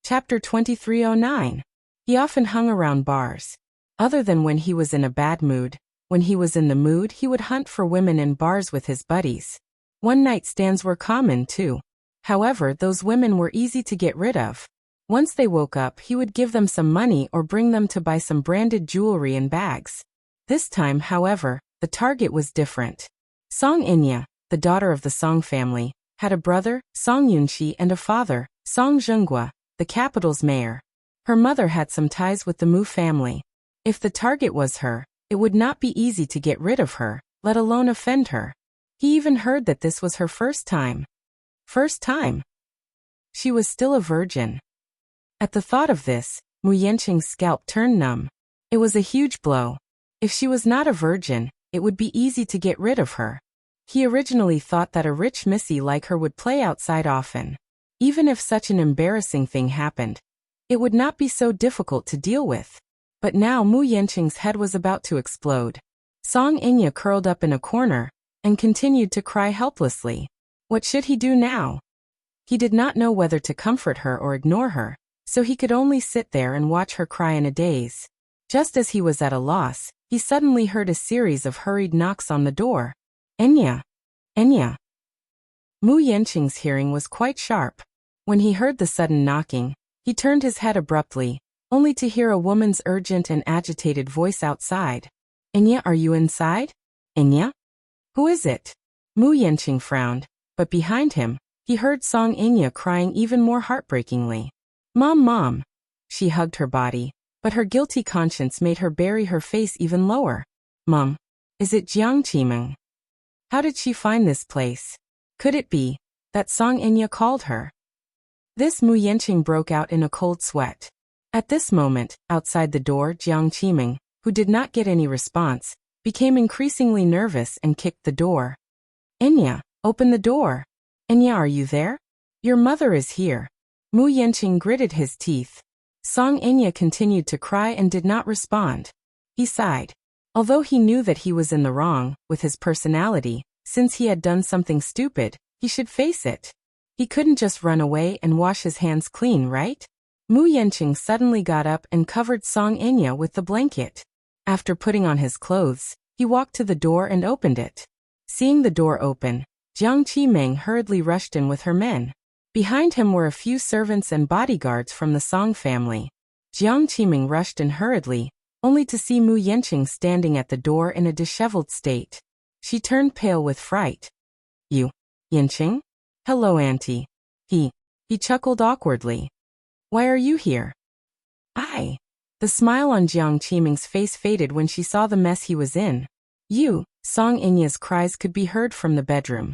Chapter 2309. He often hung around bars. Other than when he was in a bad mood, when he was in the mood he would hunt for women in bars with his buddies. One-night stands were common too. However, those women were easy to get rid of. Once they woke up, he would give them some money or bring them to buy some branded jewelry and bags. This time, however, the target was different. Song Inya, the daughter of the Song family, had a brother, Song Yunxi, and a father, Song Zhenghua, the capital's mayor. Her mother had some ties with the Mu family. If the target was her, it would not be easy to get rid of her, let alone offend her. He even heard that this was her first time. First time? She was still a virgin. At the thought of this, Mu Yanqing's scalp turned numb. It was a huge blow. If she was not a virgin, it would be easy to get rid of her. He originally thought that a rich missy like her would play outside often. Even if such an embarrassing thing happened, it would not be so difficult to deal with. But now Mu Yanqing's head was about to explode. Song Inya curled up in a corner and continued to cry helplessly. What should he do now? He did not know whether to comfort her or ignore her, so he could only sit there and watch her cry in a daze. Just as he was at a loss, he suddenly heard a series of hurried knocks on the door. Enya! Enya! Mu Yanqing's hearing was quite sharp. When he heard the sudden knocking, he turned his head abruptly, only to hear a woman's urgent and agitated voice outside. Enya, are you inside? Enya? Who is it? Mu Yanqing frowned, but behind him, he heard Song Inya crying even more heartbreakingly. Mom, Mom! She hugged her body, but her guilty conscience made her bury her face even lower. Mom, is it Jiang Qimeng? How did she find this place? Could it be that Song Inya called her? This Mu Yanqing broke out in a cold sweat. At this moment, outside the door, Jiang Qimeng, who did not get any response, became increasingly nervous and kicked the door. Enya, open the door. Enya, are you there? Your mother is here. Mu Yanqing gritted his teeth. Song Inya continued to cry and did not respond. He sighed. Although he knew that he was in the wrong, with his personality, since he had done something stupid, he should face it. He couldn't just run away and wash his hands clean, right? Mu Yanqing suddenly got up and covered Song Inya with the blanket. After putting on his clothes, he walked to the door and opened it. Seeing the door open, Jiang Qimeng hurriedly rushed in with her men. Behind him were a few servants and bodyguards from the Song family. Jiang Qimeng rushed in hurriedly, only to see Mu Yanqing standing at the door in a disheveled state. She turned pale with fright. You, Yanqing? Hello, Auntie. He chuckled awkwardly. Why are you here? I. The smile on Jiang Qimeng's face faded when she saw the mess he was in. You, Song Inya's cries could be heard from the bedroom.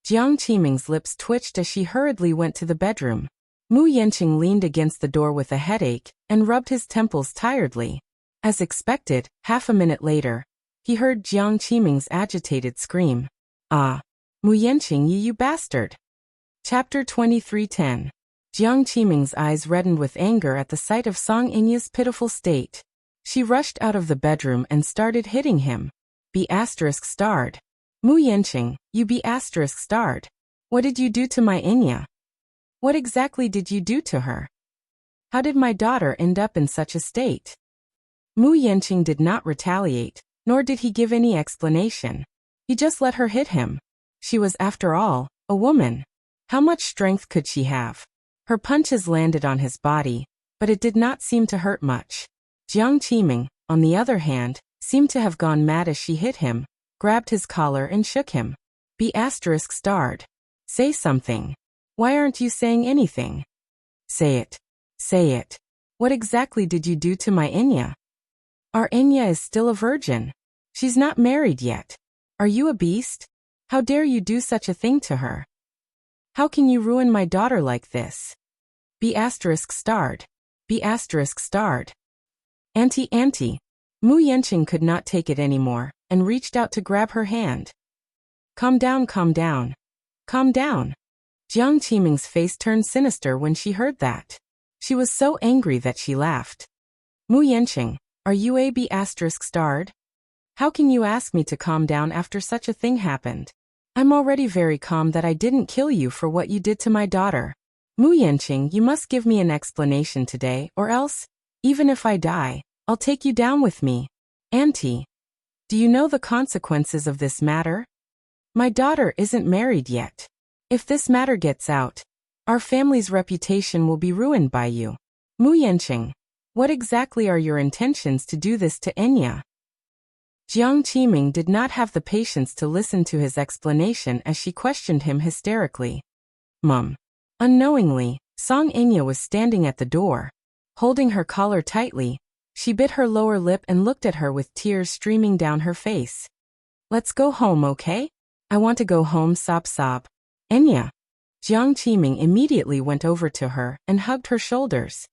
Jiang Qimeng's lips twitched as she hurriedly went to the bedroom. Mu Yanqing leaned against the door with a headache and rubbed his temples tiredly. As expected, half a minute later, he heard Jiang Qimeng's agitated scream. Ah! Mu Yanqing, you bastard! Chapter 2310. Jiang Qimeng's eyes reddened with anger at the sight of Song Inya's pitiful state. She rushed out of the bedroom and started hitting him. ****. Mu Yanqing, you ****. What did you do to my Inya? What exactly did you do to her? How did my daughter end up in such a state? Mu Yanqing did not retaliate, nor did he give any explanation. He just let her hit him. She was, after all, a woman. How much strength could she have? Her punches landed on his body, but it did not seem to hurt much. Jiang Qimeng, on the other hand, seemed to have gone mad as she hit him, grabbed his collar and shook him. ****. Say something. Why aren't you saying anything? Say it. Say it. What exactly did you do to my Inya? Our Inya is still a virgin. She's not married yet. Are you a beast? How dare you do such a thing to her? How can you ruin my daughter like this? *****. Auntie. Mu Yanqing could not take it anymore, and reached out to grab her hand. Calm down. Calm down. Jiang Qimeng's face turned sinister when she heard that. She was so angry that she laughed. Mu Yanqing, are you a *****? How can you ask me to calm down after such a thing happened? I'm already very calm that I didn't kill you for what you did to my daughter. Mu Yanqing, you must give me an explanation today, or else, even if I die, I'll take you down with me. Auntie, do you know the consequences of this matter? My daughter isn't married yet. If this matter gets out, our family's reputation will be ruined by you. Mu Yanqing, what exactly are your intentions to do this to Enya? Jiang Qiming did not have the patience to listen to his explanation as she questioned him hysterically. Mum. Unknowingly, Song Enya was standing at the door. Holding her collar tightly, she bit her lower lip and looked at her with tears streaming down her face. Let's go home, okay? I want to go home, sob. Enya. Jiang Qiming immediately went over to her and hugged her shoulders.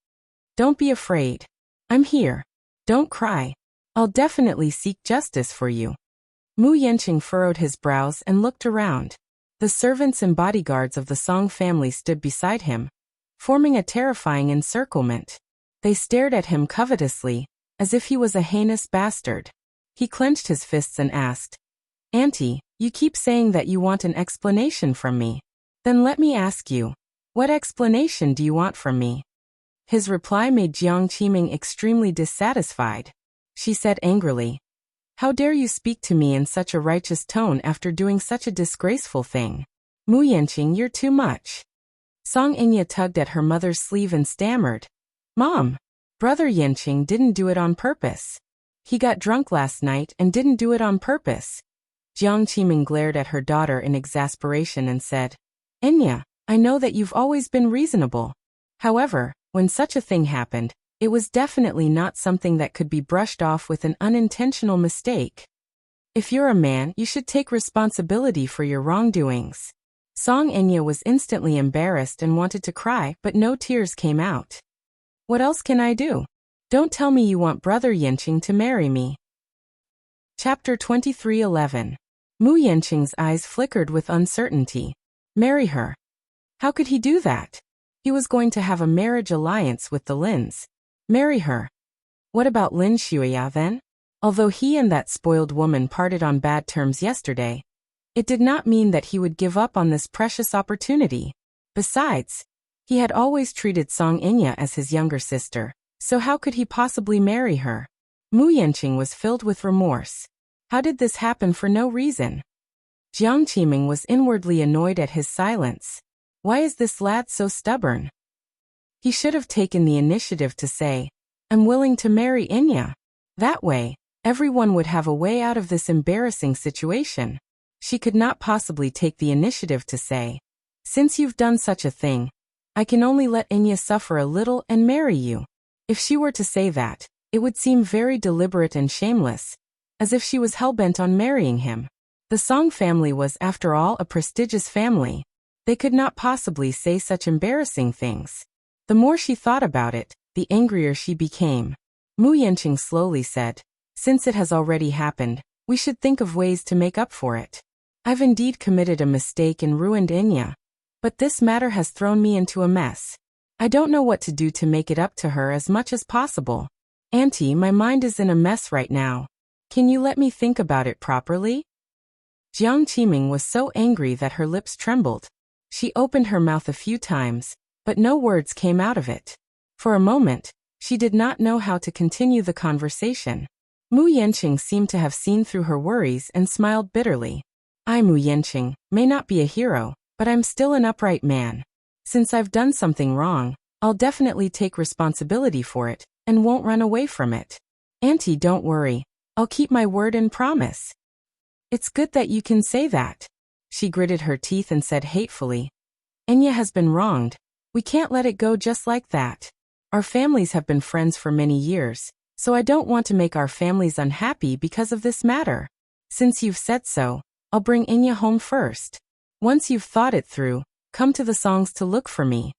Don't be afraid. I'm here. Don't cry. I'll definitely seek justice for you. Mu Yanqing furrowed his brows and looked around. The servants and bodyguards of the Song family stood beside him, forming a terrifying encirclement. They stared at him covetously, as if he was a heinous bastard. He clenched his fists and asked, Auntie, you keep saying that you want an explanation from me. Then let me ask you, what explanation do you want from me? His reply made Jiang Qiming extremely dissatisfied. She said angrily, How dare you speak to me in such a righteous tone after doing such a disgraceful thing? Mu Yanqing, you're too much. Song Enya tugged at her mother's sleeve and stammered, Mom, Brother Yanqing didn't do it on purpose. He got drunk last night and didn't do it on purpose. Jiang Qiming glared at her daughter in exasperation and said, Enya, I know that you've always been reasonable. However, when such a thing happened, it was definitely not something that could be brushed off with an unintentional mistake. If you're a man, you should take responsibility for your wrongdoings. Song Enya was instantly embarrassed and wanted to cry, but no tears came out. What else can I do? Don't tell me you want Brother Yanqing to marry me. Chapter 23:11. Mu Yanqing's eyes flickered with uncertainty. Marry her? How could he do that? He was going to have a marriage alliance with the Lins. Marry her. What about Lin Xuya then? Although he and that spoiled woman parted on bad terms yesterday, it did not mean that he would give up on this precious opportunity. Besides, he had always treated Song Enya as his younger sister, so how could he possibly marry her? Mu Yanqing was filled with remorse. How did this happen for no reason? Jiang Qiming was inwardly annoyed at his silence. Why is this lad so stubborn? He should have taken the initiative to say, I'm willing to marry Enya. That way, everyone would have a way out of this embarrassing situation. She could not possibly take the initiative to say, Since you've done such a thing, I can only let Enya suffer a little and marry you. If she were to say that, it would seem very deliberate and shameless, as if she was hell-bent on marrying him. The Song family was, after all, a prestigious family. They could not possibly say such embarrassing things. The more she thought about it, the angrier she became. Mu Yanqing slowly said, Since it has already happened, we should think of ways to make up for it. I've indeed committed a mistake and ruined Enya, but this matter has thrown me into a mess. I don't know what to do to make it up to her as much as possible. Auntie, my mind is in a mess right now. Can you let me think about it properly? Jiang Qiming was so angry that her lips trembled. She opened her mouth a few times, but no words came out of it. For a moment, she did not know how to continue the conversation. Mu Yanqing seemed to have seen through her worries and smiled bitterly. I, Mu Yanqing, may not be a hero, but I'm still an upright man. Since I've done something wrong, I'll definitely take responsibility for it, and won't run away from it. Auntie, don't worry. I'll keep my word and promise. It's good that you can say that. She gritted her teeth and said hatefully, Enya has been wronged. We can't let it go just like that. Our families have been friends for many years, so I don't want to make our families unhappy because of this matter. Since you've said so, I'll bring Enya home first. Once you've thought it through, come to the Songs to look for me.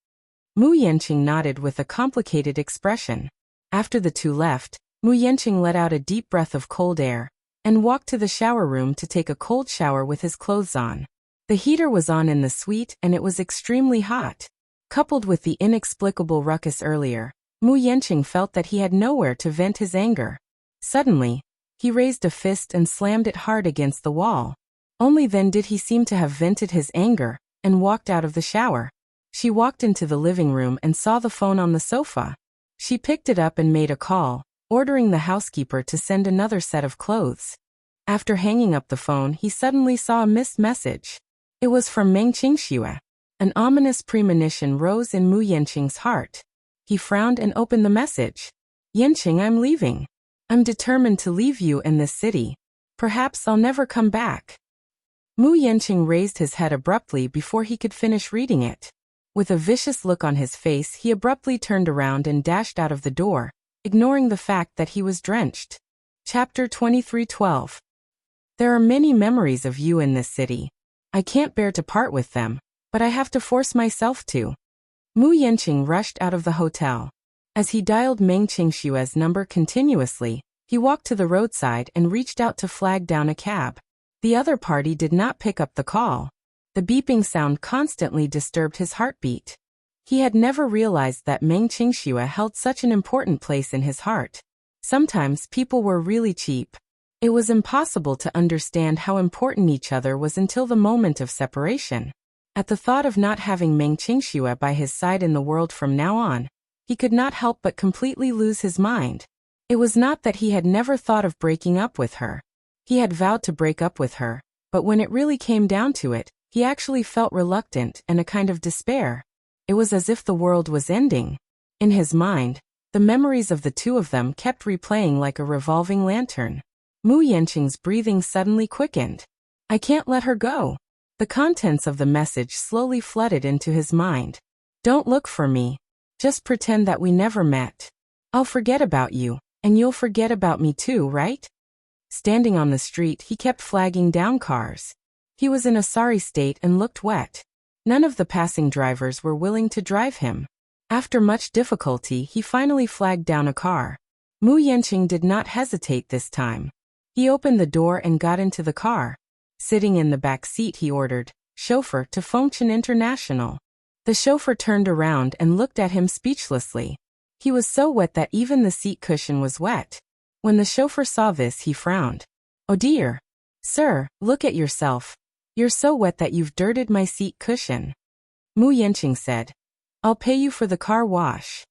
Mu Yanqing nodded with a complicated expression. After the two left, Mu Yanqing let out a deep breath of cold air, and walked to the shower room to take a cold shower with his clothes on. The heater was on in the suite and it was extremely hot. Coupled with the inexplicable ruckus earlier, Mu Yanqing felt that he had nowhere to vent his anger. Suddenly, he raised a fist and slammed it hard against the wall. Only then did he seem to have vented his anger, and walked out of the shower. She walked into the living room and saw the phone on the sofa. She picked it up and made a call, ordering the housekeeper to send another set of clothes. After hanging up the phone, he suddenly saw a missed message. It was from Meng Qingxue. An ominous premonition rose in Mu Yanqing's heart. He frowned and opened the message. Yanqing, I'm leaving. I'm determined to leave you in this city. Perhaps I'll never come back. Mu Yanqing raised his head abruptly before he could finish reading it. With a vicious look on his face, he abruptly turned around and dashed out of the door, ignoring the fact that he was drenched. Chapter 23:12. There are many memories of you in this city. I can't bear to part with them, but I have to force myself to. Mu Yanqing rushed out of the hotel. As he dialed Meng Qingshue's number continuously, he walked to the roadside and reached out to flag down a cab. The other party did not pick up the call. The beeping sound constantly disturbed his heartbeat. He had never realized that Meng Qingxue held such an important place in his heart. Sometimes people were really cheap. It was impossible to understand how important each other was until the moment of separation. At the thought of not having Meng Qingxue by his side in the world from now on, he could not help but completely lose his mind. It was not that he had never thought of breaking up with her. He had vowed to break up with her, but when it really came down to it, he actually felt reluctant and a kind of despair. It was as if the world was ending. In his mind, the memories of the two of them kept replaying like a revolving lantern. Mu Yanqing's breathing suddenly quickened. I can't let her go. The contents of the message slowly flooded into his mind. Don't look for me. Just pretend that we never met. I'll forget about you, and you'll forget about me too, right? Standing on the street, he kept flagging down cars. He was in a sorry state and looked wet. None of the passing drivers were willing to drive him. After much difficulty, he finally flagged down a car. Mu Yanqing did not hesitate this time. He opened the door and got into the car. Sitting in the back seat, he ordered, "Chauffeur to Fengchen International." The chauffeur turned around and looked at him speechlessly. He was so wet that even the seat cushion was wet. When the chauffeur saw this, he frowned. "Oh dear. Sir, look at yourself. You're so wet that you've dirted my seat cushion." Mu Yanqing said, "I'll pay you for the car wash."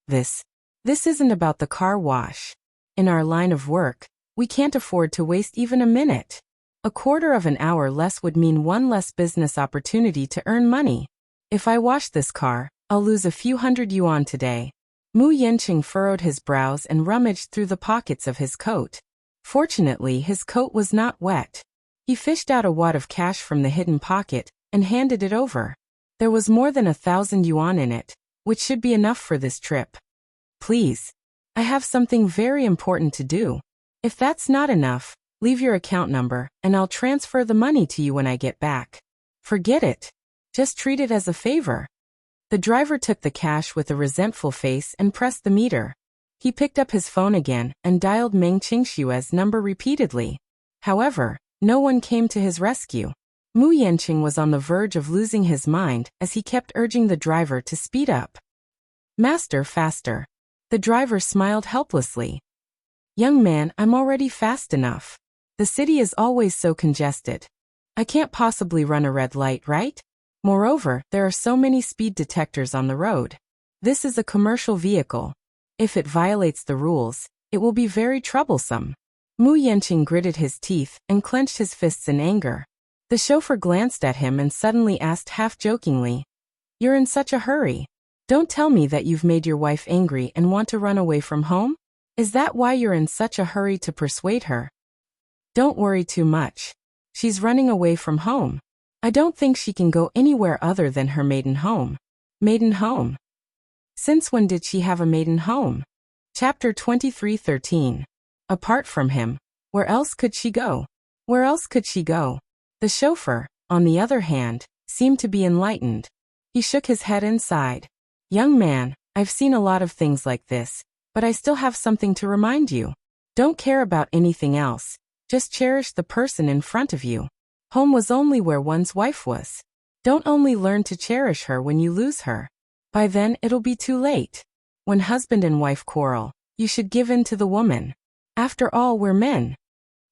This isn't about the car wash. In our line of work, we can't afford to waste even a minute. A quarter of an hour less would mean one less business opportunity to earn money. If I wash this car, I'll lose a few hundred yuan today. Mu Yanqing furrowed his brows and rummaged through the pockets of his coat. Fortunately, his coat was not wet. He fished out a wad of cash from the hidden pocket and handed it over. There was more than 1,000 yuan in it, which should be enough for this trip. Please. I have something very important to do. If that's not enough, leave your account number, and I'll transfer the money to you when I get back. Forget it. Just treat it as a favor. The driver took the cash with a resentful face and pressed the meter. He picked up his phone again and dialed Meng Qingshue's number repeatedly. However, no one came to his rescue. Mu Yanqing was on the verge of losing his mind as he kept urging the driver to speed up. "Master, faster." The driver smiled helplessly. "Young man, I'm already fast enough. The city is always so congested. I can't possibly run a red light, right? Moreover, there are so many speed detectors on the road. This is a commercial vehicle. If it violates the rules, it will be very troublesome." Mu Yanqing gritted his teeth and clenched his fists in anger. The chauffeur glanced at him and suddenly asked half-jokingly, "You're in such a hurry. Don't tell me that you've made your wife angry and want to run away from home? Is that why you're in such a hurry to persuade her?" "Don't worry too much. She's running away from home. I don't think she can go anywhere other than her maiden home." Maiden home? Since when did she have a maiden home? Chapter 23:13. Apart from him, where else could she go? Where else could she go? The chauffeur, on the other hand, seemed to be enlightened. He shook his head and sighed. "Young man, I've seen a lot of things like this, but I still have something to remind you. Don't care about anything else. Just cherish the person in front of you. Home was only where one's wife was. Don't only learn to cherish her when you lose her. By then it'll be too late. When husband and wife quarrel, you should give in to the woman. After all, we're men."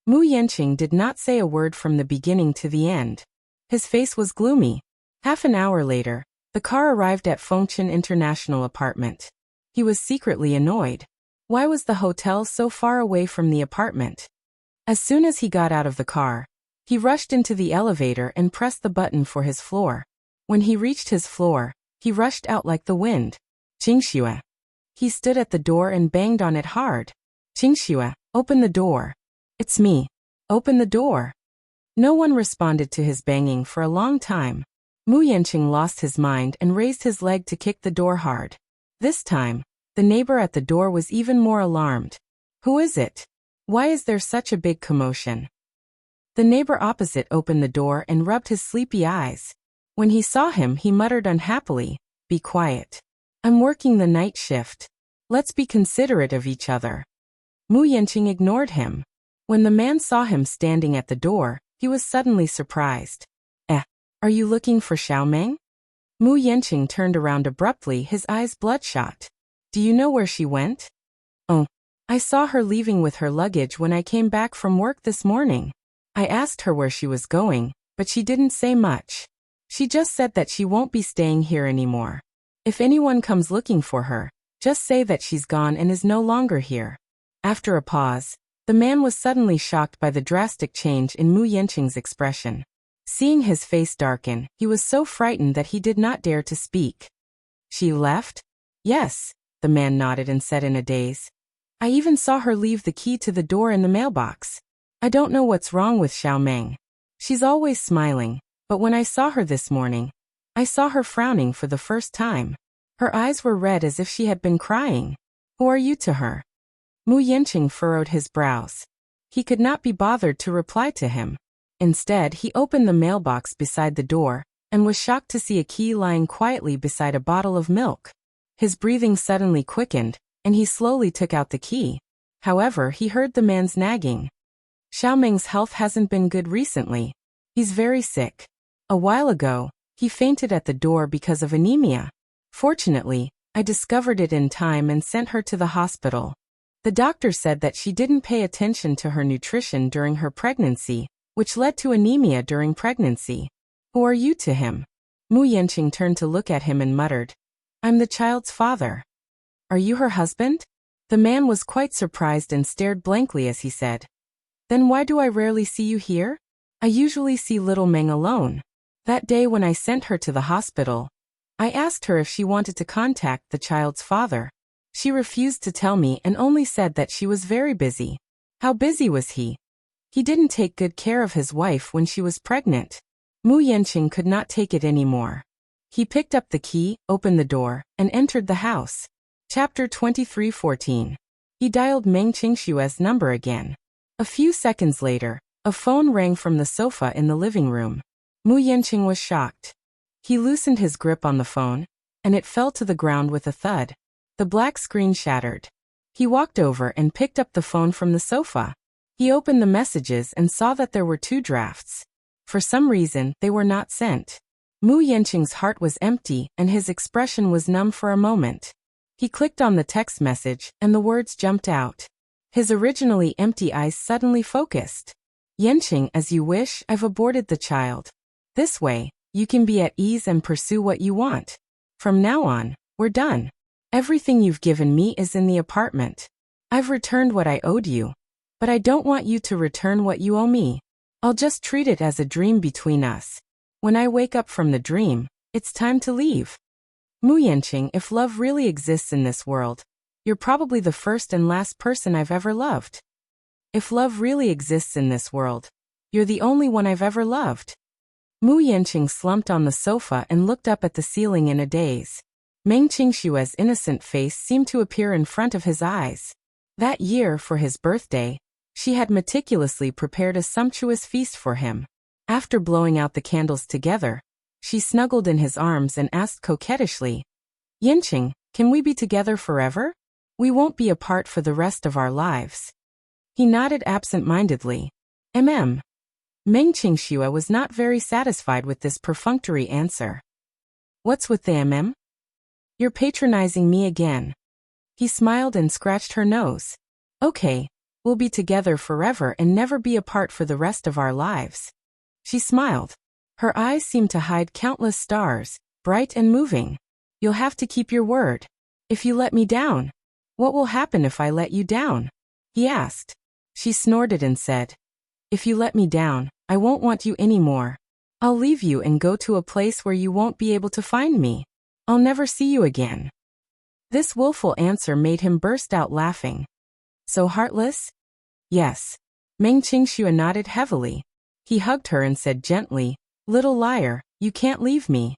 Mu Yanqing did not say a word from the beginning to the end. His face was gloomy. Half an hour later, The car arrived at Fengchen International Apartment. He was secretly annoyed. Why was the hotel so far away from the apartment? As soon as he got out of the car, he rushed into the elevator and pressed the button for his floor. When he reached his floor, he rushed out like the wind. Qingxue. He stood at the door and banged on it hard. Qingxue, open the door. It's me. Open the door. No one responded to his banging for a long time. Mu Yanqing lost his mind and raised his leg to kick the door hard. This time, the neighbor at the door was even more alarmed. Who is it? Why is there such a big commotion? The neighbor opposite opened the door and rubbed his sleepy eyes. When he saw him, he muttered unhappily, "Be quiet. I'm working the night shift. Let's be considerate of each other." Mu Yanqing ignored him. When the man saw him standing at the door, he was suddenly surprised. Are you looking for Xiaomeng? Mu Yanqing turned around abruptly, his eyes bloodshot. Do you know where she went? Oh, I saw her leaving with her luggage when I came back from work this morning. I asked her where she was going, but she didn't say much. She just said that she won't be staying here anymore. If anyone comes looking for her, just say that she's gone and is no longer here. After a pause, the man was suddenly shocked by the drastic change in Mu Yanqing's expression. Seeing his face darken, he was so frightened that he did not dare to speak. She left? Yes, the man nodded and said in a daze. I even saw her leave the key to the door in the mailbox. I don't know what's wrong with Xiaomeng. She's always smiling, but when I saw her this morning, I saw her frowning for the first time. Her eyes were red as if she had been crying. Who are you to her? Mu Yanqing furrowed his brows. He could not be bothered to reply to him. Instead, he opened the mailbox beside the door, and was shocked to see a key lying quietly beside a bottle of milk. His breathing suddenly quickened, and he slowly took out the key. However, he heard the man's nagging. Xiaomeng's health hasn't been good recently. He's very sick. A while ago, he fainted at the door because of anemia. Fortunately, I discovered it in time and sent her to the hospital. The doctor said that she didn't pay attention to her nutrition during her pregnancy, which led to anemia during pregnancy. Who are you to him? Mu Yanqing turned to look at him and muttered, I'm the child's father. Are you her husband? The man was quite surprised and stared blankly as he said, Then why do I rarely see you here? I usually see little Meng alone. That day when I sent her to the hospital, I asked her if she wanted to contact the child's father. She refused to tell me and only said that she was very busy. How busy was he? He didn't take good care of his wife when she was pregnant. Mu Yanqing could not take it anymore. He picked up the key, opened the door, and entered the house. Chapter 23:14. He dialed Meng Qingshue's number again. A few seconds later, a phone rang from the sofa in the living room. Mu Yanqing was shocked. He loosened his grip on the phone, and it fell to the ground with a thud. The black screen shattered. He walked over and picked up the phone from the sofa. He opened the messages and saw that there were 2 drafts. For some reason, they were not sent. Mu Yanqing's heart was empty and his expression was numb for a moment. He clicked on the text message and the words jumped out. His originally empty eyes suddenly focused. Yanqing, as you wish, I've aborted the child. This way, you can be at ease and pursue what you want. From now on, we're done. Everything you've given me is in the apartment. I've returned what I owed you. But I don't want you to return what you owe me. I'll just treat it as a dream between us. When I wake up from the dream, it's time to leave. Mu Yanqing, if love really exists in this world, you're probably the first and last person I've ever loved. If love really exists in this world, you're the only one I've ever loved. Mu Yanqing slumped on the sofa and looked up at the ceiling in a daze. Meng Qingshue's innocent face seemed to appear in front of his eyes. That year, for his birthday, she had meticulously prepared a sumptuous feast for him. After blowing out the candles together, she snuggled in his arms and asked coquettishly, Yanqing, can we be together forever? We won't be apart for the rest of our lives. He nodded absent-mindedly. Meng Qingxue was not very satisfied with this perfunctory answer. What's with the You're patronizing me again. He smiled and scratched her nose. Okay, we'll be together forever and never be apart for the rest of our lives. She smiled. Her eyes seemed to hide countless stars, bright and moving. You'll have to keep your word. If you let me down, what will happen if I let you down? He asked. She snorted and said, if you let me down, I won't want you anymore. I'll leave you and go to a place where you won't be able to find me. I'll never see you again. This willful answer made him burst out laughing. So heartless? Yes. Meng Qingxue nodded heavily. He hugged her and said gently, little liar, you can't leave me.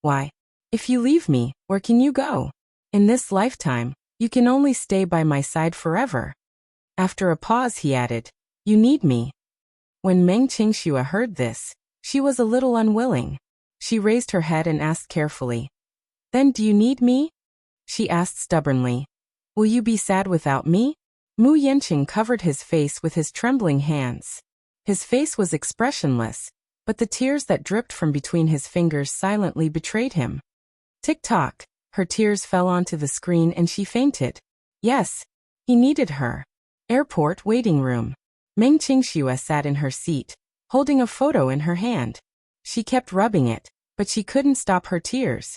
Why? If you leave me, where can you go? In this lifetime, you can only stay by my side forever. After a pause he added, you need me. When Meng Qingxue heard this, she was a little unwilling. She raised her head and asked carefully, then do you need me? She asked stubbornly, will you be sad without me? Mu Yanqing covered his face with his trembling hands. His face was expressionless, but the tears that dripped from between his fingers silently betrayed him. Tick-tock, her tears fell onto the screen and she fainted. Yes, he needed her. Airport waiting room. Meng Qingxue sat in her seat, holding a photo in her hand. She kept rubbing it, but she couldn't stop her tears.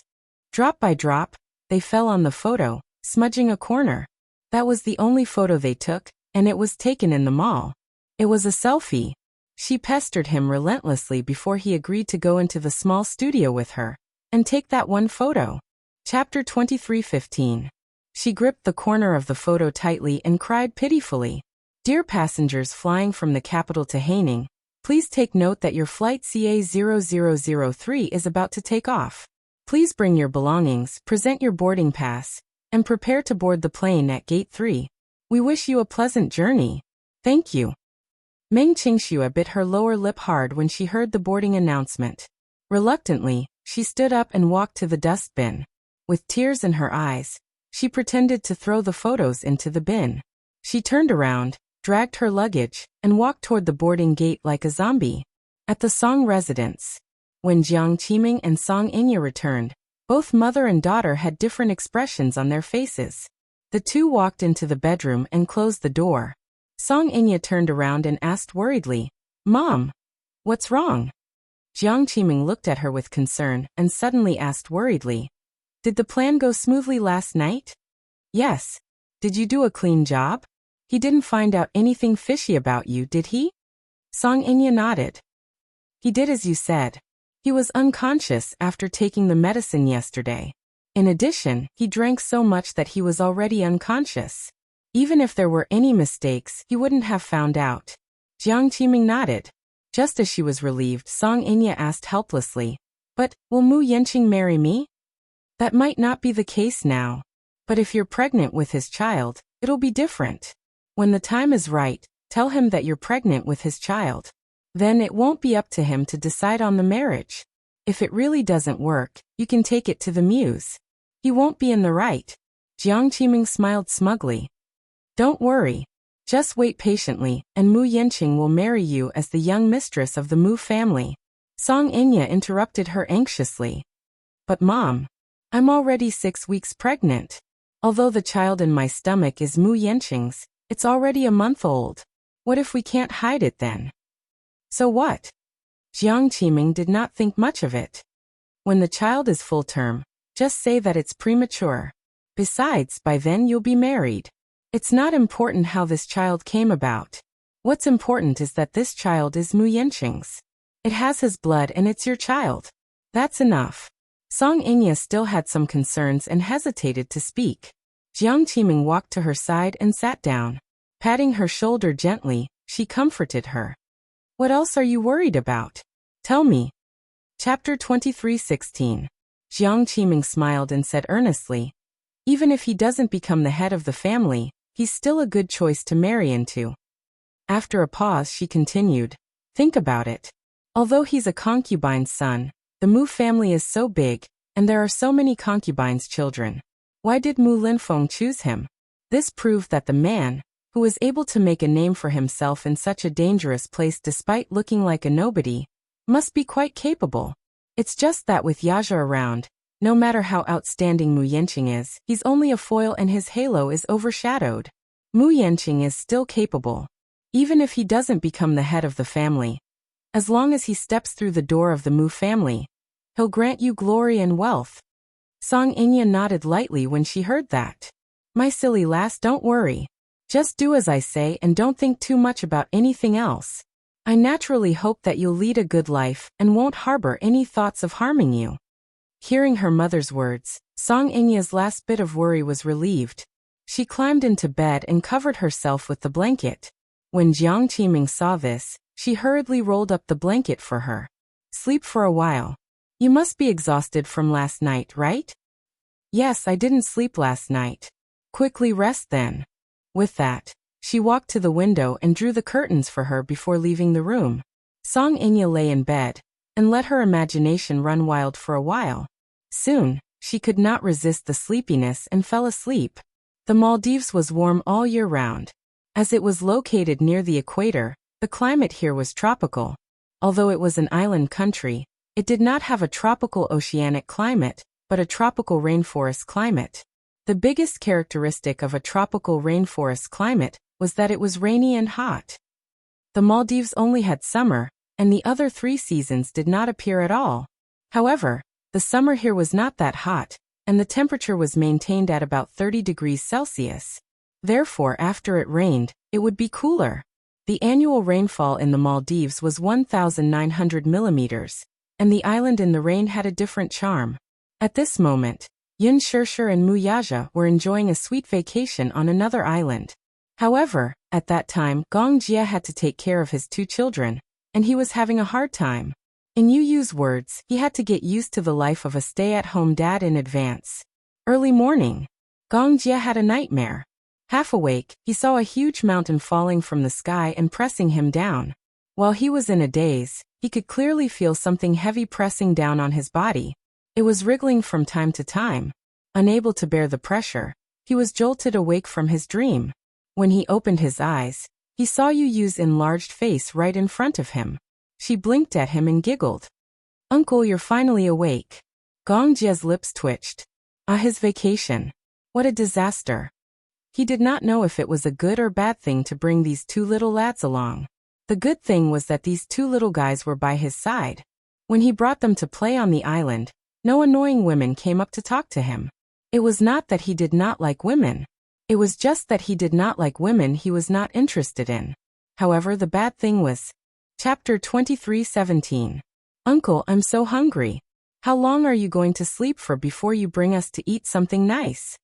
Drop by drop, they fell on the photo, smudging a corner. That was the only photo they took, and it was taken in the mall. It was a selfie. She pestered him relentlessly before he agreed to go into the small studio with her and take that one photo. Chapter 23:15. She gripped the corner of the photo tightly and cried pitifully. Dear passengers flying from the capital to Haining, please take note that your flight CA0003 is about to take off. Please bring your belongings, present your boarding pass, and prepare to board the plane at Gate 3. We wish you a pleasant journey. Thank you. Meng Qingxue bit her lower lip hard when she heard the boarding announcement. Reluctantly, she stood up and walked to the dustbin. With tears in her eyes, she pretended to throw the photos into the bin. She turned around, dragged her luggage, and walked toward the boarding gate like a zombie. At the Song residence. When Jiang Qiming and Song Inya returned, both mother and daughter had different expressions on their faces. The two walked into the bedroom and closed the door. Song Inya turned around and asked worriedly, Mom, what's wrong? Jiang Qiming looked at her with concern and suddenly asked worriedly, did the plan go smoothly last night? Yes. Did you do a clean job? He didn't find out anything fishy about you, did he? Song Inya nodded. He did as you said. He was unconscious after taking the medicine yesterday. In addition, he drank so much that he was already unconscious. Even if there were any mistakes, he wouldn't have found out. Jiang Qiming nodded. Just as she was relieved, Song Inya asked helplessly, but, will Mu Yanqing marry me? That might not be the case now. But if you're pregnant with his child, it'll be different. When the time is right, tell him that you're pregnant with his child. Then it won't be up to him to decide on the marriage. If it really doesn't work, you can take it to the muse. He won't be in the right. Jiang Qiming smiled smugly. Don't worry. Just wait patiently, and Mu Yanqing will marry you as the young mistress of the Mu family. Song Inya interrupted her anxiously. But Mom, I'm already 6 weeks pregnant. Although the child in my stomach is Mu Yanqing's, it's already a month old. What if we can't hide it then? So what? Jiang Qiming did not think much of it. When the child is full term, just say that it's premature. Besides, by then you'll be married. It's not important how this child came about. What's important is that this child is Mu Yanqing's. It has his blood and it's your child. That's enough. Song Inya still had some concerns and hesitated to speak. Jiang Qiming walked to her side and sat down. Patting her shoulder gently, she comforted her. What else are you worried about? Tell me. Chapter 23:16. Jiang Qiming smiled and said earnestly, even if he doesn't become the head of the family, he's still a good choice to marry into. After a pause she continued, think about it. Although he's a concubine's son, the Mu family is so big, and there are so many concubines' children. Why did Mu Linfeng choose him? This proved that the man, who was able to make a name for himself in such a dangerous place despite looking like a nobody, must be quite capable. It's just that with Yaja around, no matter how outstanding Mu Yanqing is, he's only a foil and his halo is overshadowed. Mu Yanqing is still capable. Even if he doesn't become the head of the family. As long as he steps through the door of the Mu family, He'll grant you glory and wealth. Song Inya nodded lightly when she heard that. My silly lass, don't worry. Just do as I say and don't think too much about anything else. I naturally hope that you'll lead a good life and won't harbor any thoughts of harming you. Hearing her mother's words, Song Inya's last bit of worry was relieved. She climbed into bed and covered herself with the blanket. When Jiang Qiming saw this, she hurriedly rolled up the blanket for her. Sleep for a while. You must be exhausted from last night, right? Yes, I didn't sleep last night. Quickly rest then. With that, she walked to the window and drew the curtains for her before leaving the room. Song Inya lay in bed and let her imagination run wild for a while. Soon, she could not resist the sleepiness and fell asleep. The Maldives was warm all year round. As it was located near the equator, the climate here was tropical. Although it was an island country, it did not have a tropical oceanic climate, but a tropical rainforest climate. The biggest characteristic of a tropical rainforest climate was that it was rainy and hot. The Maldives only had summer, and the other 3 seasons did not appear at all. However, the summer here was not that hot, and the temperature was maintained at about 30 degrees Celsius. Therefore, after it rained, it would be cooler. The annual rainfall in the Maldives was 1,900 millimeters, and the island in the rain had a different charm. At this moment, Yun Shirshir and Mu Yaja were enjoying a sweet vacation on another island. However, at that time, Gong Jia had to take care of his 2 children, and he was having a hard time. In Yu Yu's words, he had to get used to the life of a stay-at-home dad in advance. Early morning, Gong Jia had a nightmare. Half awake, he saw a huge mountain falling from the sky and pressing him down. While he was in a daze, he could clearly feel something heavy pressing down on his body. It was wriggling from time to time. Unable to bear the pressure, he was jolted awake from his dream. When he opened his eyes, he saw Yu Yu's enlarged face right in front of him. She blinked at him and giggled. Uncle, you're finally awake. Gong Jia's lips twitched. His vacation. What a disaster. He did not know if it was a good or bad thing to bring these 2 little lads along. The good thing was that these 2 little guys were by his side. When he brought them to play on the island, no annoying women came up to talk to him. It was not that he did not like women. It was just that he did not like women he was not interested in. However, the bad thing was... Chapter 23:17. Uncle, I'm so hungry. How long are you going to sleep for before you bring us to eat something nice?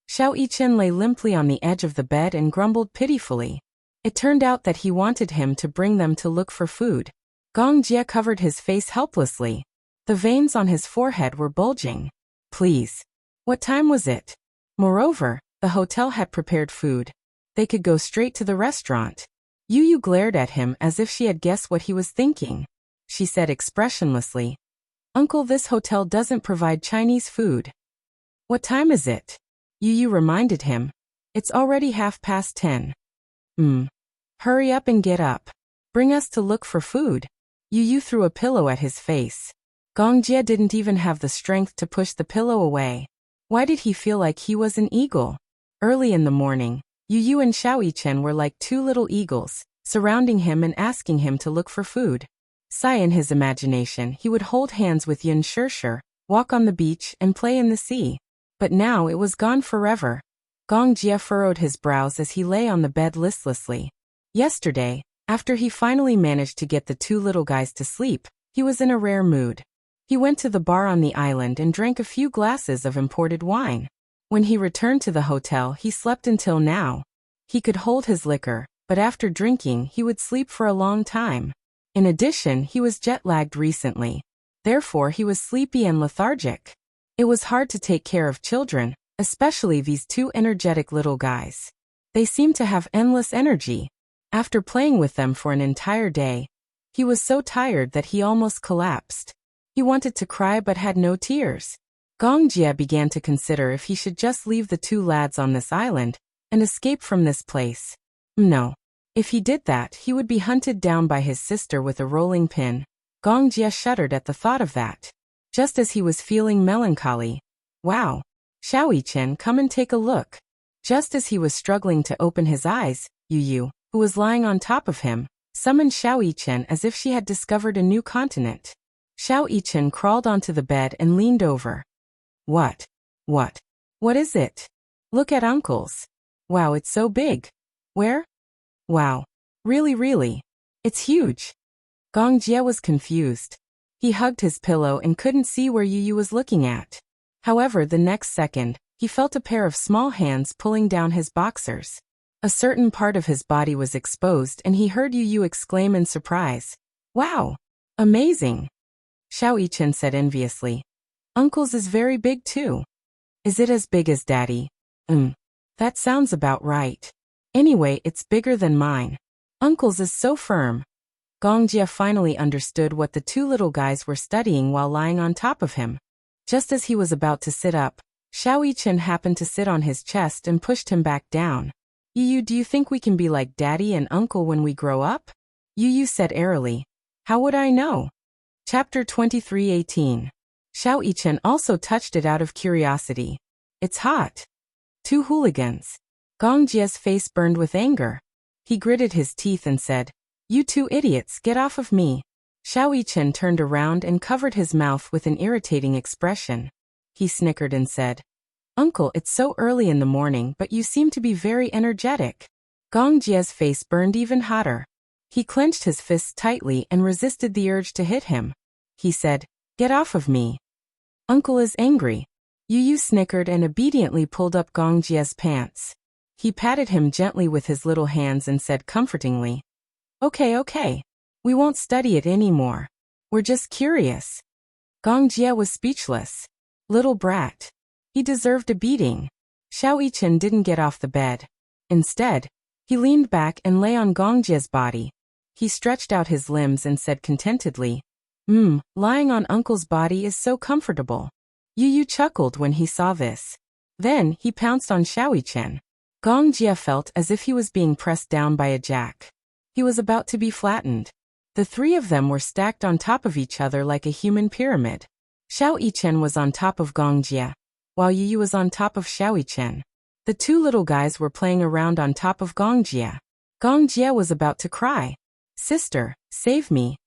Xiao Yichen lay limply on the edge of the bed and grumbled pitifully. It turned out that he wanted him to bring them to look for food. Gong Jia covered his face helplessly. The veins on his forehead were bulging. Please. What time was it? Moreover, the hotel had prepared food. They could go straight to the restaurant. Yu Yu glared at him as if she had guessed what he was thinking. She said expressionlessly, Uncle, this hotel doesn't provide Chinese food. What time is it? Yu Yu reminded him. It's already 10:30. Hurry up and get up. Bring us to look for food. Yu Yu threw a pillow at his face. Gong Jia didn't even have the strength to push the pillow away. Why did he feel like he was an eagle? Early in the morning, Yu Yu and Xiao Yichen were like 2 little eagles, surrounding him and asking him to look for food. In his imagination, he would hold hands with Yun Shirshir, walk on the beach, and play in the sea. But now it was gone forever. Gong Jia furrowed his brows as he lay on the bed listlessly. Yesterday, after he finally managed to get the 2 little guys to sleep, he was in a rare mood. He went to the bar on the island and drank a few glasses of imported wine. When he returned to the hotel, he slept until now. He could hold his liquor, but after drinking, he would sleep for a long time. In addition, he was jet-lagged recently. Therefore, he was sleepy and lethargic. It was hard to take care of children, especially these 2 energetic little guys. They seemed to have endless energy. After playing with them for an entire day, he was so tired that he almost collapsed. He wanted to cry but had no tears. Gong Jia began to consider if he should just leave the 2 lads on this island and escape from this place. No. If he did that, he would be hunted down by his sister with a rolling pin. Gong Jia shuddered at the thought of that. Just as he was feeling melancholy. Wow. Xiao Yichen, come and take a look. Just as he was struggling to open his eyes, Yu Yu, who was lying on top of him, summoned Xiao Yichen as if she had discovered a new continent. Xiao Yichen crawled onto the bed and leaned over. What? What is it? Look at Uncle's. Wow, it's so big. Where? Wow. Really? It's huge. Gong Jie was confused. He hugged his pillow and couldn't see where Yu was looking at. However, the next second, he felt a pair of small hands pulling down his boxers. A certain part of his body was exposed and he heard Yu exclaim in surprise. Wow! Amazing! Xiao Yichen said enviously. Uncle's is very big too. Is it as big as Daddy? That sounds about right. Anyway, it's bigger than mine. Uncle's is so firm. Gong Jie finally understood what the two little guys were studying while lying on top of him. Just as he was about to sit up, Xiao Yichen happened to sit on his chest and pushed him back down. Yu, do you think we can be like Daddy and Uncle when we grow up? Yu said airily. How would I know? Chapter 23:18. Xiao Yichen also touched it out of curiosity. It's hot. Two hooligans. Gong Jie's face burned with anger. He gritted his teeth and said, You two idiots, get off of me. Xiao Yichen turned around and covered his mouth with an irritating expression. He snickered and said, Uncle, it's so early in the morning, but you seem to be very energetic. Gong Jie's face burned even hotter. He clenched his fists tightly and resisted the urge to hit him. He said, Get off of me. Uncle is angry. Yu snickered and obediently pulled up Gong Jie's pants. He patted him gently with his little hands and said comfortingly, Okay. We won't study it anymore. We're just curious. Gong Jie was speechless. Little brat. He deserved a beating. Xiao Yichen didn't get off the bed. Instead, he leaned back and lay on Gong Jie's body. He stretched out his limbs and said contentedly, Lying on Uncle's body is so comfortable. Yu chuckled when he saw this. Then, he pounced on Xiao Yichen. Gong Jie felt as if he was being pressed down by a jack. He was about to be flattened. The three of them were stacked on top of each other like a human pyramid. Xiao Yichen was on top of Gong Jie, while Yu was on top of Xiao Yichen. The two little guys were playing around on top of Gong Jie. Gong Jie was about to cry. Sister, save me.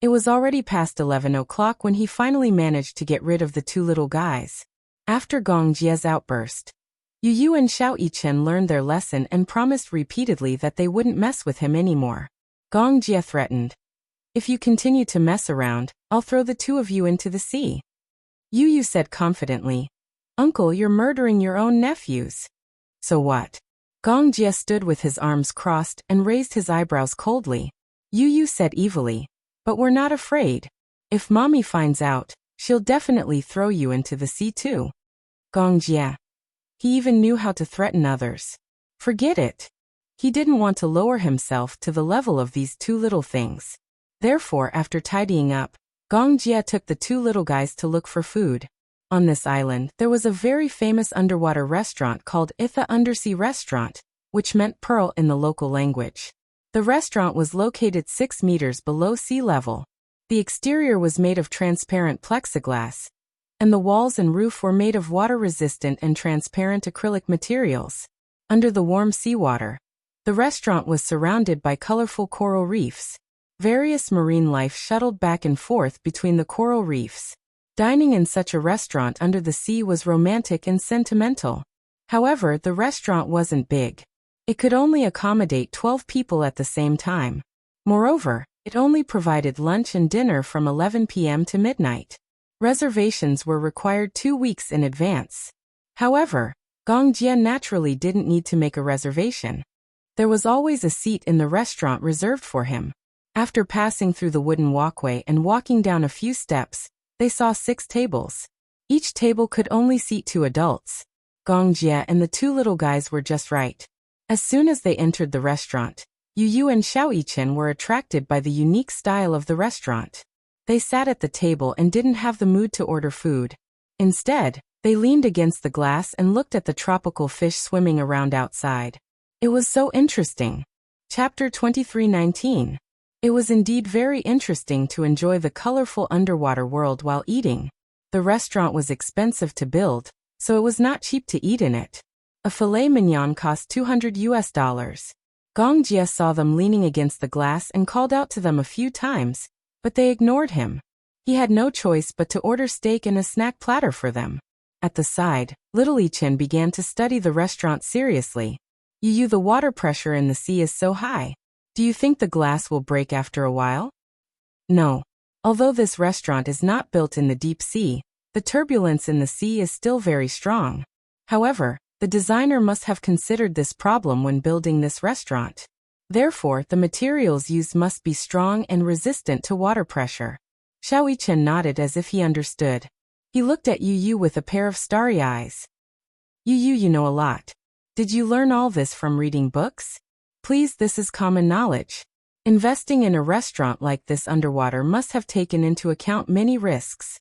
It was already past 11 o'clock when he finally managed to get rid of the two little guys. After Gong Jie's outburst, Yu and Xiao Yichen learned their lesson and promised repeatedly that they wouldn't mess with him anymore. Gong Jie threatened, If you continue to mess around, I'll throw the two of you into the sea. Yu said confidently, Uncle, you're murdering your own nephews. So what? Gong Jie stood with his arms crossed and raised his eyebrows coldly. Yu said evilly, But we're not afraid. If Mommy finds out, she'll definitely throw you into the sea too. Gong Jie. He even knew how to threaten others. Forget it. He didn't want to lower himself to the level of these two little things. Therefore, after tidying up, Gong Jie took the two little guys to look for food. On this island, there was a very famous underwater restaurant called Itha Undersea Restaurant, which meant pearl in the local language. The restaurant was located 6 meters below sea level. The exterior was made of transparent plexiglass, and the walls and roof were made of water-resistant and transparent acrylic materials. Under the warm seawater, the restaurant was surrounded by colorful coral reefs. Various marine life shuttled back and forth between the coral reefs. Dining in such a restaurant under the sea was romantic and sentimental. However, the restaurant wasn't big. It could only accommodate 12 people at the same time. Moreover, it only provided lunch and dinner from 11 p.m. to midnight. Reservations were required 2 weeks in advance. However, Gong Jie naturally didn't need to make a reservation. There was always a seat in the restaurant reserved for him. After passing through the wooden walkway and walking down a few steps, they saw 6 tables. Each table could only seat 2 adults. Gong Jie and the 2 little guys were just right. As soon as they entered the restaurant, Yu and Xiao Yichen were attracted by the unique style of the restaurant. They sat at the table and didn't have the mood to order food. Instead, they leaned against the glass and looked at the tropical fish swimming around outside. It was so interesting. Chapter 23:19. It was indeed very interesting to enjoy the colorful underwater world while eating. The restaurant was expensive to build, so it was not cheap to eat in it. A filet mignon cost $200. Gong Jie saw them leaning against the glass and called out to them a few times, but they ignored him. He had no choice but to order steak and a snack platter for them. At the side, little Chen began to study the restaurant seriously. Yu, the water pressure in the sea is so high. Do you think the glass will break after a while? No. Although this restaurant is not built in the deep sea, the turbulence in the sea is still very strong. However, the designer must have considered this problem when building this restaurant. Therefore, the materials used must be strong and resistant to water pressure. Xiao Chen nodded as if he understood. He looked at Yu with a pair of starry eyes. You know a lot. Did you learn all this from reading books? Please, this is common knowledge. Investing in a restaurant like this underwater must have taken into account many risks.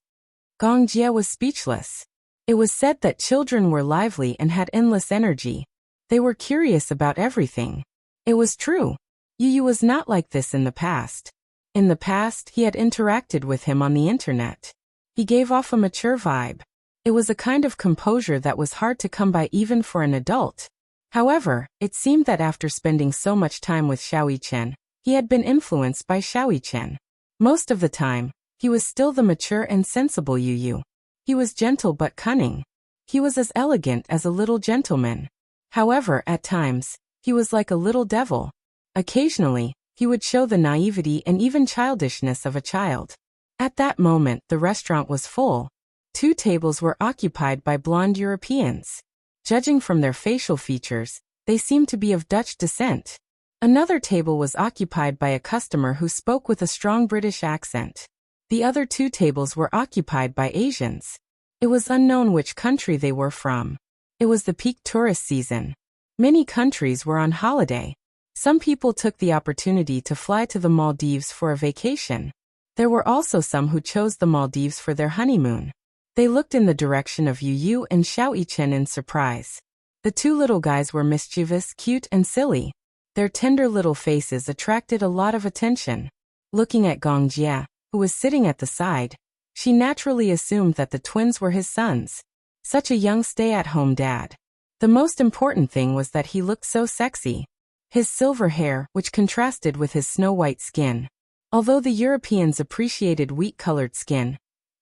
Gong Jie was speechless. It was said that children were lively and had endless energy. They were curious about everything. It was true. Yu was not like this in the past. In the past, he had interacted with him on the internet. He gave off a mature vibe. It was a kind of composure that was hard to come by even for an adult. However, it seemed that after spending so much time with Xiao Chen, he had been influenced by Xiao Chen. Most of the time, he was still the mature and sensible Yu. He was gentle but cunning. He was as elegant as a little gentleman. However, at times, he was like a little devil. Occasionally, he would show the naivety and even childishness of a child. At that moment, the restaurant was full. 2 tables were occupied by blonde Europeans. Judging from their facial features, they seemed to be of Dutch descent. Another table was occupied by a customer who spoke with a strong British accent. The other 2 tables were occupied by Asians. It was unknown which country they were from. It was the peak tourist season. Many countries were on holiday. Some people took the opportunity to fly to the Maldives for a vacation. There were also some who chose the Maldives for their honeymoon. They looked in the direction of Yu and Xiao Chen in surprise. The 2 little guys were mischievous, cute, and silly. Their tender little faces attracted a lot of attention. Looking at Gong Jie, who was sitting at the side, she naturally assumed that the twins were his sons. Such a young stay-at-home dad. The most important thing was that he looked so sexy. His silver hair, which contrasted with his snow-white skin. Although the Europeans appreciated wheat-colored skin,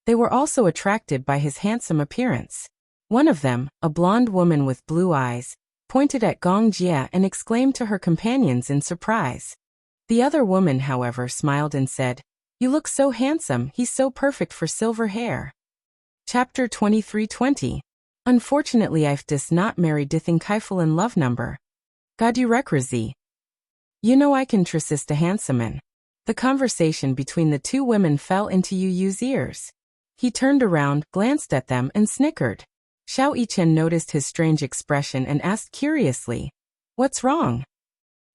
they were also attracted by his handsome appearance. One of them, a blonde woman with blue eyes, pointed at Gong Jie and exclaimed to her companions in surprise. The other woman, however, smiled and said, "You look so handsome, he's so perfect for silver hair." Chapter 23:20. Unfortunately, I've dis not married dithing Keifel love number. Gadu rekrasi. You know I can trust a handsomeman. The conversation between the 2 women fell into Yu's ears. He turned around, glanced at them, and snickered. Xiao Chen noticed his strange expression and asked curiously, "What's wrong?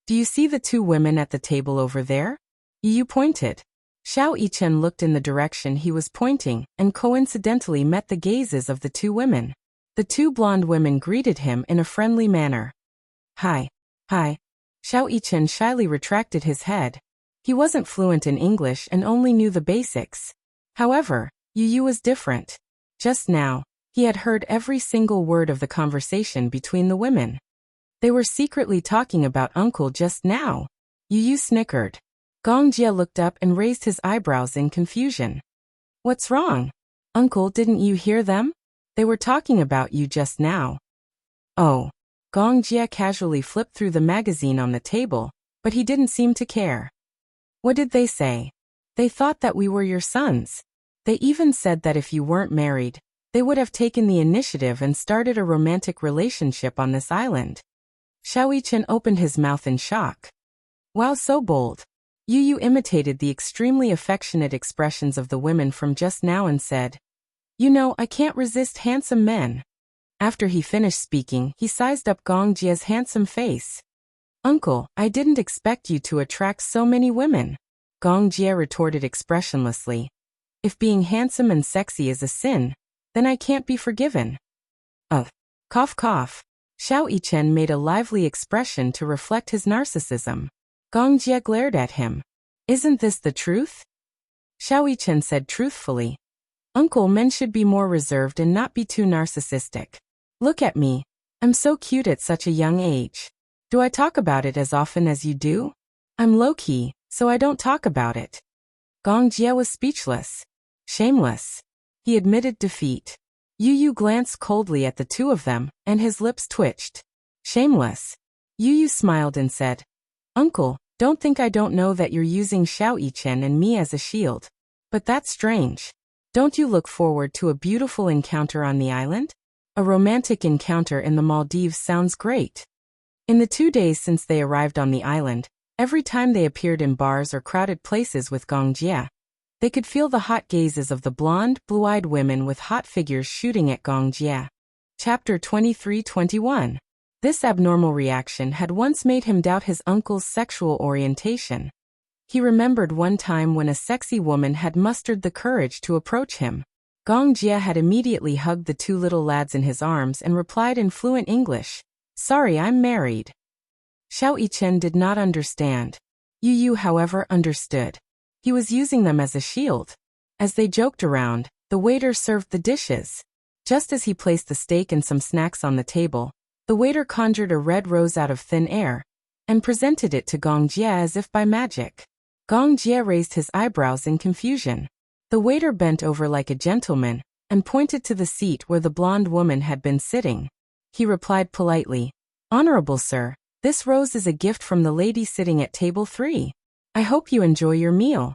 Do you see the 2 women at the table over there?" Yu pointed. Xiao Chen looked in the direction he was pointing and coincidentally met the gazes of the 2 women. The 2 blonde women greeted him in a friendly manner. Hi. Xiao Chen shyly retracted his head. He wasn't fluent in English and only knew the basics. However, Yu was different. Just now, he had heard every single word of the conversation between the women. They were secretly talking about Uncle just now. Yu snickered. Gong Jie looked up and raised his eyebrows in confusion. What's wrong? Uncle, didn't you hear them? They were talking about you just now. Oh. Gong Jie casually flipped through the magazine on the table, but he didn't seem to care. What did they say? They thought that we were your sons. They even said that if you weren't married, they would have taken the initiative and started a romantic relationship on this island. Xiao Chen opened his mouth in shock. Wow, so bold. Yu imitated the extremely affectionate expressions of the women from just now and said, "You know, I can't resist handsome men." After he finished speaking, he sized up Gong Jie's handsome face. "Uncle, I didn't expect you to attract so many women." Gong Jie retorted expressionlessly. "If being handsome and sexy is a sin, then I can't be forgiven." Cough cough. Xiao Chen made a lively expression to reflect his narcissism. Gong Jie glared at him. "Isn't this the truth?" Xiao Chen said truthfully. "Uncle, men should be more reserved and not be too narcissistic. Look at me. I'm so cute at such a young age. Do I talk about it as often as you do? I'm low-key, so I don't talk about it." Gong Jie was speechless. Shameless. He admitted defeat. Yu Yu glanced coldly at the two of them, and his lips twitched. Shameless. Yu Yu smiled and said, Uncle, don't think I don't know that you're using Xiao Yichen and me as a shield. But that's strange. Don't you look forward to a beautiful encounter on the island? A romantic encounter in the Maldives sounds great. In the 2 days since they arrived on the island, every time they appeared in bars or crowded places with Gong Jie, they could feel the hot gazes of the blonde, blue-eyed women with hot figures shooting at Gong Jie. Chapter 23-21. This abnormal reaction had once made him doubt his uncle's sexual orientation. He remembered one time when a sexy woman had mustered the courage to approach him. Gong Jie had immediately hugged the two little lads in his arms and replied in fluent English, Sorry, I'm married. Xiao Yichen did not understand. Yu Yu, however, understood. He was using them as a shield. As they joked around, the waiter served the dishes. Just as he placed the steak and some snacks on the table, the waiter conjured a red rose out of thin air and presented it to Gong Jie as if by magic. Gong Jie raised his eyebrows in confusion. The waiter bent over like a gentleman and pointed to the seat where the blonde woman had been sitting. He replied politely, Honorable sir, this rose is a gift from the lady sitting at table 3. I hope you enjoy your meal.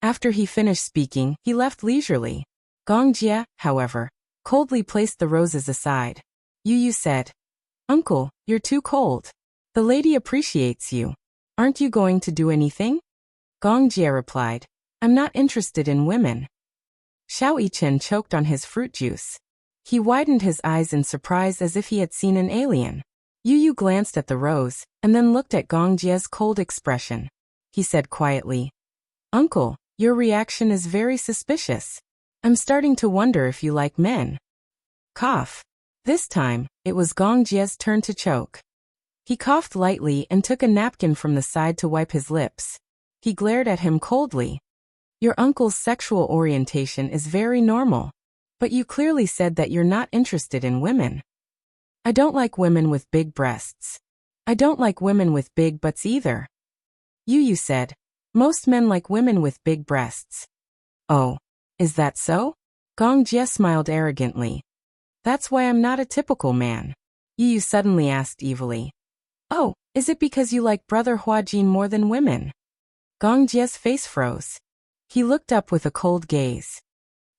After he finished speaking, he left leisurely. Gong Jie, however, coldly placed the roses aside. Yu Yu said, Uncle, you're too cold. The lady appreciates you. Aren't you going to do anything? Gong Jie replied, I'm not interested in women. Xiao Yichen choked on his fruit juice. He widened his eyes in surprise as if he had seen an alien. Yu Yu glanced at the rose, and then looked at Gong Jie's cold expression. He said quietly, Uncle, your reaction is very suspicious. I'm starting to wonder if you like men. Cough. This time, it was Gong Jie's turn to choke. He coughed lightly and took a napkin from the side to wipe his lips. He glared at him coldly. Your uncle's sexual orientation is very normal. But you clearly said that you're not interested in women. I don't like women with big breasts. I don't like women with big butts either. Yu Yu said, Most men like women with big breasts. Oh, is that so? Gong Jie smiled arrogantly. That's why I'm not a typical man. Yu Yu suddenly asked evilly. Oh, is it because you like Brother Huajin more than women? Gong Jie's face froze. He looked up with a cold gaze.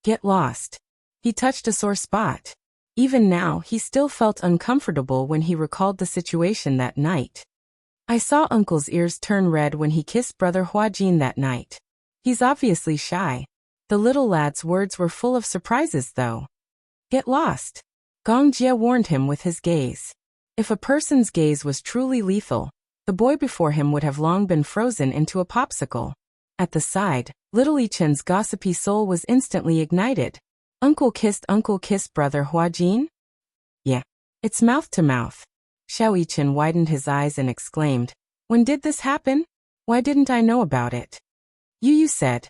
Get lost. He touched a sore spot. Even now, he still felt uncomfortable when he recalled the situation that night. I saw Uncle's ears turn red when he kissed Brother Huajin that night. He's obviously shy. The little lad's words were full of surprises though. Get lost. Gong Jie warned him with his gaze. If a person's gaze was truly lethal, the boy before him would have long been frozen into a popsicle. At the side, little Yichen's gossipy soul was instantly ignited. Uncle kissed Brother Huajin? Yeah. It's mouth to mouth. Xiao Yichen widened his eyes and exclaimed, When did this happen? Why didn't I know about it? Yu Yu said,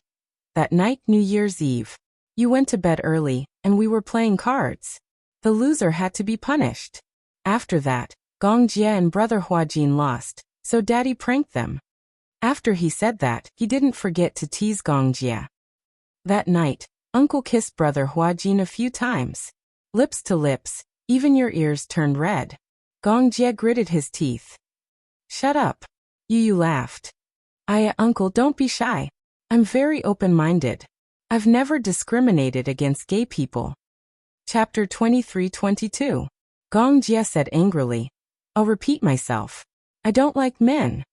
That night, New Year's Eve. You went to bed early, and we were playing cards. The loser had to be punished. After that, Gong Jie and Brother Huajin lost, so Daddy pranked them. After he said that, he didn't forget to tease Gong Jie. That night, Uncle kissed Brother Huajin a few times. Lips to lips, even your ears turned red. Gong Jie gritted his teeth. Shut up. Yu Yu laughed. Uncle, don't be shy. I'm very open-minded. I've never discriminated against gay people. Chapter 23-22. Gong Jie said angrily, I'll repeat myself. I don't like men.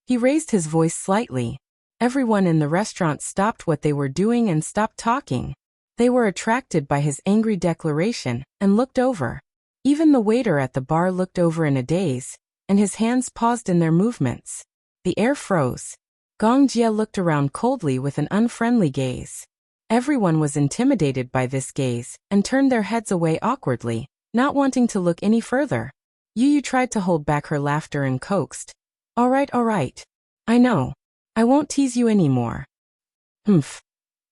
He raised his voice slightly. Everyone in the restaurant stopped what they were doing and stopped talking. They were attracted by his angry declaration and looked over. Even the waiter at the bar looked over in a daze, and his hands paused in their movements. The air froze. Gong Jie looked around coldly with an unfriendly gaze. Everyone was intimidated by this gaze and turned their heads away awkwardly, not wanting to look any further. Yu Yu tried to hold back her laughter and coaxed. All right. I know. I won't tease you anymore. Humph.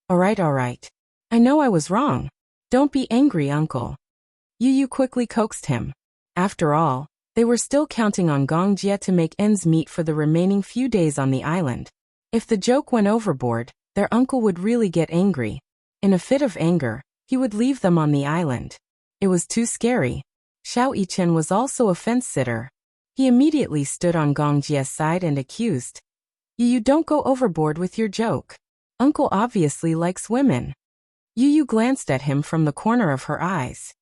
All right. I know I was wrong. Don't be angry, Uncle. Yu Yu quickly coaxed him. After all, they were still counting on Gong Jie to make ends meet for the remaining few days on the island. If the joke went overboard, their uncle would really get angry. In a fit of anger, he would leave them on the island. It was too scary. Xiao Yichen was also a fence-sitter. He immediately stood on Gong Jie's side and accused, You don't go overboard with your joke. Uncle obviously likes women. Yu glanced at him from the corner of her eyes.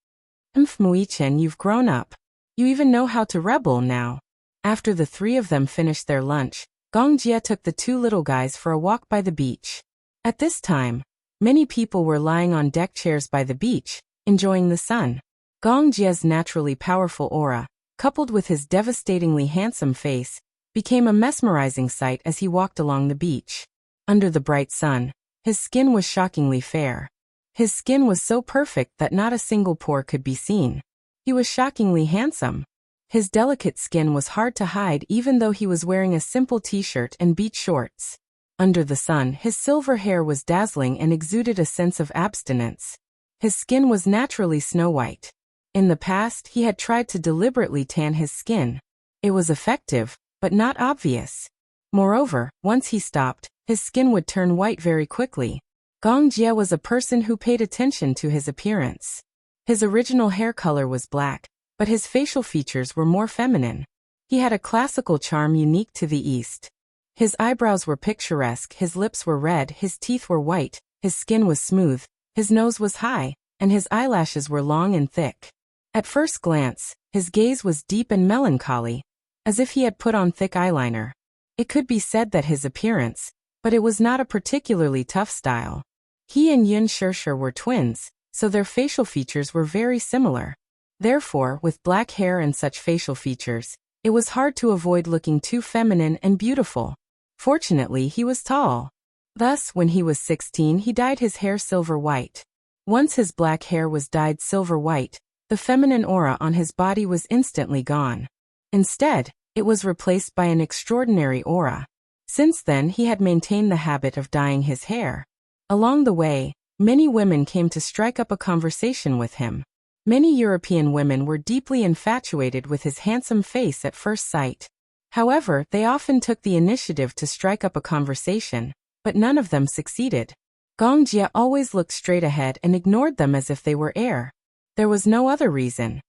Muichen, you've grown up. You even know how to rebel now. After the three of them finished their lunch, Gong Jie took the two little guys for a walk by the beach. At this time, many people were lying on deck chairs by the beach, enjoying the sun. Gong Jie's naturally powerful aura, coupled with his devastatingly handsome face, became a mesmerizing sight as he walked along the beach. Under the bright sun, his skin was shockingly fair. His skin was so perfect that not a single pore could be seen. He was shockingly handsome. His delicate skin was hard to hide even though he was wearing a simple t-shirt and beach shorts. Under the sun, his silver hair was dazzling and exuded a sense of abstinence. His skin was naturally snow-white. In the past, he had tried to deliberately tan his skin. It was effective, but not obvious. Moreover, once he stopped, his skin would turn white very quickly. Gong Jie was a person who paid attention to his appearance. His original hair color was black, but his facial features were more feminine. He had a classical charm unique to the East. His eyebrows were picturesque, his lips were red, his teeth were white, his skin was smooth, his nose was high, and his eyelashes were long and thick. At first glance, his gaze was deep and melancholy, as if he had put on thick eyeliner. It could be said that his appearance, but it was not a particularly tough style. He and Yun Shishir were twins, so their facial features were very similar. Therefore, with black hair and such facial features, it was hard to avoid looking too feminine and beautiful. Fortunately, he was tall. Thus, when he was 16, he dyed his hair silver white. Once his black hair was dyed silver white, the feminine aura on his body was instantly gone. Instead, it was replaced by an extraordinary aura. Since then, he had maintained the habit of dyeing his hair. Along the way, many women came to strike up a conversation with him. Many European women were deeply infatuated with his handsome face at first sight. However, they often took the initiative to strike up a conversation, but none of them succeeded. Gong Jie always looked straight ahead and ignored them as if they were air. There was no other reason.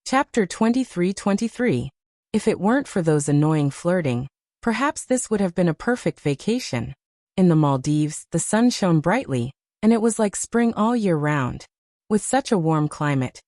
Chapter 23:23. If it weren't for those annoying flirting, perhaps this would have been a perfect vacation. In the Maldives, the sun shone brightly, and it was like spring all year round. With such a warm climate,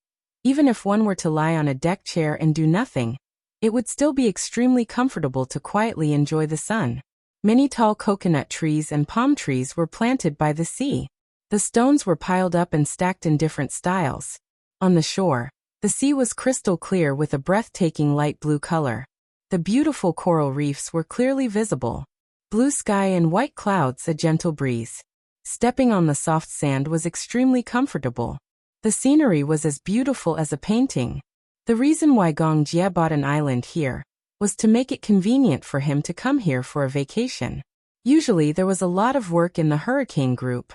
even if one were to lie on a deck chair and do nothing, it would still be extremely comfortable to quietly enjoy the sun. Many tall coconut trees and palm trees were planted by the sea. The stones were piled up and stacked in different styles. On the shore, the sea was crystal clear with a breathtaking light blue color. The beautiful coral reefs were clearly visible. Blue sky and white clouds, a gentle breeze. Stepping on the soft sand was extremely comfortable. The scenery was as beautiful as a painting. The reason why Gong Jie bought an island here was to make it convenient for him to come here for a vacation. Usually there was a lot of work in the Hurricane Group.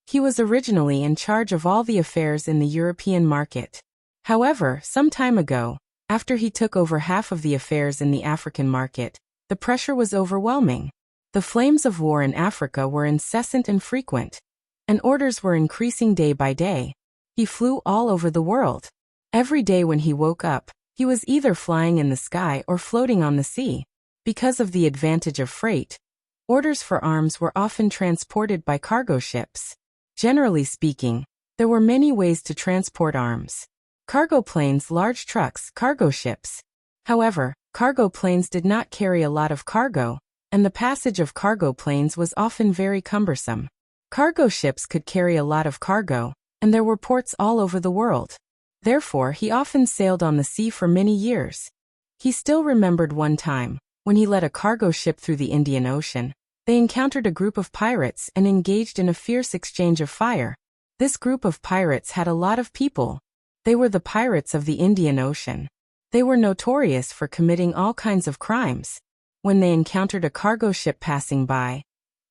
He was originally in charge of all the affairs in the European market. However, some time ago, after he took over half of the affairs in the African market, the pressure was overwhelming. The flames of war in Africa were incessant and frequent, and orders were increasing day by day. He flew all over the world. Every day when he woke up, he was either flying in the sky or floating on the sea. Because of the advantage of freight, orders for arms were often transported by cargo ships. Generally speaking, there were many ways to transport arms. Cargo planes, large trucks, cargo ships. However, cargo planes did not carry a lot of cargo, and the passage of cargo planes was often very cumbersome. Cargo ships could carry a lot of cargo, and there were ports all over the world. Therefore, he often sailed on the sea for many years. He still remembered one time, when he led a cargo ship through the Indian Ocean, they encountered a group of pirates and engaged in a fierce exchange of fire. This group of pirates had a lot of people. They were the pirates of the Indian Ocean. They were notorious for committing all kinds of crimes. When they encountered a cargo ship passing by,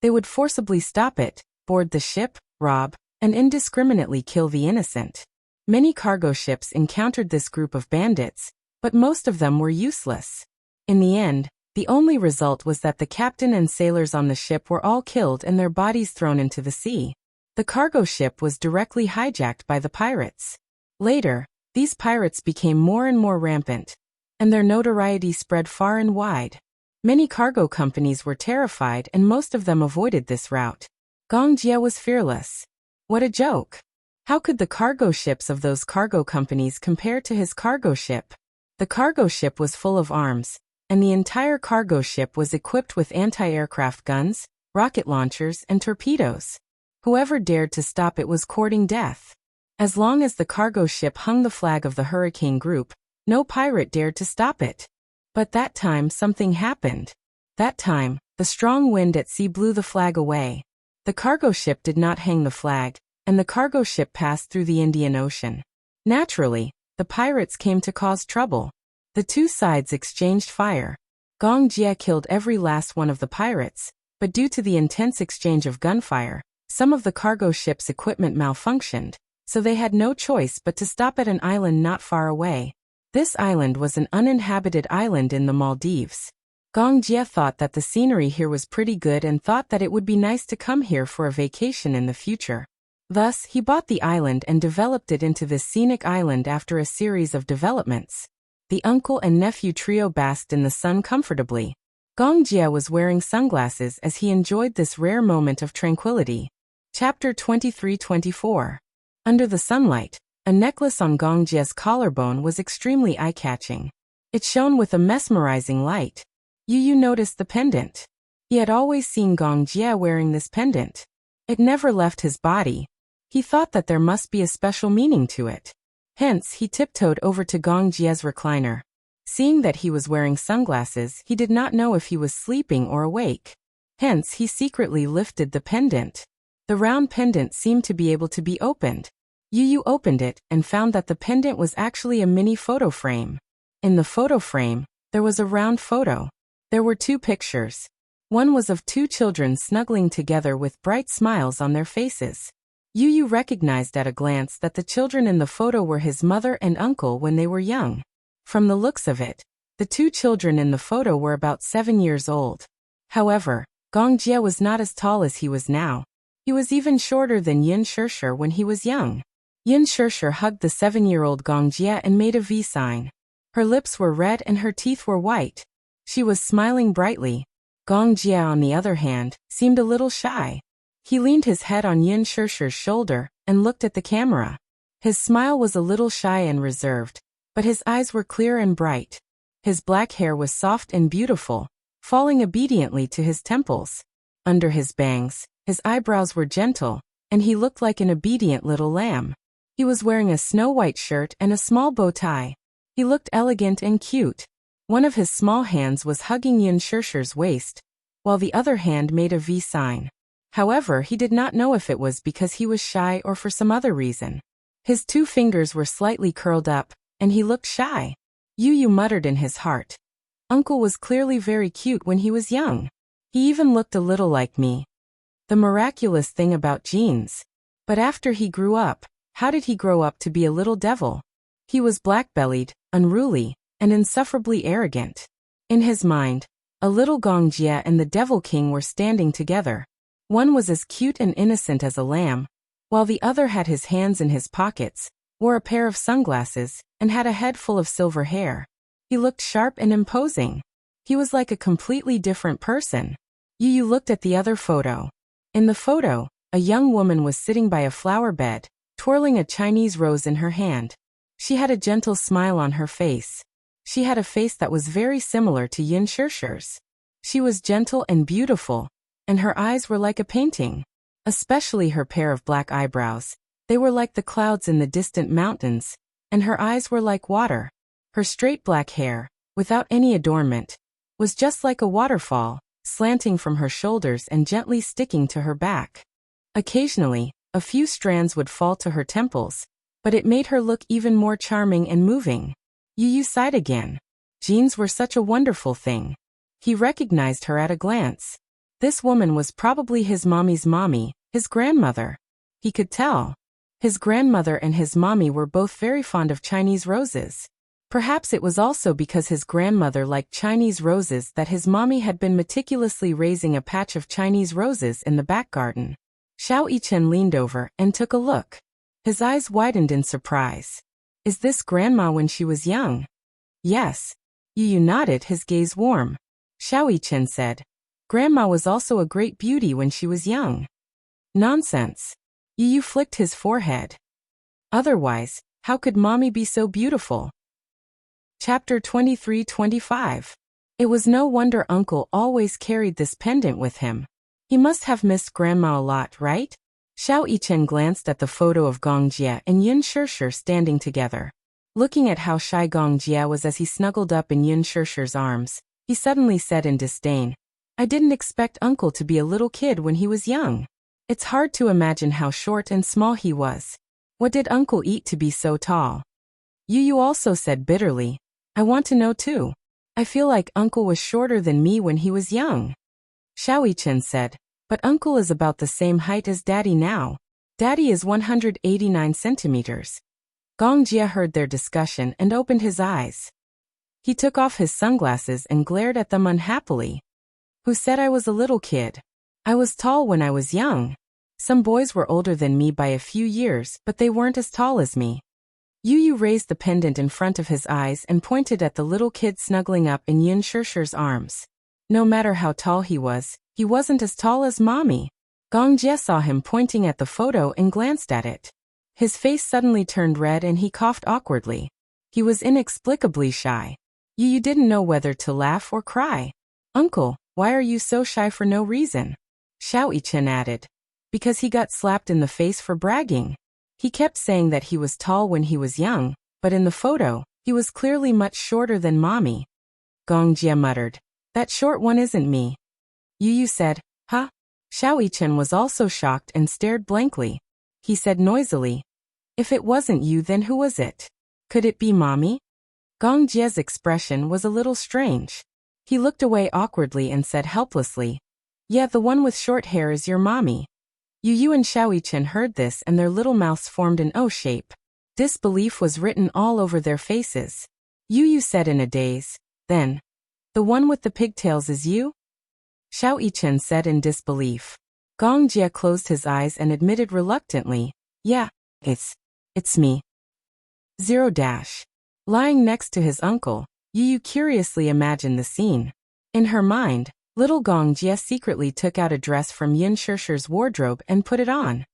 they would forcibly stop it, board the ship, rob, and indiscriminately kill the innocent. Many cargo ships encountered this group of bandits, but most of them were useless. In the end, the only result was that the captain and sailors on the ship were all killed and their bodies thrown into the sea. The cargo ship was directly hijacked by the pirates. Later, these pirates became more and more rampant, and their notoriety spread far and wide. Many cargo companies were terrified and most of them avoided this route. Gong Jie was fearless. What a joke! How could the cargo ships of those cargo companies compare to his cargo ship? The cargo ship was full of arms, and the entire cargo ship was equipped with anti-aircraft guns, rocket launchers, and torpedoes. Whoever dared to stop it was courting death. As long as the cargo ship hung the flag of the Hurricane Group, no pirate dared to stop it. But that time something happened. That time, the strong wind at sea blew the flag away. The cargo ship did not hang the flag, and the cargo ship passed through the Indian Ocean. Naturally, the pirates came to cause trouble. The two sides exchanged fire. Gong Jie killed every last one of the pirates, but due to the intense exchange of gunfire, some of the cargo ship's equipment malfunctioned, so they had no choice but to stop at an island not far away. This island was an uninhabited island in the Maldives. Gong Jie thought that the scenery here was pretty good and thought that it would be nice to come here for a vacation in the future. Thus, he bought the island and developed it into this scenic island after a series of developments. The uncle and nephew trio basked in the sun comfortably. Gong Jie was wearing sunglasses as he enjoyed this rare moment of tranquility. Chapter 23-24. Under the sunlight, a necklace on Gong Jie's collarbone was extremely eye-catching. It shone with a mesmerizing light. Yu noticed the pendant. He had always seen Gong Jie wearing this pendant. It never left his body. He thought that there must be a special meaning to it. Hence, he tiptoed over to Gong Jie's recliner. Seeing that he was wearing sunglasses, he did not know if he was sleeping or awake. Hence, he secretly lifted the pendant. The round pendant seemed to be able to be opened. Yu opened it and found that the pendant was actually a mini photo frame. In the photo frame, there was a round photo. There were two pictures. One was of two children snuggling together with bright smiles on their faces. Yu recognized at a glance that the children in the photo were his mother and uncle when they were young. From the looks of it, the two children in the photo were about 7 years old. However, Gong Jie was not as tall as he was now. He was even shorter than Yin Shishir when he was young. Yin Shishir hugged the 7-year-old Gong Jie and made a V sign. Her lips were red and her teeth were white. She was smiling brightly. Gong Jie, on the other hand, seemed a little shy. He leaned his head on Yin Shishir's shoulder and looked at the camera. His smile was a little shy and reserved, but his eyes were clear and bright. His black hair was soft and beautiful, falling obediently to his temples. Under his bangs, his eyebrows were gentle, and he looked like an obedient little lamb. He was wearing a snow-white shirt and a small bow tie. He looked elegant and cute. One of his small hands was hugging Yin Shishir's waist, while the other hand made a V sign. However, he did not know if it was because he was shy or for some other reason. His 2 fingers were slightly curled up, and he looked shy. Yu muttered in his heart. Uncle was clearly very cute when he was young. He even looked a little like me. The miraculous thing about genes. But after he grew up, how did he grow up to be a little devil? He was black-bellied, unruly, and insufferably arrogant. In his mind, a little Gong Jie and the Devil King were standing together. One was as cute and innocent as a lamb, while the other had his hands in his pockets, wore a pair of sunglasses, and had a head full of silver hair. He looked sharp and imposing. He was like a completely different person. Yu looked at the other photo. In the photo, a young woman was sitting by a flower bed, twirling a Chinese rose in her hand. She had a gentle smile on her face. She had a face that was very similar to Yin Shishir's. She was gentle and beautiful, and her eyes were like a painting. Especially her pair of black eyebrows. They were like the clouds in the distant mountains, and her eyes were like water. Her straight black hair, without any adornment, was just like a waterfall, slanting from her shoulders and gently sticking to her back. Occasionally, a few strands would fall to her temples, but it made her look even more charming and moving. Yu sighed again. Genes were such a wonderful thing. He recognized her at a glance. This woman was probably his mommy's mommy, his grandmother. He could tell. His grandmother and his mommy were both very fond of Chinese roses. Perhaps it was also because his grandmother liked Chinese roses that his mommy had been meticulously raising a patch of Chinese roses in the back garden. Xiao Yichen leaned over and took a look. His eyes widened in surprise. Is this Grandma when she was young? Yes. Yu nodded, his gaze warm. Xiao Yichen said. Grandma was also a great beauty when she was young. Nonsense. Yu flicked his forehead. Otherwise, how could Mommy be so beautiful? Chapter 23-25. It was no wonder Uncle always carried this pendant with him. He must have missed Grandma a lot, right? Xiao Yichen glanced at the photo of Gong Jie and Yun Shishir standing together. Looking at how shy Gong Jie was as he snuggled up in Yun Shishir's arms, he suddenly said in disdain, I didn't expect Uncle to be a little kid when he was young. It's hard to imagine how short and small he was. What did Uncle eat to be so tall? Yu also said bitterly, I want to know too. I feel like Uncle was shorter than me when he was young. Xiao Yichen said, but Uncle is about the same height as Daddy now. Daddy is 189 centimeters. Gong Jie heard their discussion and opened his eyes. He took off his sunglasses and glared at them unhappily. Who said I was a little kid? I was tall when I was young. Some boys were older than me by a few years, but they weren't as tall as me. Yu raised the pendant in front of his eyes and pointed at the little kid snuggling up in Yun Shishir's arms. No matter how tall he wasn't as tall as Mommy. Gong Jie saw him pointing at the photo and glanced at it. His face suddenly turned red and he coughed awkwardly. He was inexplicably shy. Yu didn't know whether to laugh or cry. Uncle, why are you so shy for no reason? Xiao Yichen added. Because he got slapped in the face for bragging. He kept saying that he was tall when he was young, but in the photo, he was clearly much shorter than Mommy. Gong Jie muttered. That short one isn't me. Yu said, huh? Xiao Yichen was also shocked and stared blankly. He said noisily, if it wasn't you, then who was it? Could it be Mommy? Gong Jie's expression was a little strange. He looked away awkwardly and said helplessly, yeah, the one with short hair is your Mommy. Yu and Xiao Yichen heard this and their little mouths formed an O shape. Disbelief was written all over their faces. Yu said in a daze, then, the one with the pigtails is you? Xiao Yichen said in disbelief. Gong Jie closed his eyes and admitted reluctantly, yeah, it's me. 0. Lying next to his uncle, Yu curiously imagined the scene. In her mind, little Gong Jie secretly took out a dress from Yun Shishir's wardrobe and put it on.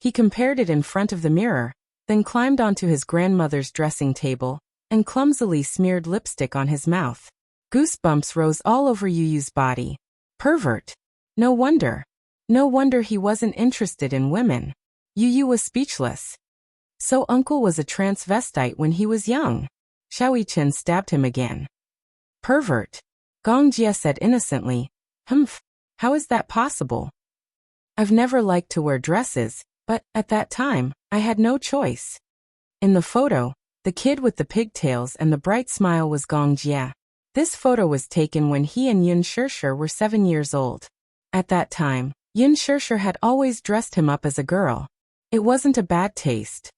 He compared it in front of the mirror, then climbed onto his grandmother's dressing table, and clumsily smeared lipstick on his mouth. Goosebumps rose all over Yu's body. Pervert. No wonder. No wonder he wasn't interested in women. Yu was speechless. So Uncle was a transvestite when he was young. Xiao Yichen stabbed him again. Pervert. Gong Jie said innocently, humph, how is that possible? I've never liked to wear dresses, but, at that time, I had no choice. In the photo, the kid with the pigtails and the bright smile was Gong Jie. This photo was taken when he and Yun Shishir were 7 years old. At that time, Yun Shishir had always dressed him up as a girl. It wasn't a bad taste.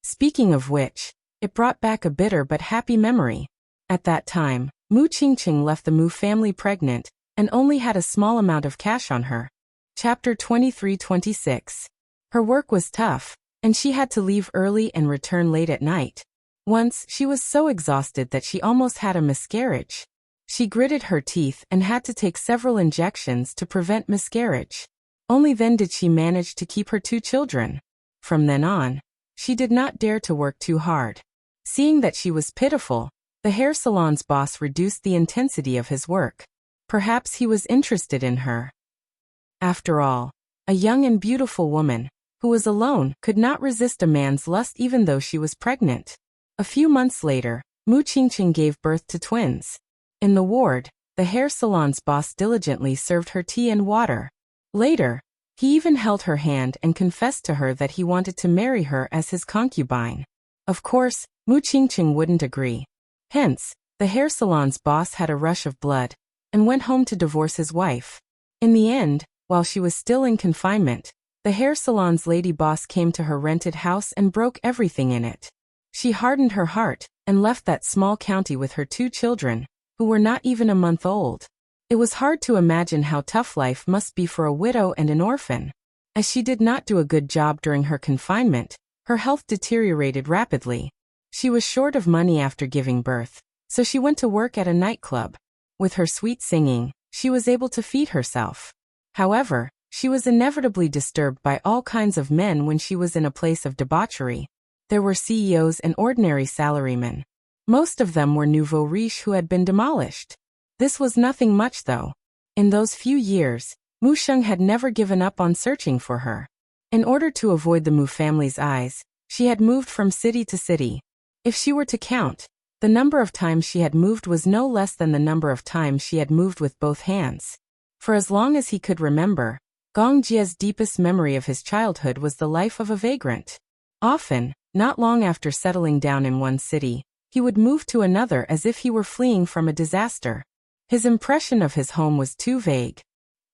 Speaking of which, it brought back a bitter but happy memory. At that time, Mu Qingqing left the Mu family pregnant and only had a small amount of cash on her. Chapter 23-26. Her work was tough, and she had to leave early and return late at night. Once, she was so exhausted that she almost had a miscarriage. She gritted her teeth and had to take several injections to prevent miscarriage. Only then did she manage to keep her 2 children. From then on, she did not dare to work too hard. Seeing that she was pitiful, the hair salon's boss reduced the intensity of his work. Perhaps he was interested in her. After all, a young and beautiful woman, who was alone, could not resist a man's lust even though she was pregnant. A few months later, Mu Qingqing gave birth to twins. In the ward, the hair salon's boss diligently served her tea and water. Later, he even held her hand and confessed to her that he wanted to marry her as his concubine. Of course, Mu Qingqing wouldn't agree. Hence, the hair salon's boss had a rush of blood and went home to divorce his wife. In the end, while she was still in confinement, the hair salon's lady boss came to her rented house and broke everything in it. She hardened her heart and left that small county with her 2 children, who were not even a month old. It was hard to imagine how tough life must be for a widow and an orphan. As she did not do a good job during her confinement, her health deteriorated rapidly. She was short of money after giving birth, so she went to work at a nightclub. With her sweet singing, she was able to feed herself. However, she was inevitably disturbed by all kinds of men when she was in a place of debauchery. There were CEOs and ordinary salarymen. Most of them were nouveau riche who had been demolished. This was nothing much though. In those few years, Mu Sheng had never given up on searching for her. In order to avoid the Mu family's eyes, she had moved from city to city. If she were to count, the number of times she had moved was no less than the number of times she had moved with both hands. For as long as he could remember, Gong Jie's deepest memory of his childhood was the life of a vagrant. Often, not long after settling down in one city, he would move to another as if he were fleeing from a disaster. His impression of his home was too vague.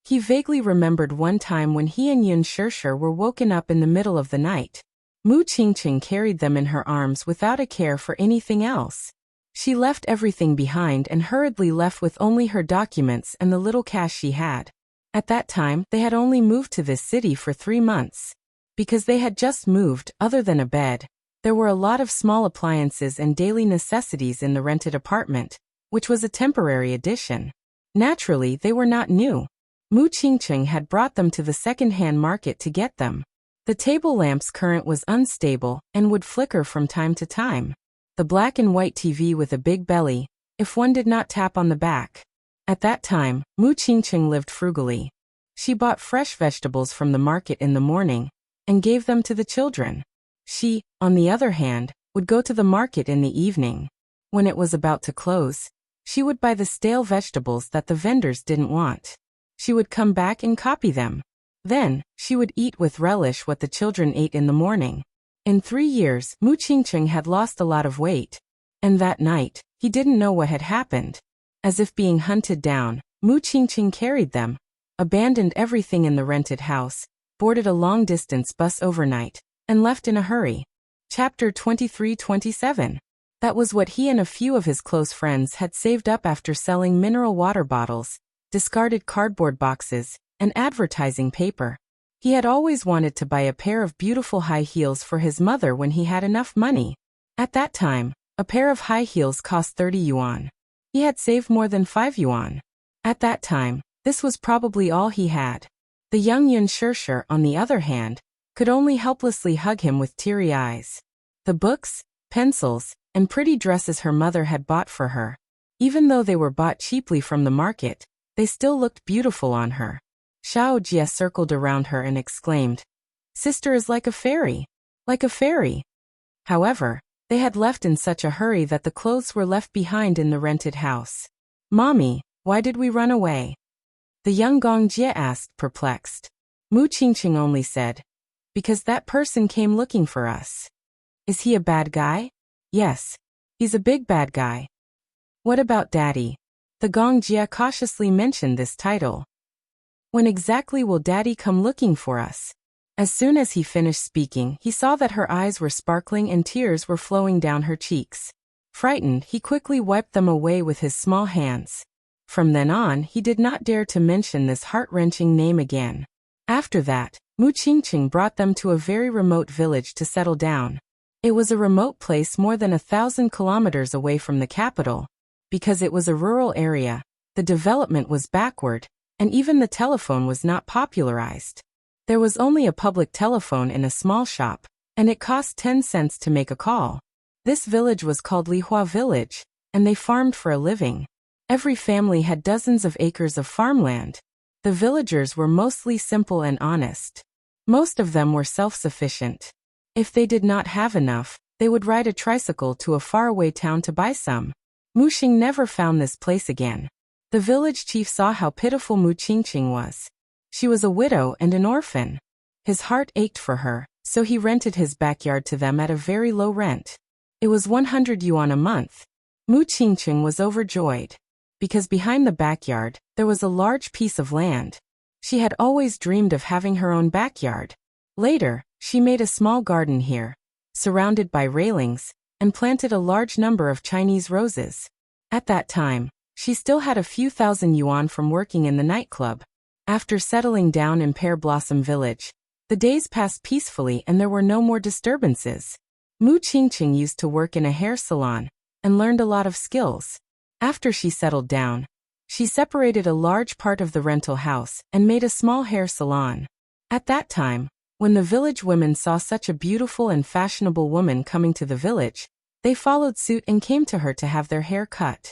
He vaguely remembered one time when he and Yun Shishir were woken up in the middle of the night. Mu Qingqing carried them in her arms without a care for anything else. She left everything behind and hurriedly left with only her documents and the little cash she had. At that time, they had only moved to this city for 3 months. Because they had just moved, other than a bed, there were a lot of small appliances and daily necessities in the rented apartment, which was a temporary addition. Naturally, they were not new. Mu Qingqing had brought them to the second-hand market to get them. The table lamp's current was unstable and would flicker from time to time. The black and white TV with a big belly, if one did not tap on the back. At that time, Mu Qingqing lived frugally. She bought fresh vegetables from the market in the morning and gave them to the children. She, on the other hand, would go to the market in the evening. When it was about to close, she would buy the stale vegetables that the vendors didn't want. She would come back and copy them. Then, she would eat with relish what the children ate in the morning. In 3 years, Mu Qingqing had lost a lot of weight. And that night, he didn't know what had happened. As if being hunted down, Mu Qingqing carried them, abandoned everything in the rented house, boarded a long-distance bus overnight, and left in a hurry. Chapter 23-27. That was what he and a few of his close friends had saved up after selling mineral water bottles, discarded cardboard boxes, and advertising paper. He had always wanted to buy a pair of beautiful high heels for his mother when he had enough money. At that time, a pair of high heels cost 30 yuan. He had saved more than 5 yuan. At that time, this was probably all he had. The young Yun Shishir, on the other hand, could only helplessly hug him with teary eyes. The books, pencils, and pretty dresses her mother had bought for her, even though they were bought cheaply from the market, they still looked beautiful on her. Xiao Jie circled around her and exclaimed, "Sister is like a fairy. Like a fairy." However, they had left in such a hurry that the clothes were left behind in the rented house. "Mommy, why did we run away?" The young Gong Jie asked, perplexed. Mu Qingqing only said, "Because that person came looking for us." "Is he a bad guy?" "Yes. He's a big bad guy." "What about Daddy?" The Gong Jie cautiously mentioned this title. "When exactly will Daddy come looking for us?" As soon as he finished speaking, he saw that her eyes were sparkling and tears were flowing down her cheeks. Frightened, he quickly wiped them away with his small hands. From then on, he did not dare to mention this heart-wrenching name again. After that, Mu Qingqing brought them to a very remote village to settle down. It was a remote place more than 1,000 kilometers away from the capital. Because it was a rural area, the development was backward, and even the telephone was not popularized. There was only a public telephone in a small shop, and it cost 10 cents to make a call. This village was called Lihua Village, and they farmed for a living. Every family had dozens of acres of farmland. The villagers were mostly simple and honest. Most of them were self-sufficient. If they did not have enough, they would ride a tricycle to a faraway town to buy some. Mu Xing never found this place again. The village chief saw how pitiful Mu Qingqing was. She was a widow and an orphan. His heart ached for her, so he rented his backyard to them at a very low rent. It was 100 yuan a month. Mu Qingqing was overjoyed. Because behind the backyard, there was a large piece of land. She had always dreamed of having her own backyard. Later, she made a small garden here, surrounded by railings, and planted a large number of Chinese roses. At that time, she still had a few thousand yuan from working in the nightclub. After settling down in Pear Blossom Village, The days passed peacefully and there were no more disturbances. Mu Qingqing used to work in a hair salon and learned a lot of skills. After she settled down, she separated a large part of the rental house and made a small hair salon. At that time, when the village women saw such a beautiful and fashionable woman coming to the village, they followed suit and came to her to have their hair cut.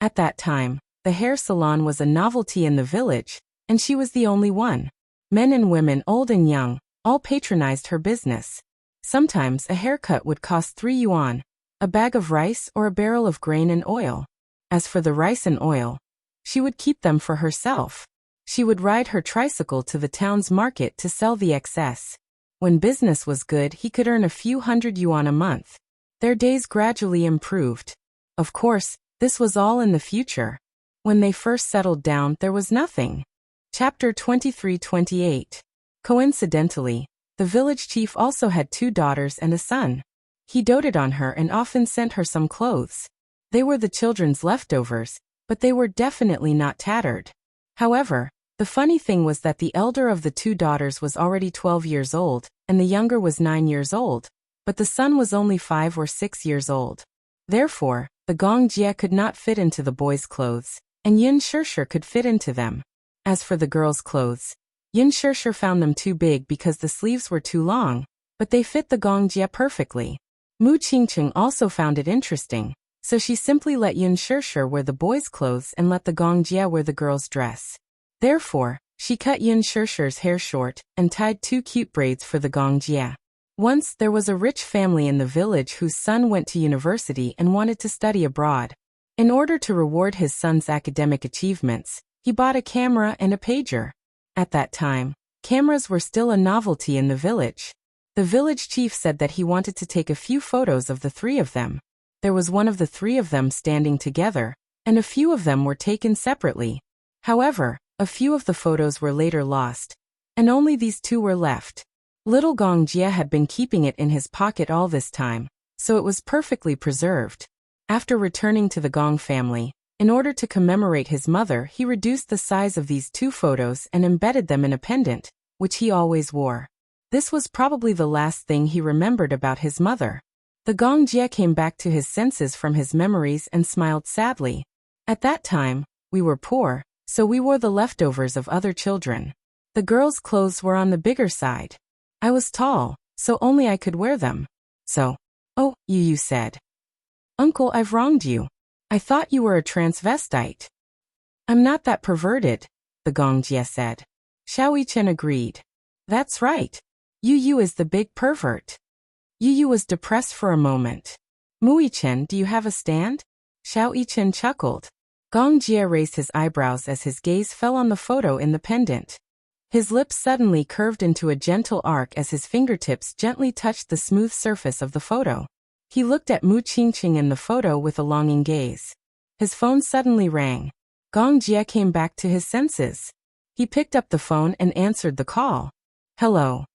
At that time, the hair salon was a novelty in the village, and she was the only one. Men and women, old and young, all patronized her business. Sometimes a haircut would cost 3 yuan, a bag of rice or a barrel of grain and oil. As for the rice and oil, she would keep them for herself. She would ride her tricycle to the town's market to sell the excess. When business was good, he could earn a few hundred yuan a month. Their days gradually improved. Of course, this was all in the future. When they first settled down, there was nothing. Chapter 23-28. Coincidentally, the village chief also had 2 daughters and a son. He doted on her and often sent her some clothes. They were the children's leftovers, but they were definitely not tattered. However, the funny thing was that the elder of the 2 daughters was already 12 years old, and the younger was 9 years old, but the son was only 5 or 6 years old. Therefore, the Gongjie could not fit into the boys' clothes, and Yin Shishir could fit into them. As for the girls' clothes, Yin Shishir found them too big because the sleeves were too long, but they fit the Gongjie perfectly. Mu Qingqing also found it interesting, so she simply let Yin Shishir wear the boys' clothes and let the Gongjie wear the girls' dress. Therefore, she cut Yin Shishir's hair short and tied 2 cute braids for the Gongjie. Once there was a rich family in the village whose son went to university and wanted to study abroad. In order to reward his son's academic achievements, he bought a camera and a pager. At that time, cameras were still a novelty in the village. The village chief said that he wanted to take a few photos of the 3 of them. There was one of the 3 of them standing together, and a few of them were taken separately. However, a few of the photos were later lost, and only these 2 were left. Little Gongjie had been keeping it in his pocket all this time, so it was perfectly preserved. After returning to the Gong family, in order to commemorate his mother, he reduced the size of these 2 photos and embedded them in a pendant, which he always wore. This was probably the last thing he remembered about his mother. The Gongjie came back to his senses from his memories and smiled sadly. At that time, we were poor, so we wore the leftovers of other children. The girls' clothes were on the bigger side. I was tall, so only I could wear them. So, oh, you said. Uncle, I've wronged you. I thought you were a transvestite. I'm not that perverted, the Gongjie said. Xiao Yichen agreed. That's right. Yu is the big pervert. Yu was depressed for a moment. Mu Yichen, do you have a stand? Xiao Yichen chuckled. Gongjie raised his eyebrows as his gaze fell on the photo in the pendant. His lips suddenly curved into a gentle arc as his fingertips gently touched the smooth surface of the photo. He looked at Mu Qingqing in the photo with a longing gaze. His phone suddenly rang. Gongjie came back to his senses. He picked up the phone and answered the call. Hello.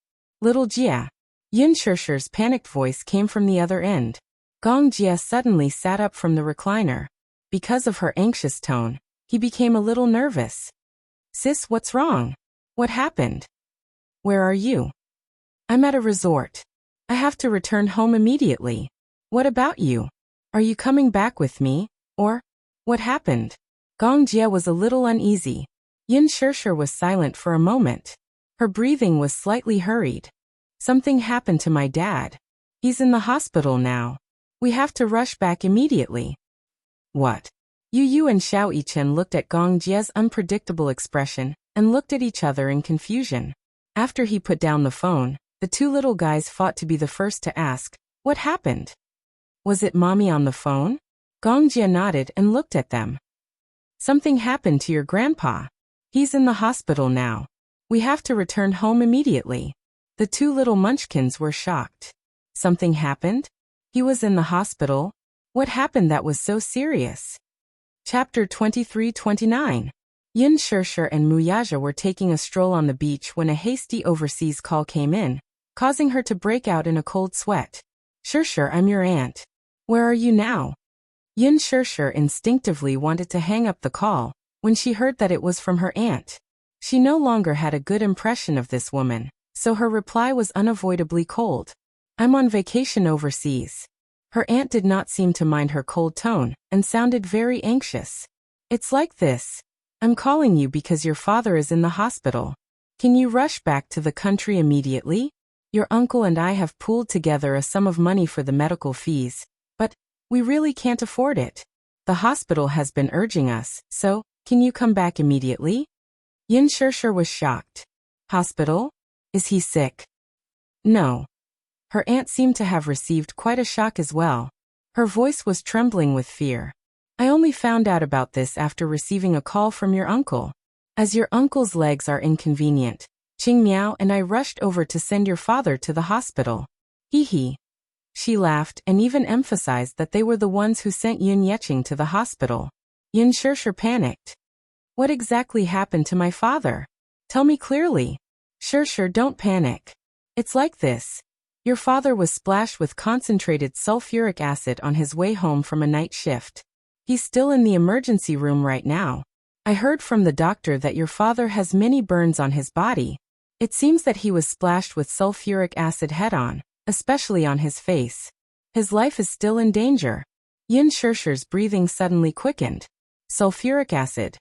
Little Jia. Yin Shishir's panicked voice came from the other end. Gongjie suddenly sat up from the recliner. Because of her anxious tone, he became a little nervous. Sis, what's wrong? What happened? Where are you? I'm at a resort. I have to return home immediately. What about you? Are you coming back with me? Or, what happened? Gongjie was a little uneasy. Yin Shishir was silent for a moment. Her breathing was slightly hurried. Something happened to my dad. He's in the hospital now. We have to rush back immediately. What? Yu and Xiao Yichen looked at Gongjie's unpredictable expression and looked at each other in confusion. After he put down the phone, the 2 little guys fought to be the first to ask, what happened? Was it mommy on the phone? Gongjie nodded and looked at them. Something happened to your grandpa. He's in the hospital now. We have to return home immediately. The 2 little munchkins were shocked. Something happened? He was in the hospital? What happened that was so serious? Chapter 23-29. Yin Shishir and Mu Yaja were taking a stroll on the beach when a hasty overseas call came in, causing her to break out in a cold sweat. Shishir, I'm your aunt. Where are you now? Yin Shishir instinctively wanted to hang up the call when she heard that it was from her aunt. She no longer had a good impression of this woman, so her reply was unavoidably cold. I'm on vacation overseas. Her aunt did not seem to mind her cold tone, and sounded very anxious. It's like this. I'm calling you because your father is in the hospital. Can you rush back to the country immediately? Your uncle and I have pooled together a sum of money for the medical fees, but we really can't afford it. The hospital has been urging us, so can you come back immediately? Yin Shirshir was shocked. Hospital? Is he sick? No. Her aunt seemed to have received quite a shock as well. Her voice was trembling with fear. I only found out about this after receiving a call from your uncle. As your uncle's legs are inconvenient, Qing Miao and I rushed over to send your father to the hospital. Hee hee. She laughed and even emphasized that they were the ones who sent Yin Yeqing to the hospital. Yin Shirshir panicked. What exactly happened to my father? Tell me clearly. Shirshir, don't panic. It's like this. Your father was splashed with concentrated sulfuric acid on his way home from a night shift. He's still in the emergency room right now. I heard from the doctor that your father has many burns on his body. It seems that he was splashed with sulfuric acid head-on, especially on his face. His life is still in danger. Yin Shirshir's breathing suddenly quickened. Sulfuric acid.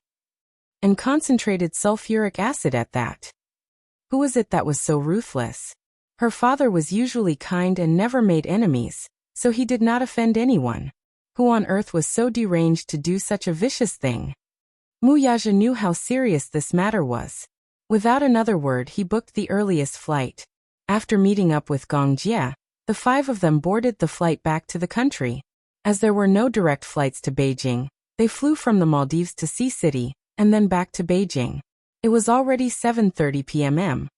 And concentrated sulfuric acid at that. Who was it that was so ruthless? Her father was usually kind and never made enemies, so he did not offend anyone. Who on earth was so deranged to do such a vicious thing? Mu Yaja knew how serious this matter was. Without another word, he booked the earliest flight. After meeting up with Gong Jie, the five of them boarded the flight back to the country. As there were no direct flights to Beijing, they flew from the Maldives to Sea City, and then back to Beijing. It was already 7:30 p.m.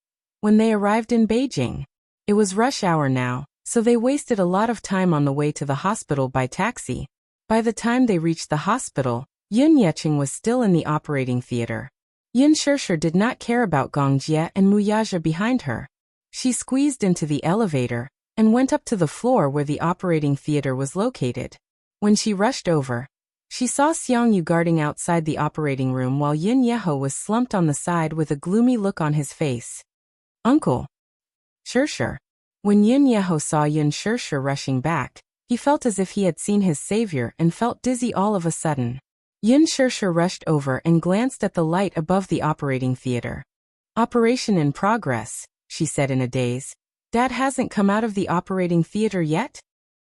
when they arrived in Beijing. It was rush hour now, so they wasted a lot of time on the way to the hospital by taxi. By the time they reached the hospital, Yin Yeqing was still in the operating theater. Yin Shirshir did not care about Gong Jie and Mu Yaja behind her. She squeezed into the elevator and went up to the floor where the operating theater was located. When she rushed over, she saw Xiang Yu guarding outside the operating room while Yin Yeho was slumped on the side with a gloomy look on his face. Uncle. Shirshir. When Yin Yeho saw Yin Shirshir rushing back, he felt as if he had seen his savior and felt dizzy all of a sudden. Yin Shirshir rushed over and glanced at the light above the operating theater. Operation in progress, she said in a daze. Dad hasn't come out of the operating theater yet?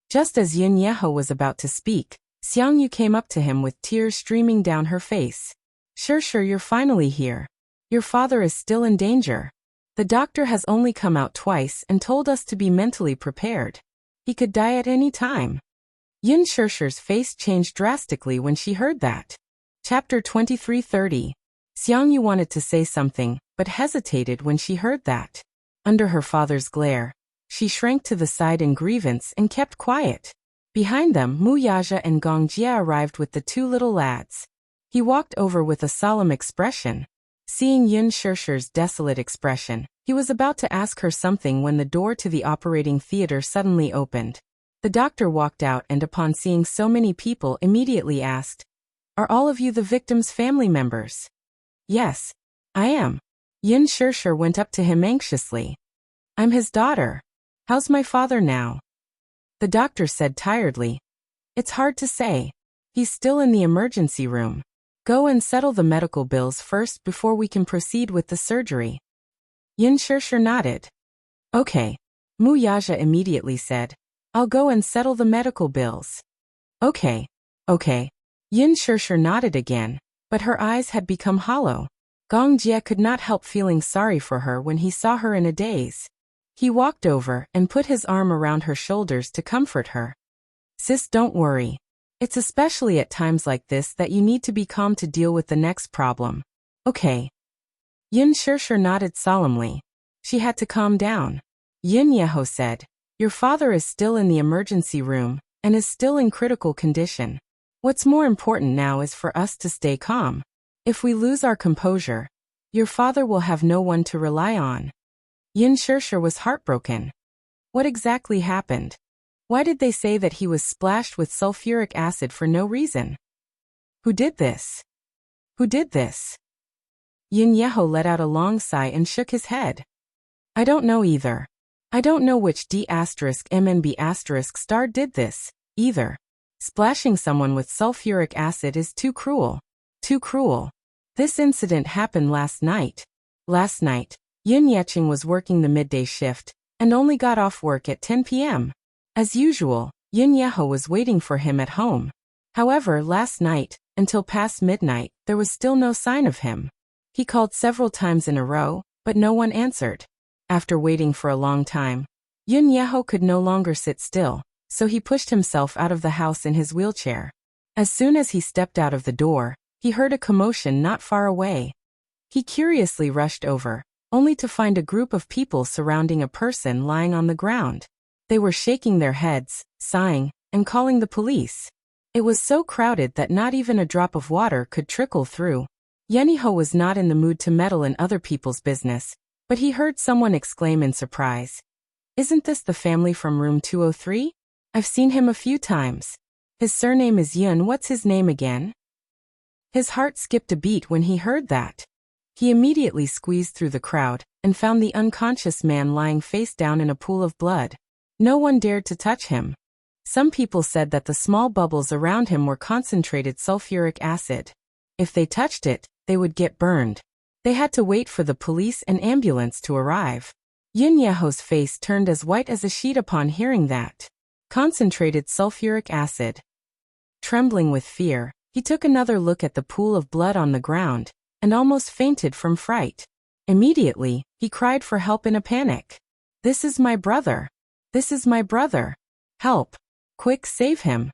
Just as Yin Yeho was about to speak, Xiang Yu came up to him with tears streaming down her face. Shirshir, you're finally here. Your father is still in danger. The doctor has only come out twice and told us to be mentally prepared. He could die at any time. Yin Shirshir's face changed drastically when she heard that. Chapter 23:30. Xiang Yu wanted to say something, but hesitated when she heard that. Under her father's glare, she shrank to the side in grievance and kept quiet. Behind them, Mu Yaja and Gong Jie arrived with the two little lads. He walked over with a solemn expression. Seeing Yin Shirshir's desolate expression, he was about to ask her something when the door to the operating theater suddenly opened. The doctor walked out and upon seeing so many people immediately asked, "Are all of you the victim's family members?" "Yes, I am." Yin Shirshir went up to him anxiously. "I'm his daughter. How's my father now?" The doctor said tiredly, "It's hard to say. He's still in the emergency room. Go and settle the medical bills first before we can proceed with the surgery." Yin Shirshir nodded. "Okay." Mu Yaja immediately said, "I'll go and settle the medical bills." Okay. Yin Shirshir nodded again, but her eyes had become hollow. Gong Jie could not help feeling sorry for her when he saw her in a daze. He walked over and put his arm around her shoulders to comfort her. "Sis, don't worry. It's especially at times like this that you need to be calm to deal with the next problem. Okay." Yin Shirshir nodded solemnly. She had to calm down. Yin Yeho said, "Your father is still in the emergency room and is still in critical condition. What's more important now is for us to stay calm. If we lose our composure, your father will have no one to rely on." Yin Shirshir was heartbroken. What exactly happened? Why did they say that he was splashed with sulfuric acid for no reason? Who did this? Who did this? Yin Yeho let out a long sigh and shook his head. I don't know either. I don't know which D*MNB* star did this, either. Splashing someone with sulfuric acid is too cruel. Too cruel. This incident happened last night. Last night, Yin Yeching was working the midday shift, and only got off work at 10 p.m. As usual, Yin Yeho was waiting for him at home. However, last night, until past midnight, there was still no sign of him. He called several times in a row, but no one answered. After waiting for a long time, Yin Yeho could no longer sit still, so he pushed himself out of the house in his wheelchair. As soon as he stepped out of the door, he heard a commotion not far away. He curiously rushed over, only to find a group of people surrounding a person lying on the ground. They were shaking their heads, sighing, and calling the police. It was so crowded that not even a drop of water could trickle through. Yeniho was not in the mood to meddle in other people's business, but he heard someone exclaim in surprise. "Isn't this the family from room 203? I've seen him a few times. His surname is Yun. What's his name again?" His heart skipped a beat when he heard that. He immediately squeezed through the crowd and found the unconscious man lying face down in a pool of blood. No one dared to touch him. Some people said that the small bubbles around him were concentrated sulfuric acid. If they touched it, they would get burned. They had to wait for the police and ambulance to arrive. Yin Yeho's face turned as white as a sheet upon hearing that. Concentrated sulfuric acid. Trembling with fear, he took another look at the pool of blood on the ground, and almost fainted from fright. Immediately, he cried for help in a panic. "This is my brother. This is my brother. Help. Quick, save him."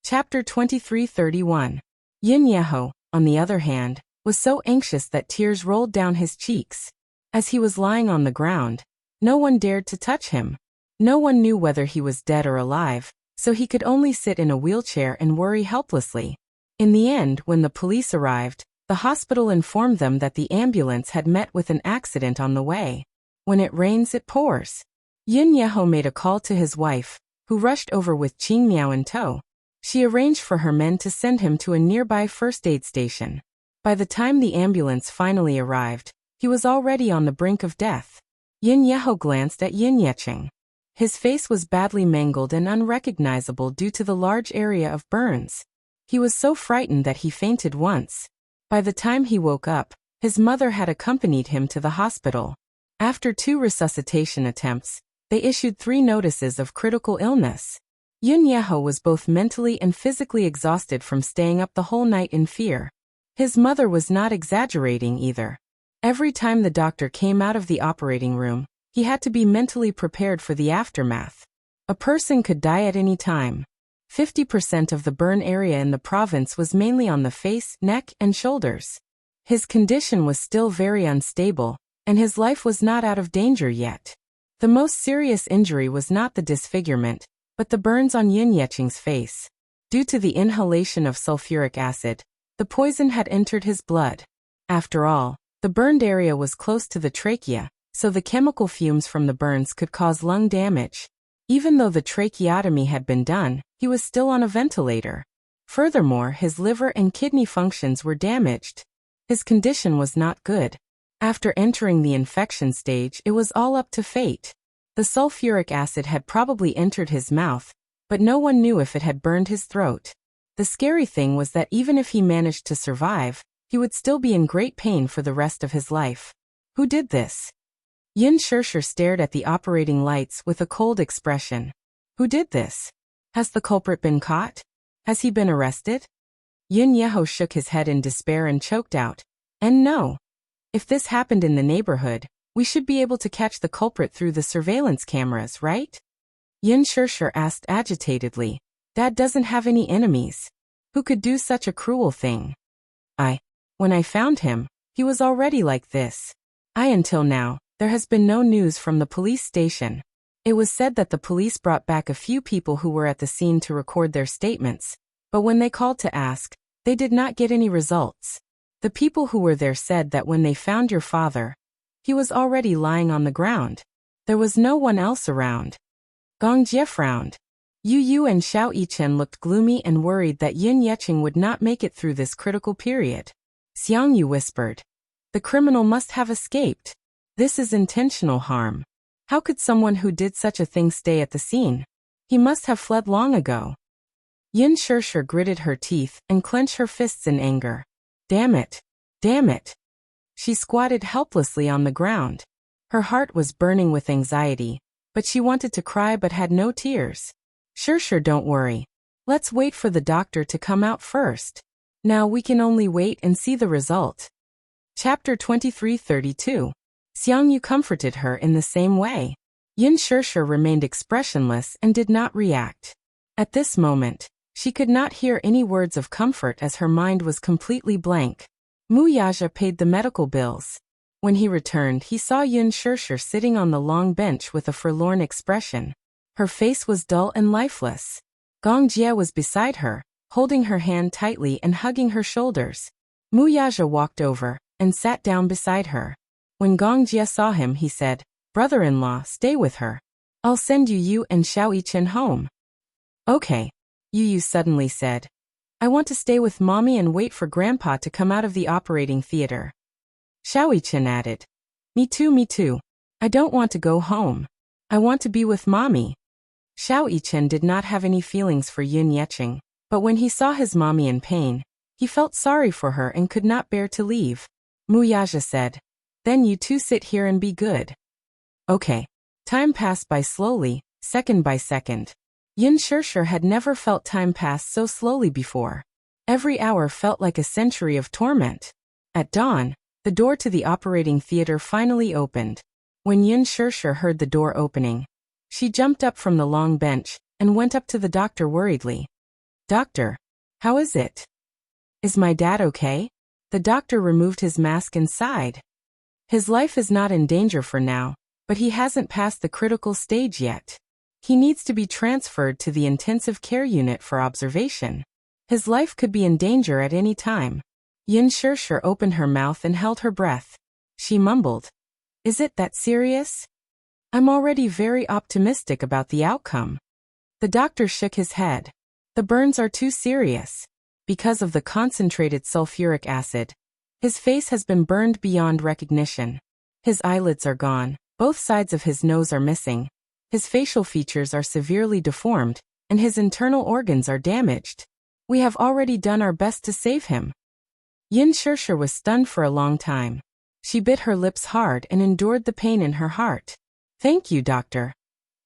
Chapter 23:31. Yin Yeho, on the other hand, was so anxious that tears rolled down his cheeks. As he was lying on the ground, no one dared to touch him. No one knew whether he was dead or alive, so he could only sit in a wheelchair and worry helplessly. In the end, when the police arrived, the hospital informed them that the ambulance had met with an accident on the way. When it rains, it pours. Yin Yeho made a call to his wife, who rushed over with Qing Miao in tow. She arranged for her men to send him to a nearby first aid station. By the time the ambulance finally arrived, he was already on the brink of death. Yin Yeho glanced at Yin Yeching. His face was badly mangled and unrecognizable due to the large area of burns. He was so frightened that he fainted once. By the time he woke up, his mother had accompanied him to the hospital. After 2 resuscitation attempts, they issued 3 notices of critical illness. Yin Yeho was both mentally and physically exhausted from staying up the whole night in fear. His mother was not exaggerating either. Every time the doctor came out of the operating room, he had to be mentally prepared for the aftermath. A person could die at any time. 50% of the burn area in the province was mainly on the face, neck, and shoulders. His condition was still very unstable, and his life was not out of danger yet. The most serious injury was not the disfigurement, but the burns on Yin Yeching's face. Due to the inhalation of sulfuric acid, the poison had entered his blood. After all, the burned area was close to the trachea, so the chemical fumes from the burns could cause lung damage. Even though the tracheotomy had been done, he was still on a ventilator. Furthermore, his liver and kidney functions were damaged. His condition was not good. After entering the infection stage, it was all up to fate. The sulfuric acid had probably entered his mouth, but no one knew if it had burned his throat. The scary thing was that even if he managed to survive, he would still be in great pain for the rest of his life. Who did this? Yin Shersher stared at the operating lights with a cold expression. Who did this? Has the culprit been caught? Has he been arrested? Yin Yeho shook his head in despair and choked out. And no. If this happened in the neighborhood, we should be able to catch the culprit through the surveillance cameras, right? Yin Shersher asked agitatedly. Dad doesn't have any enemies. Who could do such a cruel thing? When I found him, he was already like this. Until now, there has been no news from the police station. It was said that the police brought back a few people who were at the scene to record their statements, but when they called to ask, they did not get any results. The people who were there said that when they found your father, he was already lying on the ground. There was no one else around. Gong Jie frowned. Yu Yu and Xiao Yichen looked gloomy and worried that Yin Yeching would not make it through this critical period. Xiang Yu whispered. The criminal must have escaped. This is intentional harm. How could someone who did such a thing stay at the scene? He must have fled long ago. Yin Shirshir gritted her teeth and clenched her fists in anger. Damn it! Damn it! She squatted helplessly on the ground. Her heart was burning with anxiety, but she wanted to cry but had no tears. Shirshir, don't worry. Let's wait for the doctor to come out first. Now we can only wait and see the result. Chapter 23:32. Xiang Yu comforted her in the same way. Yin Shirshir remained expressionless and did not react. At this moment, she could not hear any words of comfort as her mind was completely blank. Mu Yaja paid the medical bills. When he returned, he saw Yin Shirshir sitting on the long bench with a forlorn expression. Her face was dull and lifeless. Gong Jie was beside her, holding her hand tightly and hugging her shoulders. Mu Yaja walked over and sat down beside her. When Gong Jie saw him, he said, "Brother-in-law, stay with her. I'll send you and Xiao Yichen home." "Okay," Yu suddenly said. "I want to stay with Mommy and wait for Grandpa to come out of the operating theater." Xiao Yichen added, Me too. I don't want to go home. I want to be with Mommy." Xiao Yichen did not have any feelings for Yin Yecheng, but when he saw his mommy in pain, he felt sorry for her and could not bear to leave. Mu Yaja said, "Then you two sit here and be good." Okay. Time passed by slowly, second by second. Yin Shirshir had never felt time pass so slowly before. Every hour felt like a century of torment. At dawn, the door to the operating theater finally opened. When Yin Shirshir heard the door opening, she jumped up from the long bench and went up to the doctor worriedly. "Doctor, how is it? Is my dad okay?" The doctor removed his mask and sighed. "His life is not in danger for now, but he hasn't passed the critical stage yet. He needs to be transferred to the intensive care unit for observation. His life could be in danger at any time." Yin Shirshir opened her mouth and held her breath. She mumbled, "Is it that serious? I'm already very optimistic about the outcome." The doctor shook his head. "The burns are too serious. Because of the concentrated sulfuric acid, his face has been burned beyond recognition. His eyelids are gone, both sides of his nose are missing, his facial features are severely deformed, and his internal organs are damaged. We have already done our best to save him." Yin Shirshir was stunned for a long time. She bit her lips hard and endured the pain in her heart. "Thank you, doctor."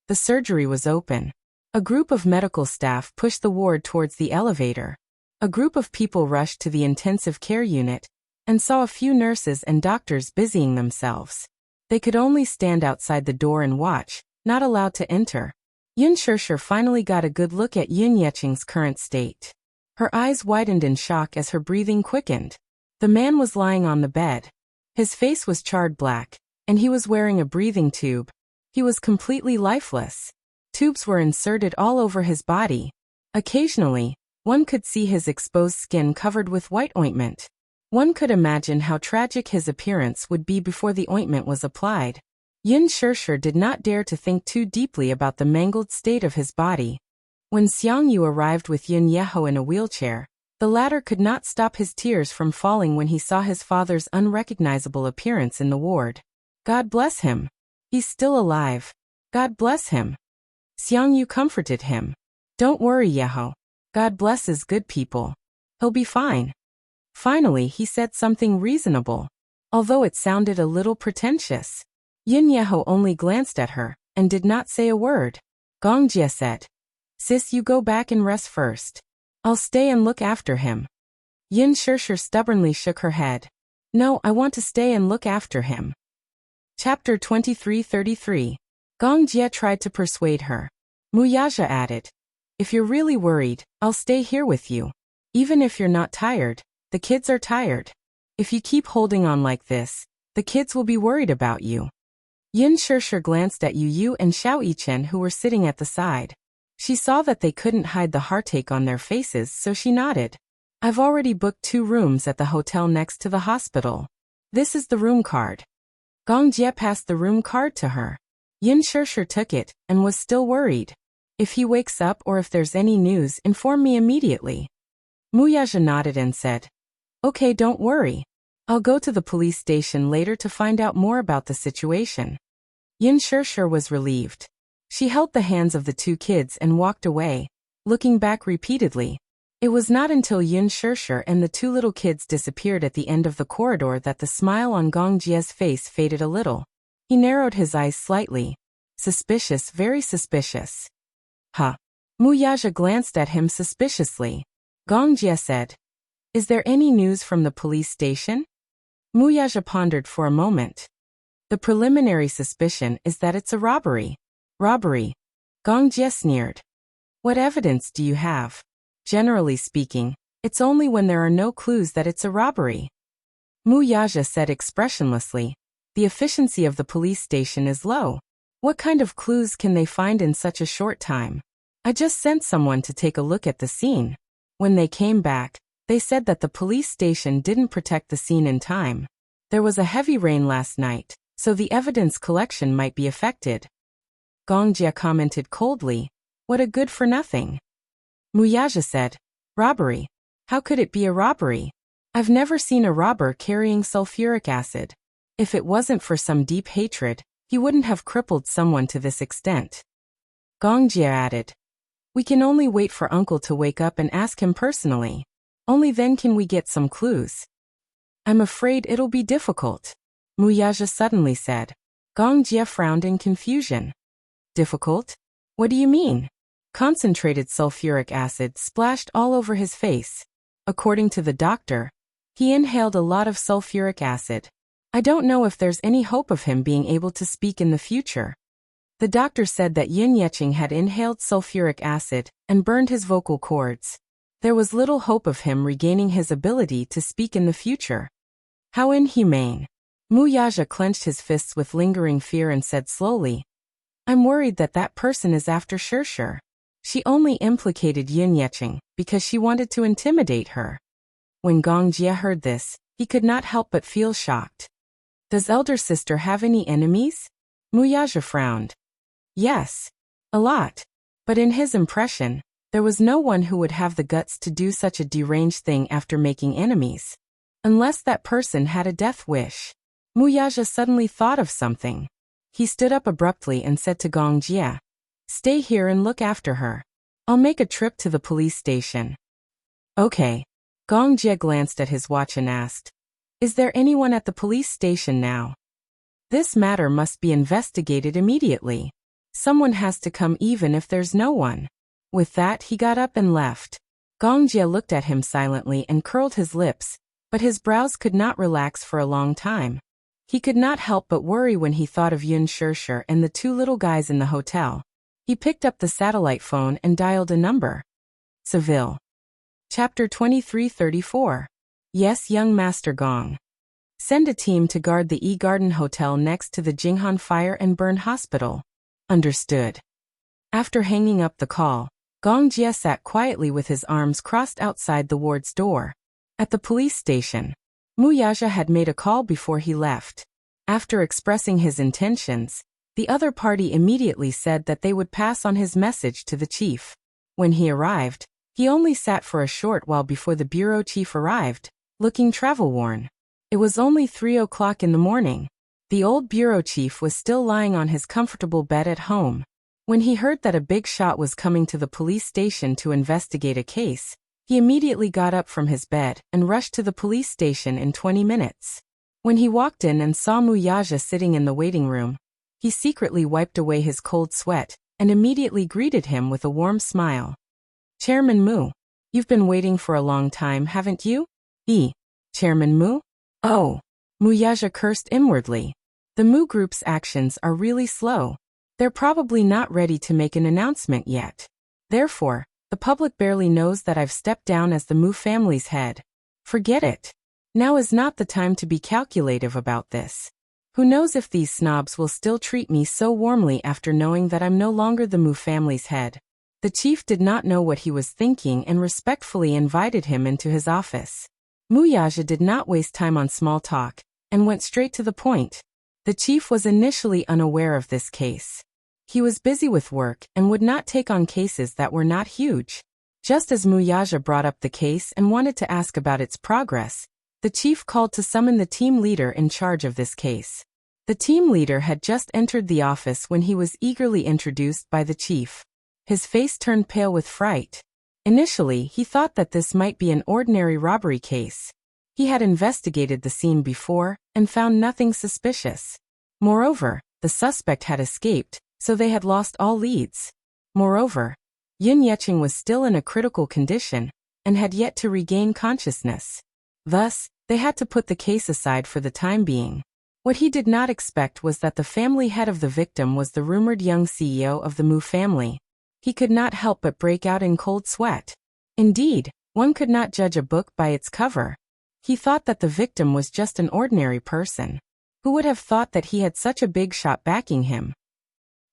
The surgery was open. A group of medical staff pushed the ward towards the elevator. A group of people rushed to the intensive care unit and saw a few nurses and doctors busying themselves. They could only stand outside the door and watch, not allowed to enter. Yin Shirshir finally got a good look at Yin Yecheng's current state. Her eyes widened in shock as her breathing quickened. The man was lying on the bed. His face was charred black, and he was wearing a breathing tube. He was completely lifeless. Tubes were inserted all over his body. Occasionally, one could see his exposed skin covered with white ointment. One could imagine how tragic his appearance would be before the ointment was applied. Yin Shirshir did not dare to think too deeply about the mangled state of his body. When Xiang Yu arrived with Yin Yeho in a wheelchair, the latter could not stop his tears from falling when he saw his father's unrecognizable appearance in the ward. "God bless him. He's still alive. God bless him." Xiang Yu comforted him. "Don't worry, Yeho. God blesses good people. He'll be fine." Finally, he said something reasonable, although it sounded a little pretentious. Yin Yeho only glanced at her and did not say a word. Gong Jie said, "Sis, you go back and rest first. I'll stay and look after him." Yin Shirshir stubbornly shook her head. "No, I want to stay and look after him." Chapter 23:33. Gong Jie tried to persuade her. Mu Yaja added, "If you're really worried, I'll stay here with you. Even if you're not tired, the kids are tired. If you keep holding on like this, the kids will be worried about you." Yin Shirshir glanced at Yu and Xiao Yichen who were sitting at the side. She saw that they couldn't hide the heartache on their faces, so she nodded. "I've already booked 2 rooms at the hotel next to the hospital. This is the room card." Gong Jie passed the room card to her. Yin Shirshir took it and was still worried. "If he wakes up or if there's any news, inform me immediately." Mu Yaja nodded and said, "Okay, don't worry. I'll go to the police station later to find out more about the situation. Yin Shirshir was relieved. She held the hands of the two kids and walked away, looking back repeatedly. It was not until Yin Shirshir and the two little kids disappeared at the end of the corridor that the smile on Gong Jie's face faded a little. He narrowed his eyes slightly. Suspicious, very suspicious. Huh. Mu Yaja glanced at him suspiciously. Gong Jie said, "Is there any news from the police station?" Mu Yaja pondered for a moment. "The preliminary suspicion is that it's a robbery." "Robbery?" Gong Jie sneered. "What evidence do you have?" "Generally speaking, it's only when there are no clues that it's a robbery." Mu Yaja said expressionlessly, "The efficiency of the police station is low. What kind of clues can they find in such a short time? I just sent someone to take a look at the scene. When they came back, they said that the police station didn't protect the scene in time. There was a heavy rain last night, so the evidence collection might be affected." Gong Jie commented coldly, "What a good-for-nothing." Mu Yaja said, "Robbery? How could it be a robbery? I've never seen a robber carrying sulfuric acid. If it wasn't for some deep hatred, he wouldn't have crippled someone to this extent." Gong Jie added, "We can only wait for Uncle to wake up and ask him personally. Only then can we get some clues." "I'm afraid it'll be difficult," Mu Yaja suddenly said. Gong Jie frowned in confusion. "Difficult? What do you mean?" Concentrated sulfuric acid splashed all over his face. According to the doctor, he inhaled a lot of sulfuric acid. I don't know if there's any hope of him being able to speak in the future. The doctor said that Yin Yeching had inhaled sulfuric acid and burned his vocal cords. There was little hope of him regaining his ability to speak in the future. How inhumane. Mu Yaja clenched his fists with lingering fear and said slowly, "I'm worried that that person is after Shirshir. She only implicated Yin Yeching because she wanted to intimidate her." When Gong Jie heard this, he could not help but feel shocked. "Does elder sister have any enemies?" Mu Yaja frowned. "Yes. A lot. But in his impression, there was no one who would have the guts to do such a deranged thing after making enemies. Unless that person had a death wish." Mu Yaja suddenly thought of something. He stood up abruptly and said to Gong Jie, "Stay here and look after her. I'll make a trip to the police station." "Okay." Gong Jie glanced at his watch and asked, "Is there anyone at the police station now? This matter must be investigated immediately. Someone has to come even if there's no one." With that, he got up and left. Gong Jie looked at him silently and curled his lips, but his brows could not relax for a long time. He could not help but worry when he thought of Yin Shirshir and the two little guys in the hotel. He picked up the satellite phone and dialed a number. Seville. Chapter 2334. Yes, young Master Gong. Send a team to guard the E-Garden Hotel next to the Jinghan Fire and Burn Hospital. Understood. After hanging up the call, Gong Jie sat quietly with his arms crossed outside the ward's door. At the police station, Mu Yaja had made a call before he left. After expressing his intentions, the other party immediately said that they would pass on his message to the chief. When he arrived, he only sat for a short while before the bureau chief arrived, looking travel-worn. It was only 3 o'clock in the morning. The old bureau chief was still lying on his comfortable bed at home. When he heard that a big shot was coming to the police station to investigate a case, he immediately got up from his bed and rushed to the police station in 20 minutes. When he walked in and saw Mu Yaja sitting in the waiting room, he secretly wiped away his cold sweat and immediately greeted him with a warm smile. "Chairman Mu, you've been waiting for a long time, haven't you?" Chairman Mu? Oh. Mu Yaja cursed inwardly. The Mu Group's actions are really slow. They're probably not ready to make an announcement yet. Therefore, the public barely knows that I've stepped down as the Mu family's head. Forget it. Now is not the time to be calculative about this. Who knows if these snobs will still treat me so warmly after knowing that I'm no longer the Mu family's head. The chief did not know what he was thinking and respectfully invited him into his office. Mu Yaja did not waste time on small talk and went straight to the point. The chief was initially unaware of this case. He was busy with work and would not take on cases that were not huge. Just as Mu Yaja brought up the case and wanted to ask about its progress, The chief called to summon the team leader in charge of this case. The team leader had just entered the office when he was eagerly introduced by the chief. His face turned pale with fright. Initially, he thought that this might be an ordinary robbery case. He had investigated the scene before and found nothing suspicious. Moreover, the suspect had escaped, so they had lost all leads. Moreover, Yin Yecheng was still in a critical condition and had yet to regain consciousness. Thus, they had to put the case aside for the time being. What he did not expect was that the family head of the victim was the rumored young CEO of the Mu family. He could not help but break out in cold sweat. Indeed, one could not judge a book by its cover. He thought that the victim was just an ordinary person. Who would have thought that he had such a big shot backing him?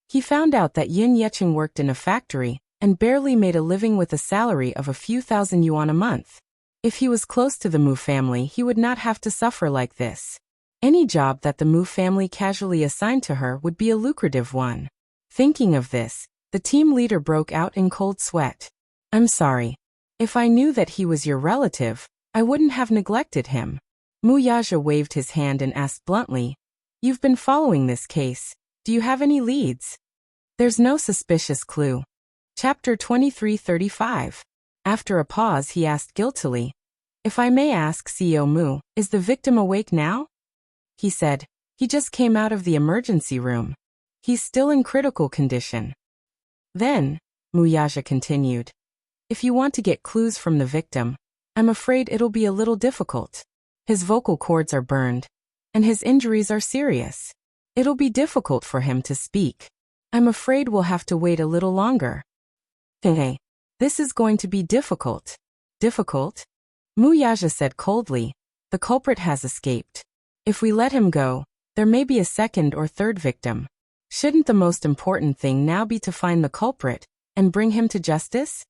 He found out that Yin Yecheng worked in a factory and barely made a living with a salary of a few thousand yuan a month. If he was close to the Mu family, he would not have to suffer like this. Any job that the Mu family casually assigned to her would be a lucrative one. Thinking of this, the team leader broke out in cold sweat. "I'm sorry. If I knew that he was your relative, I wouldn't have neglected him." Mu Yaja waved his hand and asked bluntly, "You've been following this case. Do you have any leads?" "There's no suspicious clue." Chapter 2335. After a pause, he asked guiltily, "If I may ask, CEO Mu, is the victim awake now?" He said, "He just came out of the emergency room. He's still in critical condition." "Then," Mu Yaja continued, "if you want to get clues from the victim, I'm afraid it'll be a little difficult. His vocal cords are burned, and his injuries are serious. It'll be difficult for him to speak. I'm afraid we'll have to wait a little longer." "Hey, this is going to be difficult." "Difficult?" Mu Yaja said coldly, "The culprit has escaped. If we let him go, there may be a second or third victim. Shouldn't the most important thing now be to find the culprit and bring him to justice?"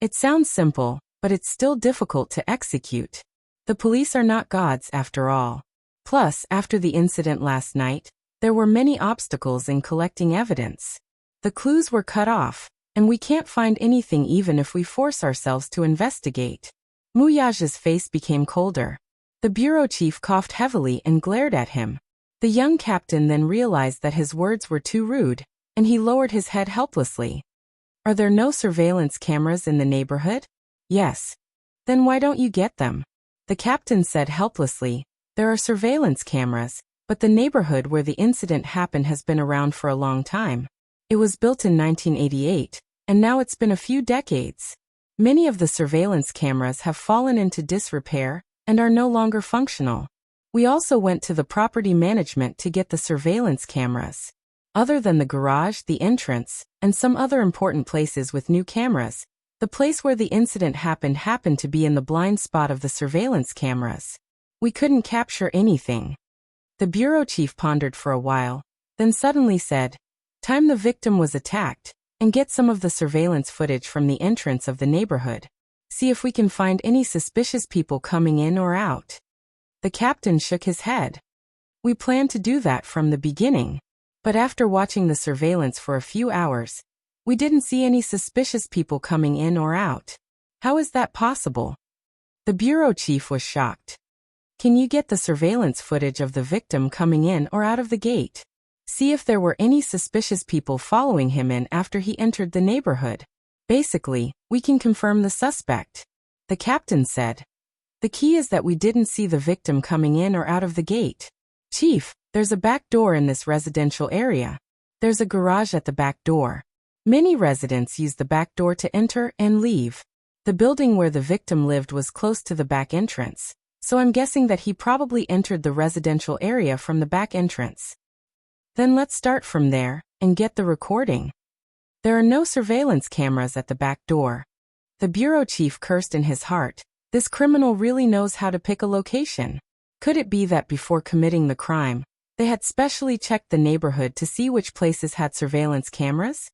It sounds simple, but it's still difficult to execute. The police are not gods after all. Plus, after the incident last night, there were many obstacles in collecting evidence. The clues were cut off, and we can't find anything even if we force ourselves to investigate. Mu Yaja's face became colder. The bureau chief coughed heavily and glared at him. The young captain then realized that his words were too rude, and he lowered his head helplessly. "Are there no surveillance cameras in the neighborhood?" "Yes." "Then why don't you get them?" The captain said helplessly, "There are surveillance cameras, but the neighborhood where the incident happened has been around for a long time. It was built in 1988, and now it's been a few decades. Many of the surveillance cameras have fallen into disrepair and are no longer functional. We also went to the property management to get the surveillance cameras. Other than the garage, the entrance, and some other important places with new cameras, the place where the incident happened to be in the blind spot of the surveillance cameras. We couldn't capture anything." The bureau chief pondered for a while, then suddenly said, "Time the victim was attacked, and get some of the surveillance footage from the entrance of the neighborhood. See if we can find any suspicious people coming in or out." The captain shook his head. "We planned to do that from the beginning. But after watching the surveillance for a few hours, we didn't see any suspicious people coming in or out. How is that possible?" The bureau chief was shocked. "Can you get the surveillance footage of the victim coming in or out of the gate? See if there were any suspicious people following him in after he entered the neighborhood. Basically, we can confirm the suspect," the captain said. "The key is that we didn't see the victim coming in or out of the gate. Chief, there's a back door in this residential area. There's a garage at the back door. Many residents use the back door to enter and leave. The building where the victim lived was close to the back entrance, so I'm guessing that he probably entered the residential area from the back entrance. Then let's start from there and get the recording." There are no surveillance cameras at the back door. The bureau chief cursed in his heart. This criminal really knows how to pick a location. Could it be that before committing the crime, they had specially checked the neighborhood to see which places had surveillance cameras?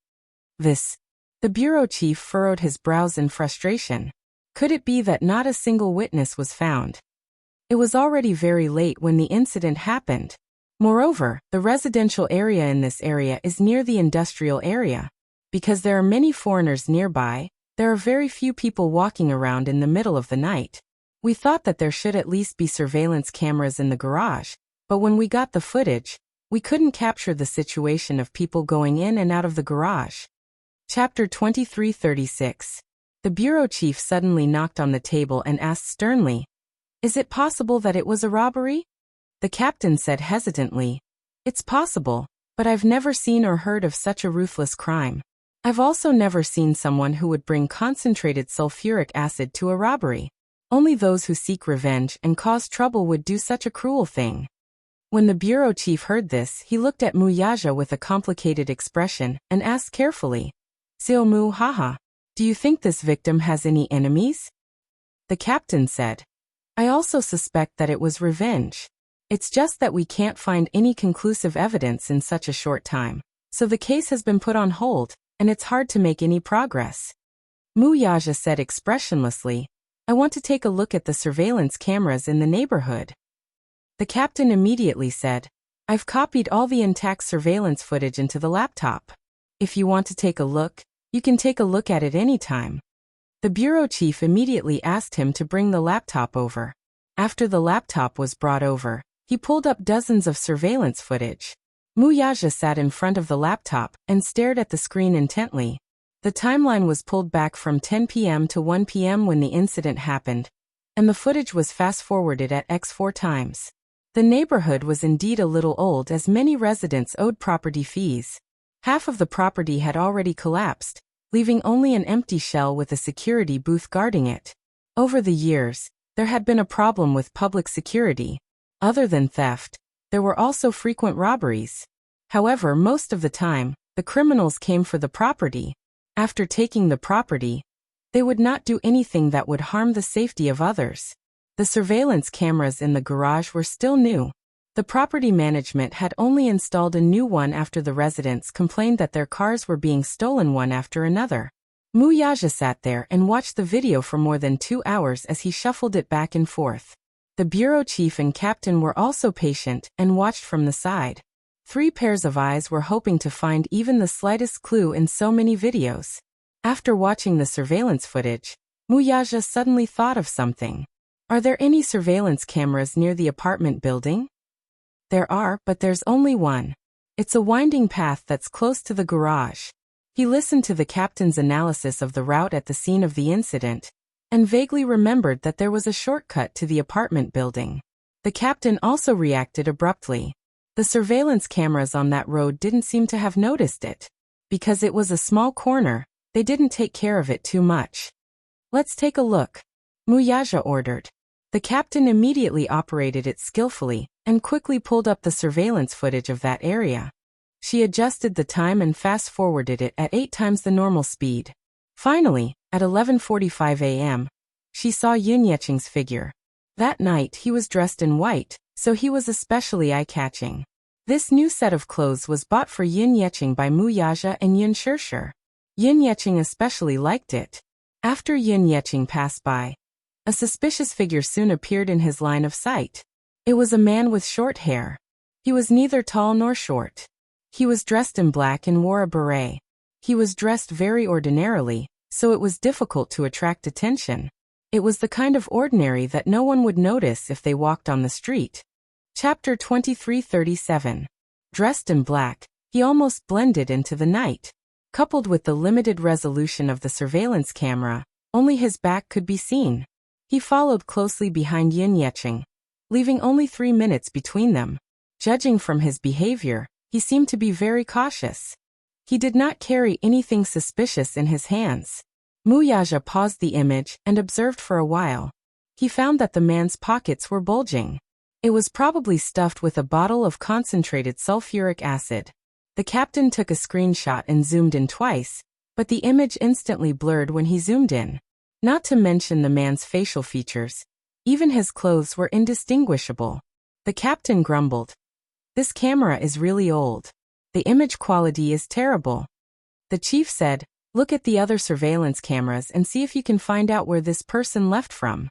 The bureau chief furrowed his brows in frustration. Could it be that not a single witness was found? It was already very late when the incident happened. Moreover, the residential area in this area is near the industrial area. Because there are many foreigners nearby, there are very few people walking around in the middle of the night. We thought that there should at least be surveillance cameras in the garage, but when we got the footage, we couldn't capture the situation of people going in and out of the garage. Chapter 2336. The bureau chief suddenly knocked on the table and asked sternly, "Is it possible that it was a robbery?" The captain said hesitantly, "It's possible, but I've never seen or heard of such a ruthless crime. I've also never seen someone who would bring concentrated sulfuric acid to a robbery. Only those who seek revenge and cause trouble would do such a cruel thing." When the bureau chief heard this, he looked at Muyaja with a complicated expression and asked carefully, "Mu haha, do you think this victim has any enemies?" The captain said, "I also suspect that it was revenge. It's just that we can't find any conclusive evidence in such a short time, so the case has been put on hold, and it's hard to make any progress." Muyaja said expressionlessly, "I want to take a look at the surveillance cameras in the neighborhood." The captain immediately said, "I've copied all the intact surveillance footage into the laptop. If you want to take a look, you can take a look at it anytime." The bureau chief immediately asked him to bring the laptop over. After the laptop was brought over, he pulled up dozens of surveillance footage. Muyaja sat in front of the laptop and stared at the screen intently. The timeline was pulled back from 10 p.m. to 1 p.m. when the incident happened, and the footage was fast-forwarded at x4 times. The neighborhood was indeed a little old as many residents owed property fees. Half of the property had already collapsed, leaving only an empty shell with a security booth guarding it. Over the years, there had been a problem with public security. Other than theft, there were also frequent robberies. However, most of the time, the criminals came for the property. After taking the property, they would not do anything that would harm the safety of others. The surveillance cameras in the garage were still new. The property management had only installed a new one after the residents complained that their cars were being stolen one after another. Muyaja sat there and watched the video for more than 2 hours as he shuffled it back and forth. The bureau chief and captain were also patient and watched from the side. 3 pairs of eyes were hoping to find even the slightest clue in so many videos. After watching the surveillance footage, Muyaja suddenly thought of something. "Are there any surveillance cameras near the apartment building?" "There are, but there's only one. It's a winding path that's close to the garage." He listened to the captain's analysis of the route at the scene of the incident, and vaguely remembered that there was a shortcut to the apartment building. The captain also reacted abruptly. The surveillance cameras on that road didn't seem to have noticed it. Because it was a small corner, they didn't take care of it too much. "Let's take a look," Muyaja ordered. The captain immediately operated it skillfully and quickly pulled up the surveillance footage of that area. She adjusted the time and fast-forwarded it at 8 times the normal speed. Finally, at 11:45 a.m., she saw Yun Yeching's figure. That night he was dressed in white, so he was especially eye-catching. This new set of clothes was bought for Yun Yeching by Muyaja and Yun Shirshir. Yun Yeching especially liked it. After Yun Yeching passed by, a suspicious figure soon appeared in his line of sight. It was a man with short hair. He was neither tall nor short. He was dressed in black and wore a beret. He was dressed very ordinarily, so it was difficult to attract attention. It was the kind of ordinary that no one would notice if they walked on the street. Chapter 2337. Dressed in black, he almost blended into the night. Coupled with the limited resolution of the surveillance camera, only his back could be seen. He followed closely behind Yun Yeching, leaving only 3 minutes between them. Judging from his behavior, he seemed to be very cautious. He did not carry anything suspicious in his hands. Muyaja paused the image and observed for a while. He found that the man's pockets were bulging. It was probably stuffed with a bottle of concentrated sulfuric acid. The captain took a screenshot and zoomed in twice, but the image instantly blurred when he zoomed in. Not to mention the man's facial features. Even his clothes were indistinguishable. The captain grumbled. "This camera is really old. The image quality is terrible." The chief said, "Look at the other surveillance cameras and see if you can find out where this person left from."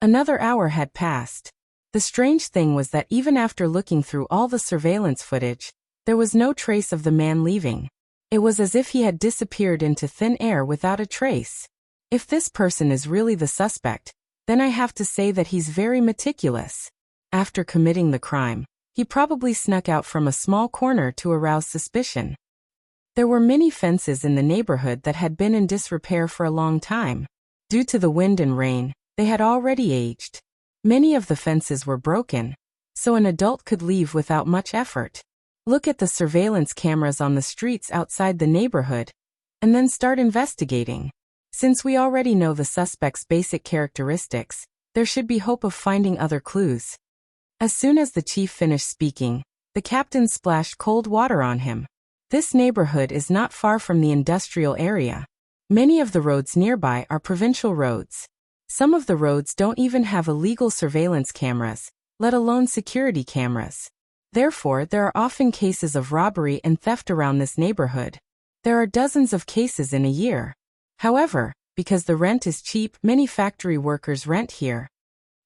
Another hour had passed. The strange thing was that even after looking through all the surveillance footage, there was no trace of the man leaving. It was as if he had disappeared into thin air without a trace. If this person is really the suspect, Then I have to say that he's very meticulous. After committing the crime, he probably snuck out from a small corner to arouse suspicion. There were many fences in the neighborhood that had been in disrepair for a long time. Due to the wind and rain, they had already aged. Many of the fences were broken, so an adult could leave without much effort. Look at the surveillance cameras on the streets outside the neighborhood, and then start investigating. Since we already know the suspect's basic characteristics, there should be hope of finding other clues. As soon as the chief finished speaking, the captain splashed cold water on him. This neighborhood is not far from the industrial area. Many of the roads nearby are provincial roads. Some of the roads don't even have illegal surveillance cameras, let alone security cameras. Therefore, there are often cases of robbery and theft around this neighborhood. There are dozens of cases in a year. However, because the rent is cheap, many factory workers rent here.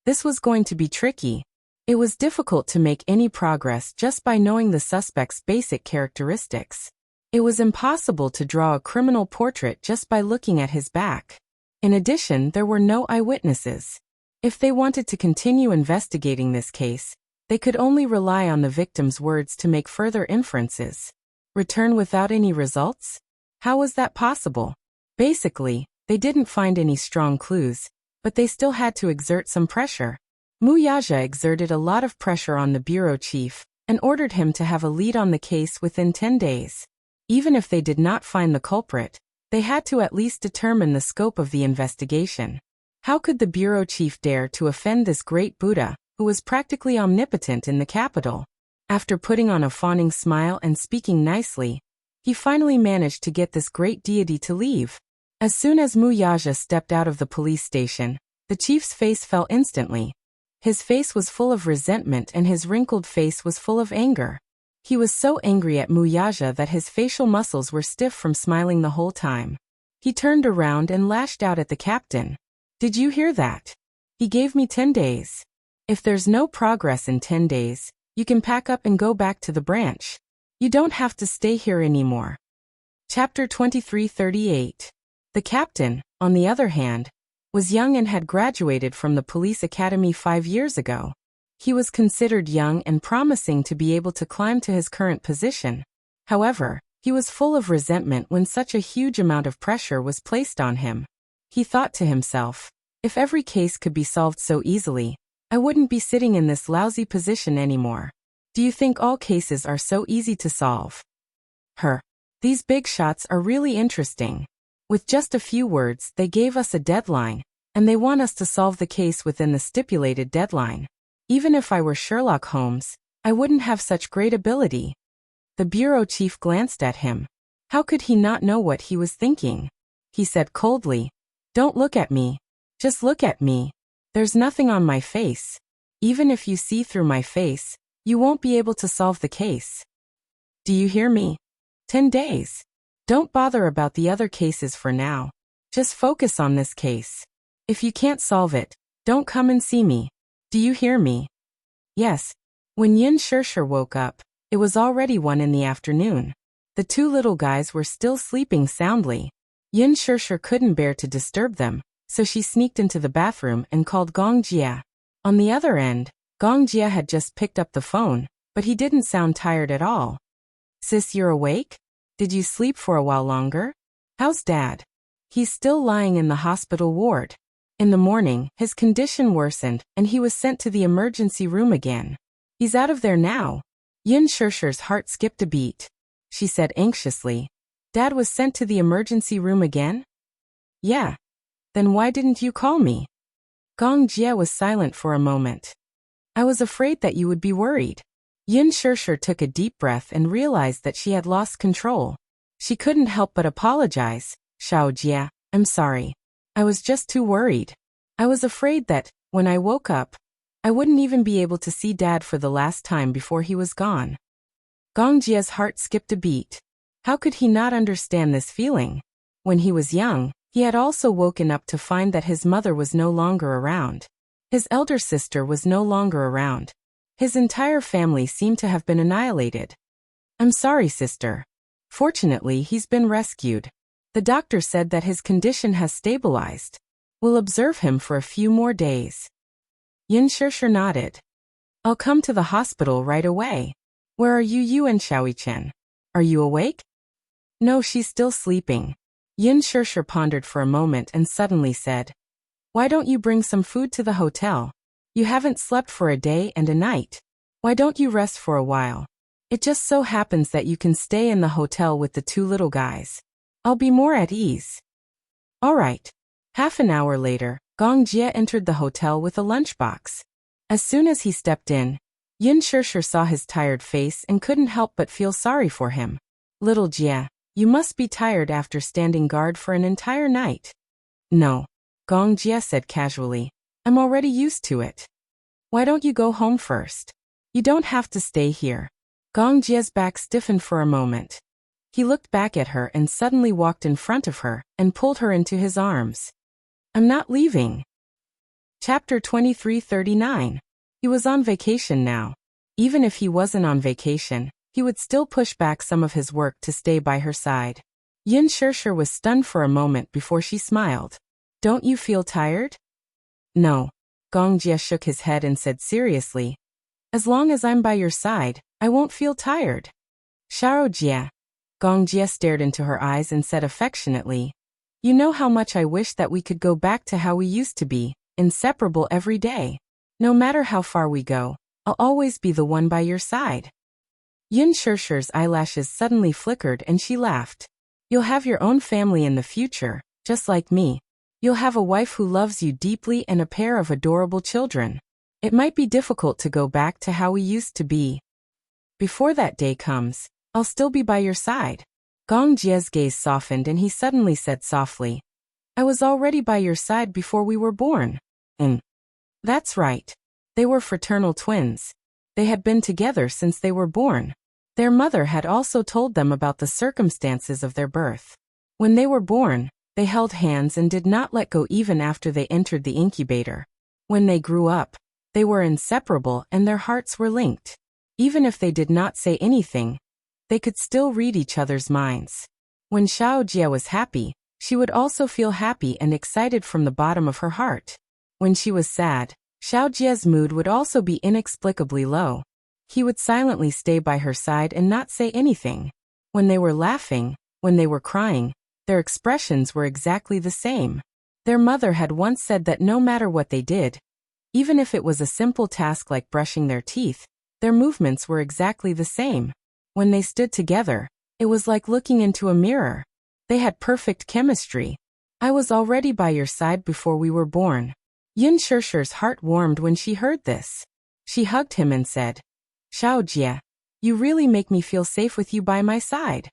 This was going to be tricky. It was difficult to make any progress just by knowing the suspect's basic characteristics. It was impossible to draw a criminal portrait just by looking at his back. In addition, there were no eyewitnesses. If they wanted to continue investigating this case, they could only rely on the victim's words to make further inferences. Return without any results? How was that possible? Basically, they didn't find any strong clues, but they still had to exert some pressure. Muyaja exerted a lot of pressure on the bureau chief and ordered him to have a lead on the case within 10 days. Even if they did not find the culprit, they had to at least determine the scope of the investigation. How could the bureau chief dare to offend this great Buddha, who was practically omnipotent in the capital? After putting on a fawning smile and speaking nicely, he finally managed to get this great deity to leave. As soon as Muyaja stepped out of the police station, the chief's face fell instantly. His face was full of resentment and his wrinkled face was full of anger. He was so angry at Muyaja that his facial muscles were stiff from smiling the whole time. He turned around and lashed out at the captain. Did you hear that? He gave me 10 days. If there's no progress in 10 days, you can pack up and go back to the branch. You don't have to stay here anymore. Chapter 2338. The captain, on the other hand, was young and had graduated from the police academy 5 years ago. He was considered young and promising to be able to climb to his current position. However, he was full of resentment when such a huge amount of pressure was placed on him. He thought to himself, if every case could be solved so easily, I wouldn't be sitting in this lousy position anymore. Do you think all cases are so easy to solve? These big shots are really interesting. With just a few words, they gave us a deadline, and they want us to solve the case within the stipulated deadline. Even if I were Sherlock Holmes, I wouldn't have such great ability. The bureau chief glanced at him. How could he not know what he was thinking? He said coldly, "Don't look at me. Just look at me. There's nothing on my face. Even if you see through my face, you won't be able to solve the case. Do you hear me? 10 days. Don't bother about the other cases for now. Just focus on this case. If you can't solve it, don't come and see me. Do you hear me?" Yes. When Yin Shershur woke up, it was already 1 in the afternoon. The 2 little guys were still sleeping soundly. Yin Shershur couldn't bear to disturb them, so she sneaked into the bathroom and called Gong Jia. On the other end, Gong Jia had just picked up the phone, but he didn't sound tired at all. "Sis, you're awake? Did you sleep for a while longer? How's Dad?" "He's still lying in the hospital ward. In the morning, his condition worsened and he was sent to the emergency room again. He's out of there now." Yin Shershur's heart skipped a beat. She said anxiously, "Dad was sent to the emergency room again?" "Yeah. Then why didn't you call me?" Gong Jia was silent for a moment. "I was afraid that you would be worried." Yin Shershur took a deep breath and realized that she had lost control. She couldn't help but apologize. "Xiao Jia, I'm sorry. I was just too worried. I was afraid that, when I woke up, I wouldn't even be able to see Dad for the last time before he was gone." Gong Jia's heart skipped a beat. How could he not understand this feeling? When he was young, he had also woken up to find that his mother was no longer around. His elder sister was no longer around. His entire family seemed to have been annihilated. "I'm sorry, sister. Fortunately, he's been rescued. The doctor said that his condition has stabilized. We'll observe him for a few more days. Yin Shishir nodded. I'll come to the hospital right away. Where are you and Xiaoyichen? Are you awake? No, she's still sleeping. Yin Shishir pondered for a moment and suddenly said, Why don't you bring some food to the hotel? You haven't slept for a day and a night. Why don't you rest for a while? It just so happens that you can stay in the hotel with the two little guys. I'll be more at ease. All right. Half an hour later, Gong Jie entered the hotel with a lunchbox. As soon as he stepped in, Yin Shishir saw his tired face and couldn't help but feel sorry for him. Little Jie, you must be tired after standing guard for an entire night. No, Gong Jie said casually. I'm already used to it. Why don't you go home first? You don't have to stay here. Gong Jie's back stiffened for a moment. He looked back at her and suddenly walked in front of her and pulled her into his arms. I'm not leaving. Chapter 2339. He was on vacation now. Even if he wasn't on vacation, he would still push back some of his work to stay by her side. Yin Shishir was stunned for a moment before she smiled. Don't you feel tired? No. Gong Jie shook his head and said seriously. As long as I'm by your side, I won't feel tired. Shao Jie. Gong Jie stared into her eyes and said affectionately, You know how much I wish that we could go back to how we used to be, inseparable every day. No matter how far we go, I'll always be the one by your side. Yin Shishir's eyelashes suddenly flickered and she laughed. You'll have your own family in the future, just like me. You'll have a wife who loves you deeply and a pair of adorable children. It might be difficult to go back to how we used to be. Before that day comes, I'll still be by your side. Gong Jie's gaze softened and he suddenly said softly, I was already by your side before we were born. That's right. They were fraternal twins. They had been together since they were born. Their mother had also told them about the circumstances of their birth. When they were born, they held hands and did not let go even after they entered the incubator. When they grew up, they were inseparable and their hearts were linked. Even if they did not say anything, they could still read each other's minds. When Xiao Jie was happy, she would also feel happy and excited from the bottom of her heart. When she was sad, Xiao Jie's mood would also be inexplicably low. He would silently stay by her side and not say anything. When they were laughing, when they were crying, their expressions were exactly the same. Their mother had once said that no matter what they did, even if it was a simple task like brushing their teeth, their movements were exactly the same. When they stood together, it was like looking into a mirror. They had perfect chemistry. I was already by your side before we were born. Yin Shishir's heart warmed when she heard this. She hugged him and said, Xiao Jie, you really make me feel safe with you by my side.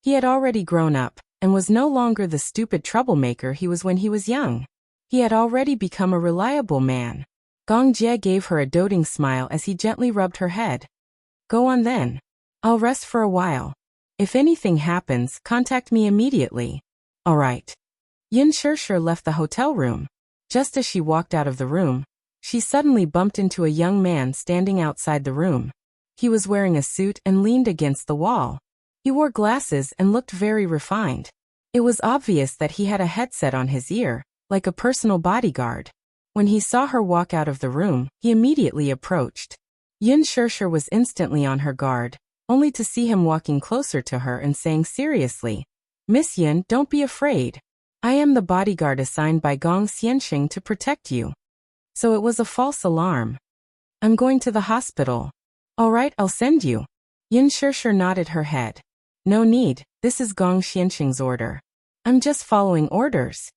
He had already grown up, and was no longer the stupid troublemaker he was when he was young. He had already become a reliable man. Gong Jie gave her a doting smile as he gently rubbed her head. Go on then. I'll rest for a while. If anything happens, contact me immediately. All right. Yin Shishir left the hotel room. Just as she walked out of the room, she suddenly bumped into a young man standing outside the room. He was wearing a suit and leaned against the wall. He wore glasses and looked very refined. It was obvious that he had a headset on his ear, like a personal bodyguard. When he saw her walk out of the room, he immediately approached. Yin Shishir was instantly on her guard, only to see him walking closer to her and saying seriously, Miss Yin, don't be afraid. I am the bodyguard assigned by Gong Xianxing to protect you. So it was a false alarm. I'm going to the hospital. All right, I'll send you. Yin Shishir nodded her head. No need, this is Gong Xianxing's order. I'm just following orders.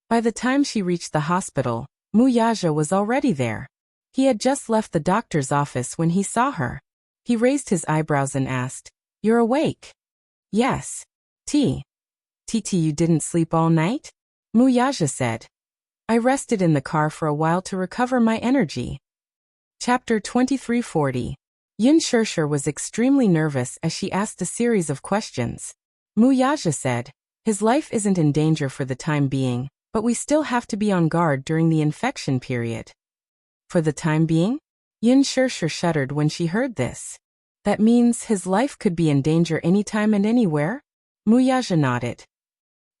By the time she reached the hospital, Mu Yaja was already there. He had just left the doctor's office when he saw her. He raised his eyebrows and asked, You're awake? Yes. Titi, you didn't sleep all night? Mu Yaja said. I rested in the car for a while to recover my energy. Chapter 2340. Yin Shishir was extremely nervous as she asked a series of questions. Mu Yaja said, His life isn't in danger for the time being, but we still have to be on guard during the infection period. For the time being? Yin Shishir shuddered when she heard this. That means his life could be in danger anytime and anywhere? Mu Yaja nodded.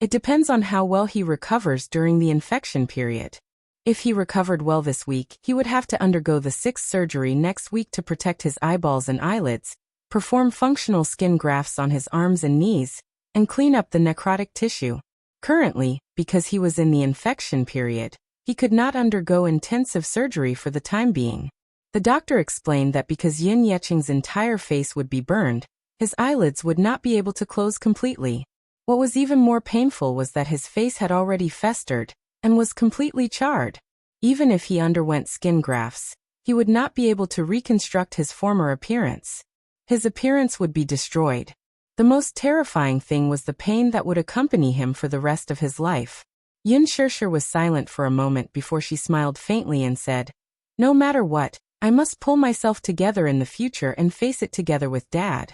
It depends on how well he recovers during the infection period. If he recovered well this week, he would have to undergo the 6th surgery next week to protect his eyeballs and eyelids, perform functional skin grafts on his arms and knees, and clean up the necrotic tissue. Currently, because he was in the infection period, he could not undergo intensive surgery for the time being. The doctor explained that because Yin Yeching's entire face would be burned, his eyelids would not be able to close completely. What was even more painful was that his face had already festered and was completely charred. Even if he underwent skin grafts, he would not be able to reconstruct his former appearance. His appearance would be destroyed. The most terrifying thing was the pain that would accompany him for the rest of his life. Yin Shirshir was silent for a moment before she smiled faintly and said, "No matter what, I must pull myself together in the future and face it together with Dad.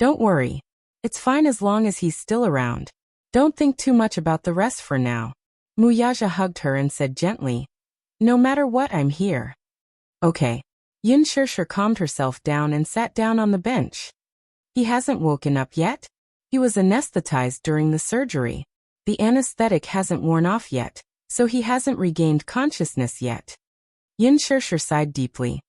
Don't worry. It's fine as long as he's still around. Don't think too much about the rest for now." Muyaja hugged her and said gently, "No matter what, I'm here." Okay. Yin Shirshir calmed herself down and sat down on the bench. He hasn't woken up yet? He was anesthetized during the surgery. The anesthetic hasn't worn off yet, so he hasn't regained consciousness yet. Yin Shirshir sighed deeply.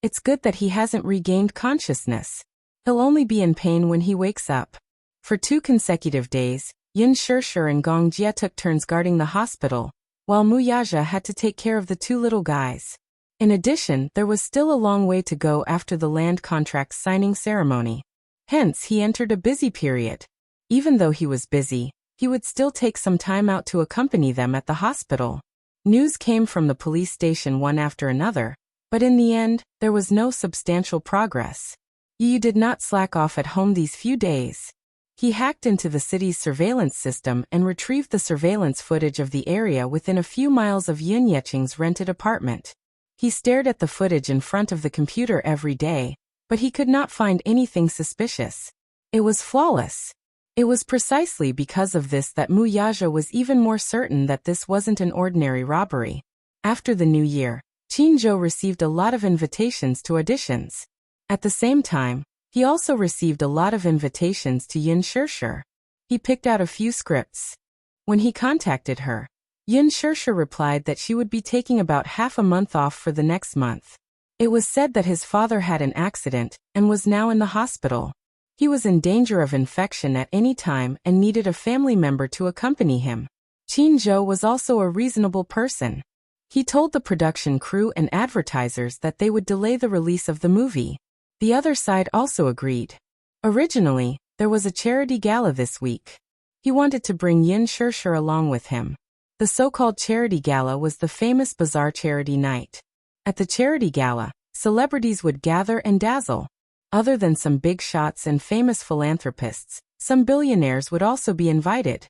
It's good that he hasn't regained consciousness. He'll only be in pain when he wakes up. For 2 consecutive days, Yin Shirshir and Gong Jie took turns guarding the hospital, while Muyaja had to take care of the 2 little guys. In addition, there was still a long way to go after the land contract signing ceremony. Hence, he entered a busy period. Even though he was busy, he would still take some time out to accompany them at the hospital. News came from the police station one after another, but in the end, there was no substantial progress. Yu did not slack off at home these few days. He hacked into the city's surveillance system and retrieved the surveillance footage of the area within a few miles of Yin Yeching's rented apartment. He stared at the footage in front of the computer every day, but he could not find anything suspicious. It was flawless. It was precisely because of this that Muyaja was even more certain that this wasn't an ordinary robbery. After the new year, Qinzhou received a lot of invitations to auditions. At the same time, he also received a lot of invitations to Yin Shirshir. He picked out a few scripts. When he contacted her, Yin Shirshir replied that she would be taking about half a month off for the next month. It was said that his father had an accident and was now in the hospital. He was in danger of infection at any time and needed a family member to accompany him. Qinzhou was also a reasonable person. He told the production crew and advertisers that they would delay the release of the movie. The other side also agreed. Originally, there was a charity gala this week. He wanted to bring Yin Shirshir along with him. The so-called charity gala was the famous bazaar charity night. At the charity gala, celebrities would gather and dazzle. Other than some big shots and famous philanthropists, some billionaires would also be invited.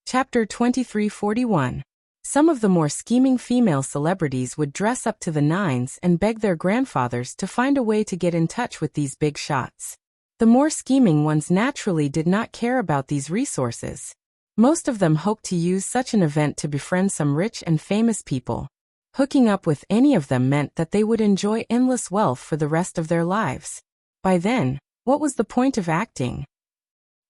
Chapter 2341. Some of the more scheming female celebrities would dress up to the nines and beg their grandfathers to find a way to get in touch with these big shots. The more scheming ones naturally did not care about these resources. Most of them hoped to use such an event to befriend some rich and famous people. Hooking up with any of them meant that they would enjoy endless wealth for the rest of their lives. By then, what was the point of acting?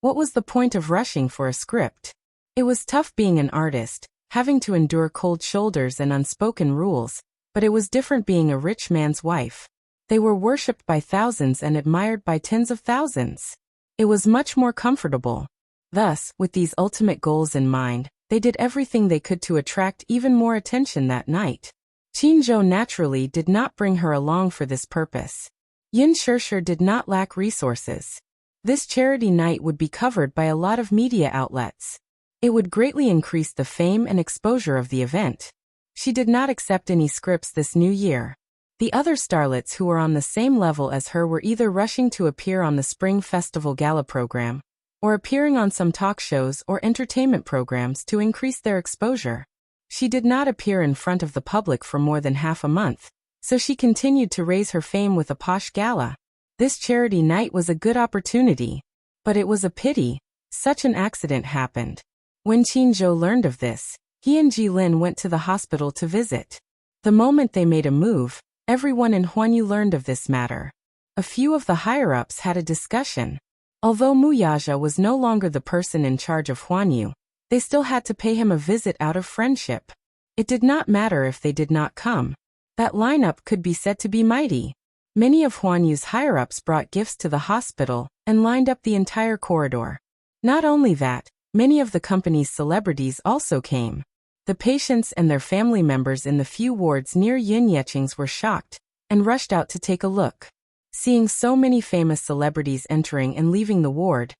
What was the point of rushing for a script? It was tough being an artist, having to endure cold shoulders and unspoken rules, but it was different being a rich man's wife. They were worshipped by thousands and admired by tens of thousands. It was much more comfortable. Thus, with these ultimate goals in mind, they did everything they could to attract even more attention that night. Qinzhou naturally did not bring her along for this purpose. Yin Shirshir did not lack resources. This charity night would be covered by a lot of media outlets. It would greatly increase the fame and exposure of the event. She did not accept any scripts this new year. The other starlets who were on the same level as her were either rushing to appear on the Spring Festival Gala program, or appearing on some talk shows or entertainment programs to increase their exposure. She did not appear in front of the public for more than half a month, so she continued to raise her fame with a posh gala. This charity night was a good opportunity. But it was a pity. Such an accident happened. When Qinzhou learned of this, he and Jilin went to the hospital to visit. The moment they made a move, everyone in Huanyu learned of this matter. A few of the higher-ups had a discussion. Although Muyaja was no longer the person in charge of Huanyu, They still had to pay him a visit out of friendship. It did not matter if they did not come. That lineup could be said to be mighty. Many of Huan Yu's higher-ups brought gifts to the hospital and lined up the entire corridor. Not only that, many of the company's celebrities also came. The patients and their family members in the few wards near Yin Yeching's were shocked and rushed out to take a look. Seeing so many famous celebrities entering and leaving the ward,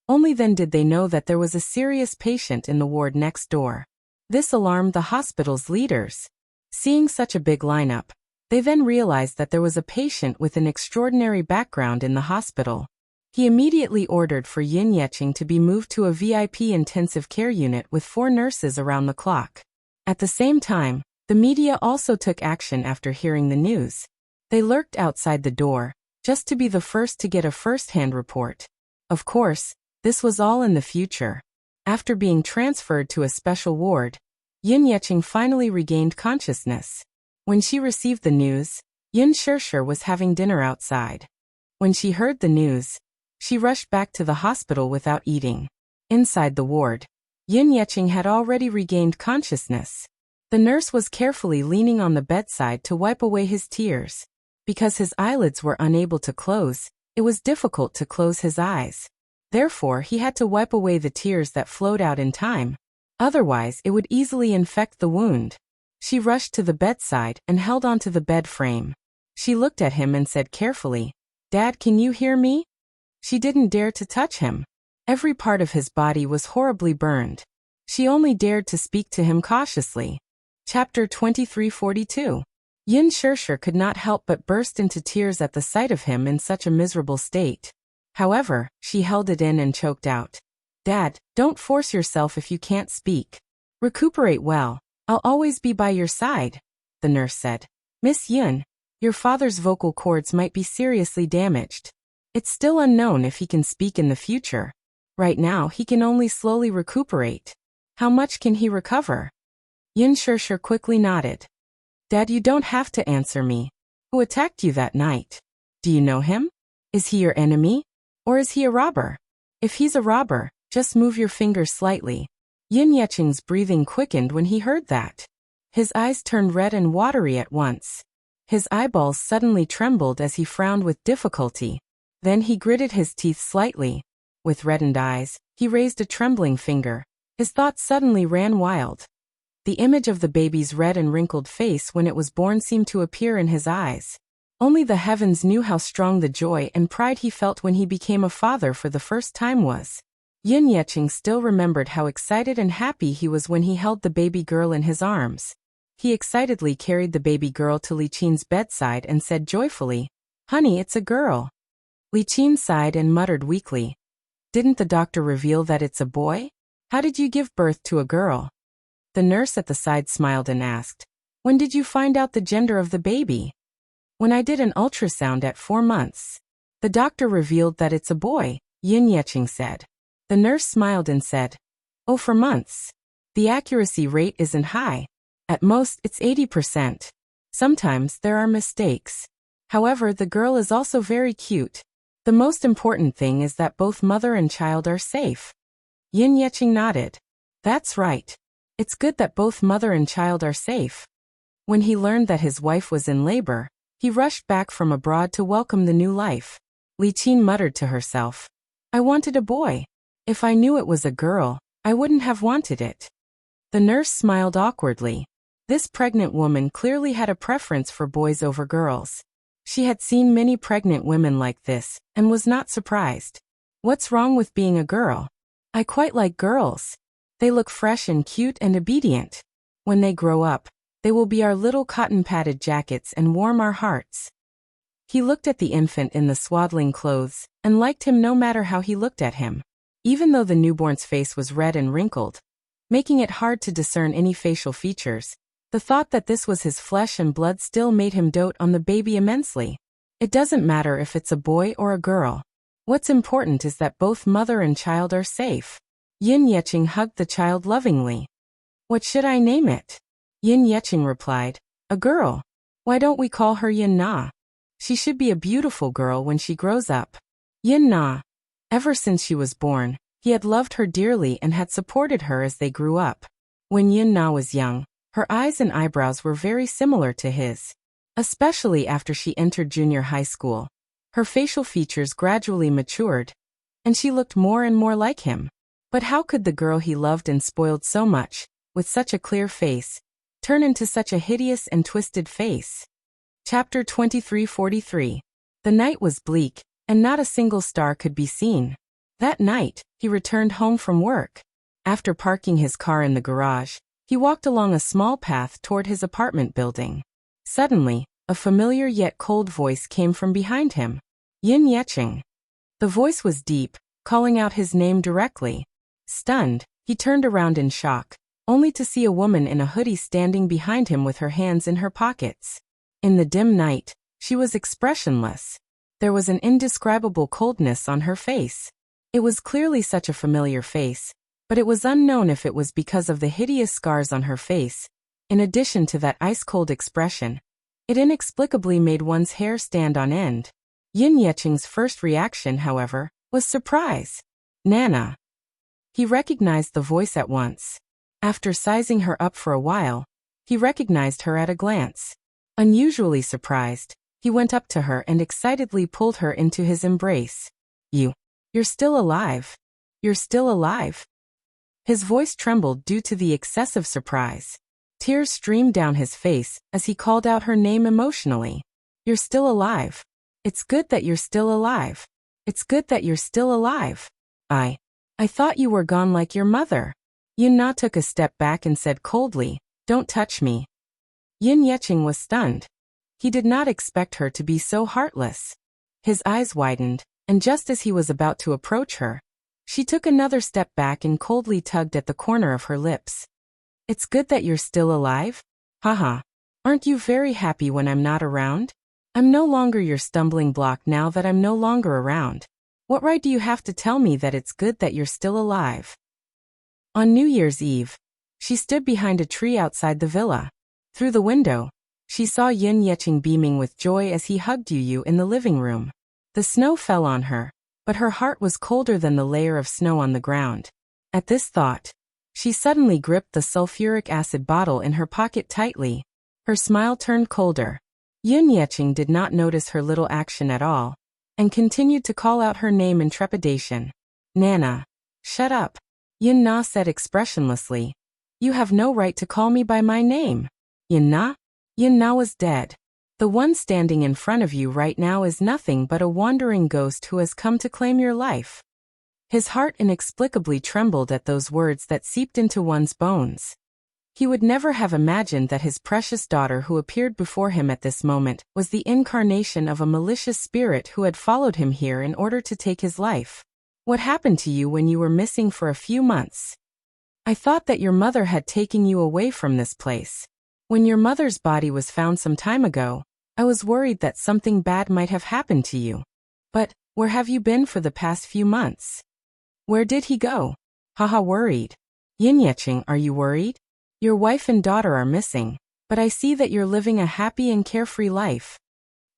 only then did they know that there was a serious patient in the ward next door. This alarmed the hospital's leaders. Seeing such a big lineup, they then realized that there was a patient with an extraordinary background in the hospital. He immediately ordered for Yin Yeching to be moved to a VIP intensive care unit with 4 nurses around the clock. At the same time, the media also took action after hearing the news. They lurked outside the door, just to be the first to get a first-hand report. Of course, this was all in the future. After being transferred to a special ward, Yin Yeching finally regained consciousness. When she received the news, Yin Shishir was having dinner outside. When she heard the news, she rushed back to the hospital without eating. Inside the ward, Yin Yeching had already regained consciousness. The nurse was carefully leaning on the bedside to wipe away his tears. Because his eyelids were unable to close, it was difficult to close his eyes. Therefore, he had to wipe away the tears that flowed out in time. Otherwise, it would easily infect the wound. She rushed to the bedside and held onto the bed frame. She looked at him and said carefully, "Dad, can you hear me?" She didn't dare to touch him. Every part of his body was horribly burned. She only dared to speak to him cautiously. Chapter 2342. Yin Shishir could not help but burst into tears at the sight of him in such a miserable state. However, she held it in and choked out, "Dad, don't force yourself if you can't speak. Recuperate well. I'll always be by your side," the nurse said. "Miss Yin, your father's vocal cords might be seriously damaged. It's still unknown if he can speak in the future. Right now, he can only slowly recuperate. How much can he recover?" Yin Shishir quickly nodded. "Dad, you don't have to answer me. Who attacked you that night? Do you know him? Is he your enemy? Or is he a robber? If he's a robber, just move your finger slightly." Yin Yeching's breathing quickened when he heard that. His eyes turned red and watery at once. His eyeballs suddenly trembled as he frowned with difficulty. Then he gritted his teeth slightly. With reddened eyes, he raised a trembling finger. His thoughts suddenly ran wild. The image of the baby's red and wrinkled face when it was born seemed to appear in his eyes. Only the heavens knew how strong the joy and pride he felt when he became a father for the first time was. Yin Yeching still remembered how excited and happy he was when he held the baby girl in his arms. He excitedly carried the baby girl to Li Qin's bedside and said joyfully, "Honey, it's a girl." Li Qin sighed and muttered weakly, "Didn't the doctor reveal that it's a boy? How did you give birth to a girl?" The nurse at the side smiled and asked, "When did you find out the gender of the baby?" "When I did an ultrasound at 4 months. The doctor revealed that it's a boy," Yin Yeching said. The nurse smiled and said, "Oh, for months. The accuracy rate isn't high. At most, it's 80%. Sometimes there are mistakes. However, the girl is also very cute. The most important thing is that both mother and child are safe." Yin Yeching nodded. "That's right. It's good that both mother and child are safe." When he learned that his wife was in labor, he rushed back from abroad to welcome the new life. Li Qin muttered to herself, "I wanted a boy. If I knew it was a girl, I wouldn't have wanted it." The nurse smiled awkwardly. This pregnant woman clearly had a preference for boys over girls. She had seen many pregnant women like this, and was not surprised. "What's wrong with being a girl? I quite like girls. They look fresh and cute and obedient. When they grow up, they will be our little cotton-padded jackets and warm our hearts." He looked at the infant in the swaddling clothes, and liked him no matter how he looked at him. Even though the newborn's face was red and wrinkled, making it hard to discern any facial features, the thought that this was his flesh and blood still made him dote on the baby immensely. It doesn't matter if it's a boy or a girl. What's important is that both mother and child are safe. Yin Yeching hugged the child lovingly. "What should I name it?" Yin Yeching replied, "A girl. Why don't we call her Yin Na? She should be a beautiful girl when she grows up." Yin Na. Ever since she was born, He had loved her dearly and had supported her as they grew up. When Yun Na was young, her eyes and eyebrows were very similar to his. Especially after she entered junior high school. Her facial features gradually matured, and she looked more and more like him. But how could the girl he loved and spoiled so much, with such a clear face, turn into such a hideous and twisted face? Chapter 23:43. The night was bleak, and not a single star could be seen. That night, he returned home from work. After parking his car in the garage, he walked along a small path toward his apartment building. Suddenly, a familiar yet cold voice came from behind him. Yin Yecheng. The voice was deep, calling out his name directly. Stunned, he turned around in shock, only to see a woman in a hoodie standing behind him with her hands in her pockets. In the dim night, she was expressionless. There was an indescribable coldness on her face. It was clearly such a familiar face, but it was unknown if it was because of the hideous scars on her face. In addition to that ice-cold expression, it inexplicably made one's hair stand on end. Yin Yecheng's first reaction, however, was surprise. Nana. He recognized the voice at once. After sizing her up for a while, he recognized her at a glance. Unusually surprised, he went up to her and excitedly pulled her into his embrace. You're still alive. You're still alive. His voice trembled due to the excessive surprise. Tears streamed down his face as he called out her name emotionally. You're still alive. It's good that you're still alive. It's good that you're still alive. I thought you were gone like your mother. Yun Na took a step back and said coldly, "Don't touch me." Yin Yecheng was stunned. He did not expect her to be so heartless. His eyes widened, and just as he was about to approach her, she took another step back and coldly tugged at the corner of her lips. It's good that you're still alive? Haha. Aren't you very happy when I'm not around? I'm no longer your stumbling block now that I'm no longer around. What right do you have to tell me that it's good that you're still alive? On New Year's Eve, she stood behind a tree outside the villa. Through the window, she saw Yin Yecheng beaming with joy as he hugged Yu in the living room. The snow fell on her, but her heart was colder than the layer of snow on the ground. At this thought, she suddenly gripped the sulfuric acid bottle in her pocket tightly. Her smile turned colder. Yin Yecheng did not notice her little action at all, and continued to call out her name in trepidation. Nana. Shut up. Yin Na said expressionlessly. You have no right to call me by my name. Yin Na? Yin Na was dead. The one standing in front of you right now is nothing but a wandering ghost who has come to claim your life. His heart inexplicably trembled at those words that seeped into one's bones. He would never have imagined that his precious daughter who appeared before him at this moment was the incarnation of a malicious spirit who had followed him here in order to take his life. What happened to you when you were missing for a few months? I thought that your mother had taken you away from this place. When your mother's body was found some time ago, I was worried that something bad might have happened to you. But, where have you been for the past few months? Where did he go? Haha, worried. Yin Yecheng, are you worried? Your wife and daughter are missing, but I see that you're living a happy and carefree life.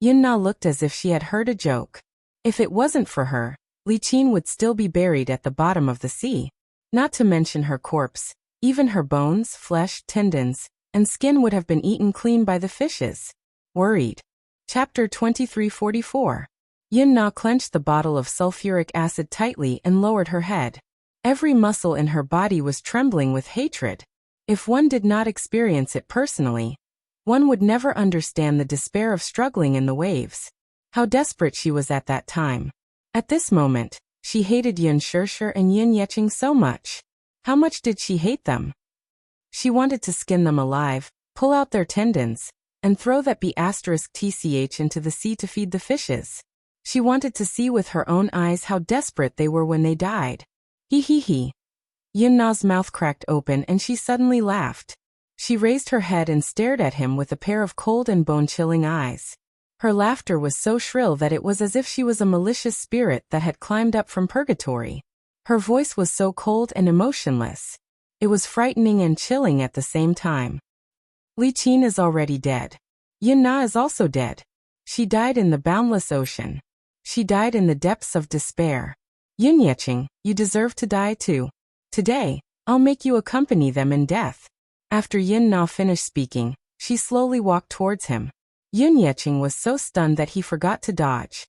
Yin Na looked as if she had heard a joke. If it wasn't for her, Li Qin would still be buried at the bottom of the sea. Not to mention her corpse, even her bones, flesh, tendons, and skin would have been eaten clean by the fishes. Worried. Chapter 23:44. Yin Na clenched the bottle of sulfuric acid tightly and lowered her head. Every muscle in her body was trembling with hatred. If one did not experience it personally, one would never understand the despair of struggling in the waves. How desperate she was at that time. At this moment, she hated Yun Shishir and Yin Yecheng so much. How much did she hate them? She wanted to skin them alive, pull out their tendons, and throw that B***tch into the sea to feed the fishes. She wanted to see with her own eyes how desperate they were when they died. He. Yin Na's mouth cracked open and she suddenly laughed. She raised her head and stared at him with a pair of cold and bone-chilling eyes. Her laughter was so shrill that it was as if she was a malicious spirit that had climbed up from purgatory. Her voice was so cold and emotionless. It was frightening and chilling at the same time. Li Qin is already dead. Yin Na is also dead. She died in the boundless ocean. She died in the depths of despair. Yun Yecheng, you deserve to die too. Today, I'll make you accompany them in death. After Yin Na finished speaking, she slowly walked towards him. Yun Yecheng was so stunned that he forgot to dodge.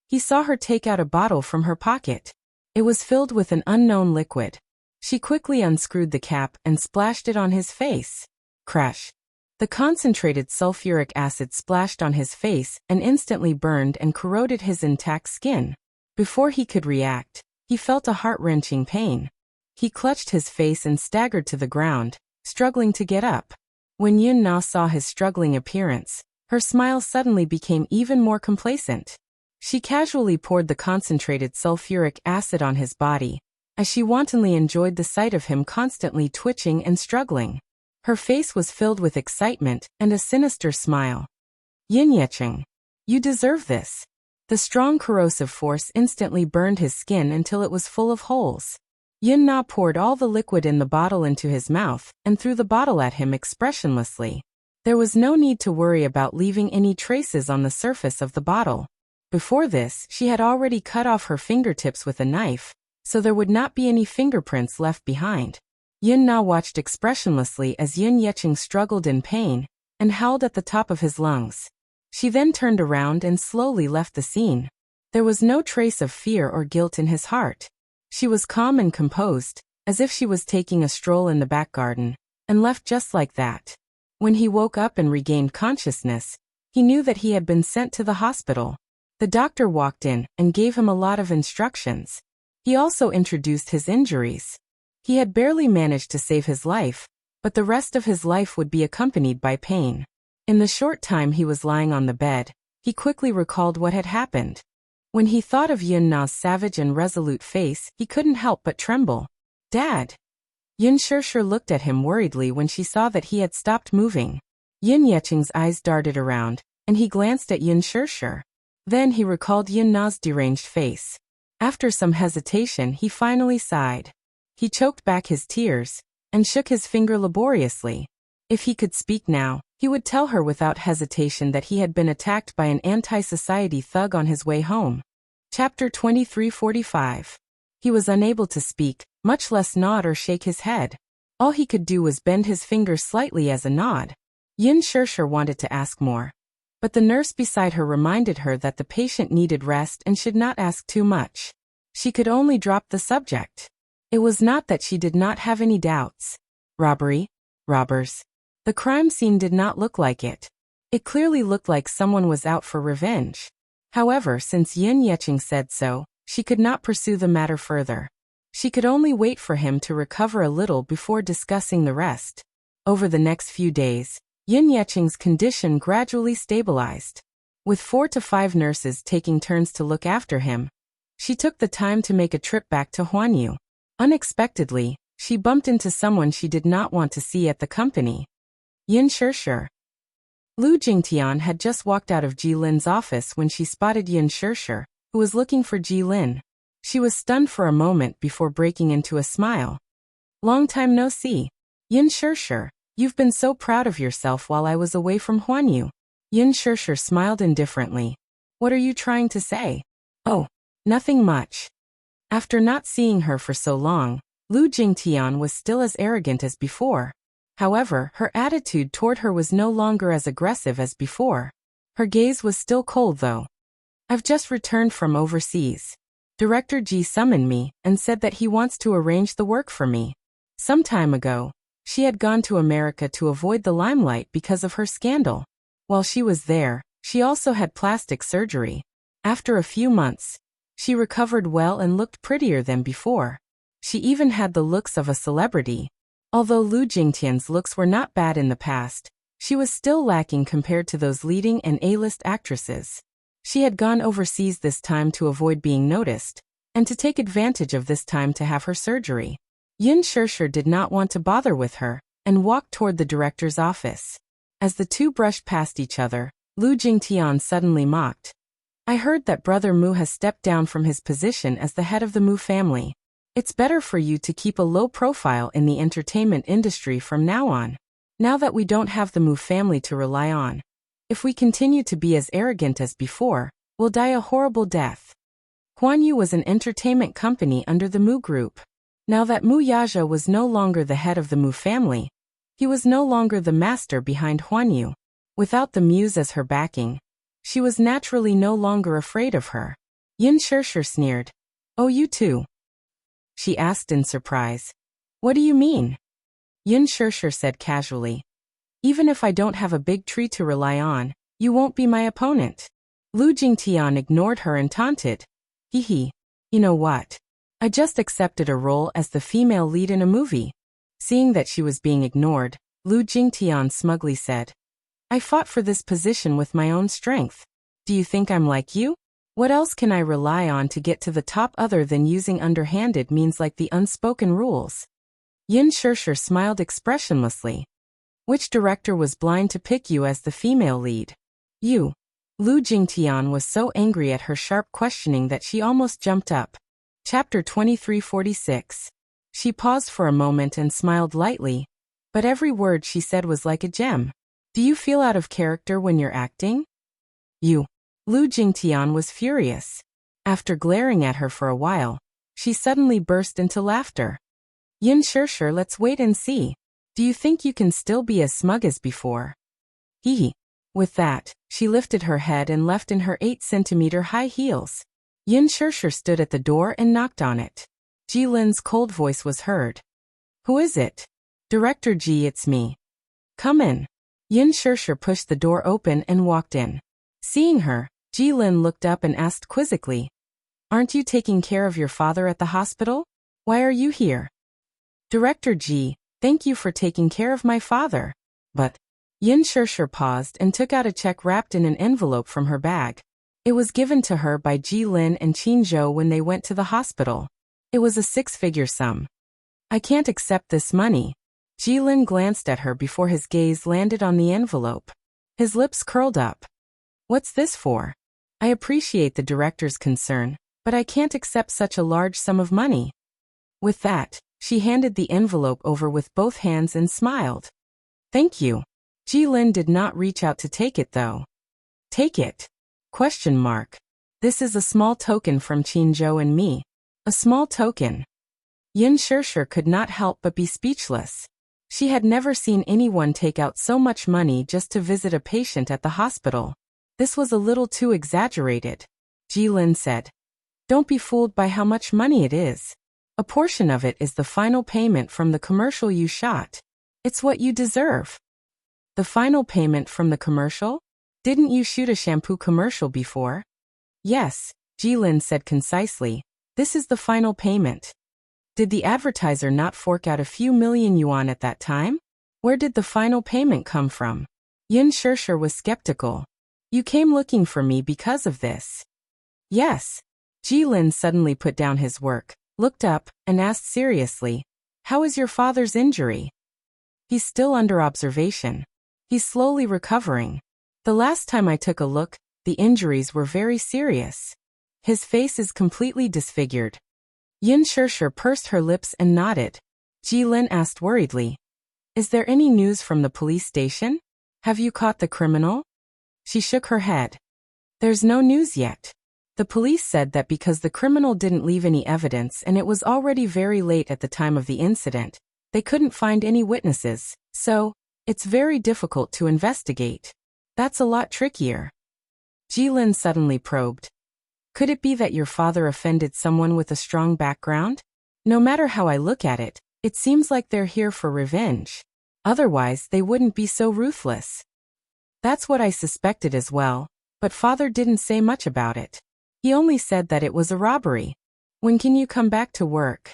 He saw her take out a bottle from her pocket. It was filled with an unknown liquid. She quickly unscrewed the cap and splashed it on his face. Crash! The concentrated sulfuric acid splashed on his face and instantly burned and corroded his intact skin. Before he could react, he felt a heart-wrenching pain. He clutched his face and staggered to the ground, struggling to get up. When Yun Na saw his struggling appearance, her smile suddenly became even more complacent. She casually poured the concentrated sulfuric acid on his body, as she wantonly enjoyed the sight of him constantly twitching and struggling. Her face was filled with excitement and a sinister smile. Yin Yecheng, you deserve this. The strong corrosive force instantly burned his skin until it was full of holes. Yun Na poured all the liquid in the bottle into his mouth and threw the bottle at him expressionlessly. There was no need to worry about leaving any traces on the surface of the bottle. Before this, she had already cut off her fingertips with a knife, so there would not be any fingerprints left behind. Yun Na watched expressionlessly as Yun Yecheng struggled in pain and howled at the top of his lungs. She then turned around and slowly left the scene. There was no trace of fear or guilt in his heart. She was calm and composed, as if she was taking a stroll in the back garden, and left just like that. When he woke up and regained consciousness, he knew that he had been sent to the hospital. The doctor walked in and gave him a lot of instructions. He also introduced his injuries. He had barely managed to save his life, but the rest of his life would be accompanied by pain. In the short time he was lying on the bed, he quickly recalled what had happened. When he thought of Yun Na's savage and resolute face, he couldn't help but tremble. Dad! Yun Shishir looked at him worriedly when she saw that he had stopped moving. Yun Yecheng's eyes darted around, and he glanced at Yun Shishir. Then he recalled Yun Na's deranged face. After some hesitation, he finally sighed. He choked back his tears and shook his finger laboriously. If he could speak now, he would tell her without hesitation that he had been attacked by an anti-society thug on his way home. Chapter 23:45. He was unable to speak, much less nod or shake his head. All he could do was bend his finger slightly as a nod. Yin Shishir wanted to ask more, but the nurse beside her reminded her that the patient needed rest and should not ask too much. She could only drop the subject. It was not that she did not have any doubts. Robbery? Robbers? The crime scene did not look like it. It clearly looked like someone was out for revenge. However, since Yun Yecheng said so, she could not pursue the matter further. She could only wait for him to recover a little before discussing the rest. Over the next few days, Yun Yecheng's condition gradually stabilized. With 4 to 5 nurses taking turns to look after him, she took the time to make a trip back to Huanyu. Unexpectedly, she bumped into someone she did not want to see at the company. Yin Shishir. Lu Jingtian had just walked out of Ji Lin's office when she spotted Yin Shishir, who was looking for Ji Lin. She was stunned for a moment before breaking into a smile. Long time no see. Yin Shishir, you've been so proud of yourself while I was away from Huanyu. Yin Shishir smiled indifferently. What are you trying to say? Oh, nothing much. After not seeing her for so long, Lu Jingtian was still as arrogant as before. However, her attitude toward her was no longer as aggressive as before. Her gaze was still cold though. I've just returned from overseas. Director Ji summoned me and said that he wants to arrange the work for me. Some time ago, she had gone to America to avoid the limelight because of her scandal. While she was there, she also had plastic surgery. After a few months, she recovered well and looked prettier than before. She even had the looks of a celebrity. Although Lu Jingtian's looks were not bad in the past, she was still lacking compared to those leading and A-list actresses. She had gone overseas this time to avoid being noticed, and to take advantage of this time to have her surgery. Yin Shishir did not want to bother with her, and walked toward the director's office. As the two brushed past each other, Lu Jingtian suddenly mocked. I heard that Brother Mu has stepped down from his position as the head of the Mu family. It's better for you to keep a low profile in the entertainment industry from now on. Now that we don't have the Mu family to rely on. If we continue to be as arrogant as before, we'll die a horrible death. Huan Yu was an entertainment company under the Mu Group. Now that Mu Yaja was no longer the head of the Mu family, he was no longer the master behind Huan Yu. Without the Muse as her backing, she was naturally no longer afraid of her. Yin Shirshir sneered. "Oh, you too?" she asked in surprise. "What do you mean?" Yin Shirshir said casually. "Even if I don't have a big tree to rely on, you won't be my opponent." Lu Jingtian ignored her and taunted. "Hee. You know what? I just accepted a role as the female lead in a movie." Seeing that she was being ignored, Lu Jingtian smugly said, "I fought for this position with my own strength. Do you think I'm like you? What else can I rely on to get to the top other than using underhanded means like the unspoken rules?" Yin Shirshir smiled expressionlessly. "Which director was blind to pick you as the female lead?" "You." Lu Jingtian was so angry at her sharp questioning that she almost jumped up. Chapter 2346. She paused for a moment and smiled lightly, but every word she said was like a gem. "Do you feel out of character when you're acting?" "You." Lu Jingtian was furious. After glaring at her for a while, she suddenly burst into laughter. "Yin Shirshir, let's wait and see. Do you think you can still be as smug as before?" Hee. With that, she lifted her head and left in her 8-centimeter high heels. Yin Shirshir stood at the door and knocked on it. Ji Lin's cold voice was heard. "Who is it?" "Director Ji, it's me." "Come in." Yin Shirshir pushed the door open and walked in. Seeing her, Ji Lin looked up and asked quizzically, "Aren't you taking care of your father at the hospital? Why are you here?" "Director Ji, thank you for taking care of my father. But..." Yin Shirshir paused and took out a check wrapped in an envelope from her bag. It was given to her by Ji Lin and Qin Zhou when they went to the hospital. It was a 6-figure sum. "I can't accept this money." Ji Lin glanced at her before his gaze landed on the envelope. His lips curled up. "What's this for? I appreciate the director's concern, but I can't accept such a large sum of money." With that, she handed the envelope over with both hands and smiled. "Thank you." Ji Lin did not reach out to take it though. "Take it? Question mark. This is a small token from Qin Zhou and me." "A small token?" Yin Shirshir could not help but be speechless. She had never seen anyone take out so much money just to visit a patient at the hospital. This was a little too exaggerated. Ji Lin said, "Don't be fooled by how much money it is. A portion of it is the final payment from the commercial you shot. It's what you deserve." "The final payment from the commercial? Didn't you shoot a shampoo commercial before?" "Yes," Ji Lin said concisely. "This is the final payment." Did the advertiser not fork out a few million yuan at that time? Where did the final payment come from? Yin Shirshir was skeptical. "You came looking for me because of this?" "Yes." Ji Lin suddenly put down his work, looked up, and asked seriously, "How is your father's injury?" "He's still under observation. He's slowly recovering. The last time I took a look, the injuries were very serious. His face is completely disfigured." Yin Shirshir pursed her lips and nodded. Ji Lin asked worriedly, "Is there any news from the police station? Have you caught the criminal?" She shook her head. "There's no news yet. The police said that because the criminal didn't leave any evidence and it was already very late at the time of the incident, they couldn't find any witnesses, so it's very difficult to investigate. That's a lot trickier." Ji Lin suddenly probed. "Could it be that your father offended someone with a strong background? No matter how I look at it, it seems like they're here for revenge. Otherwise, they wouldn't be so ruthless." "That's what I suspected as well, but father didn't say much about it. He only said that it was a robbery." "When can you come back to work?"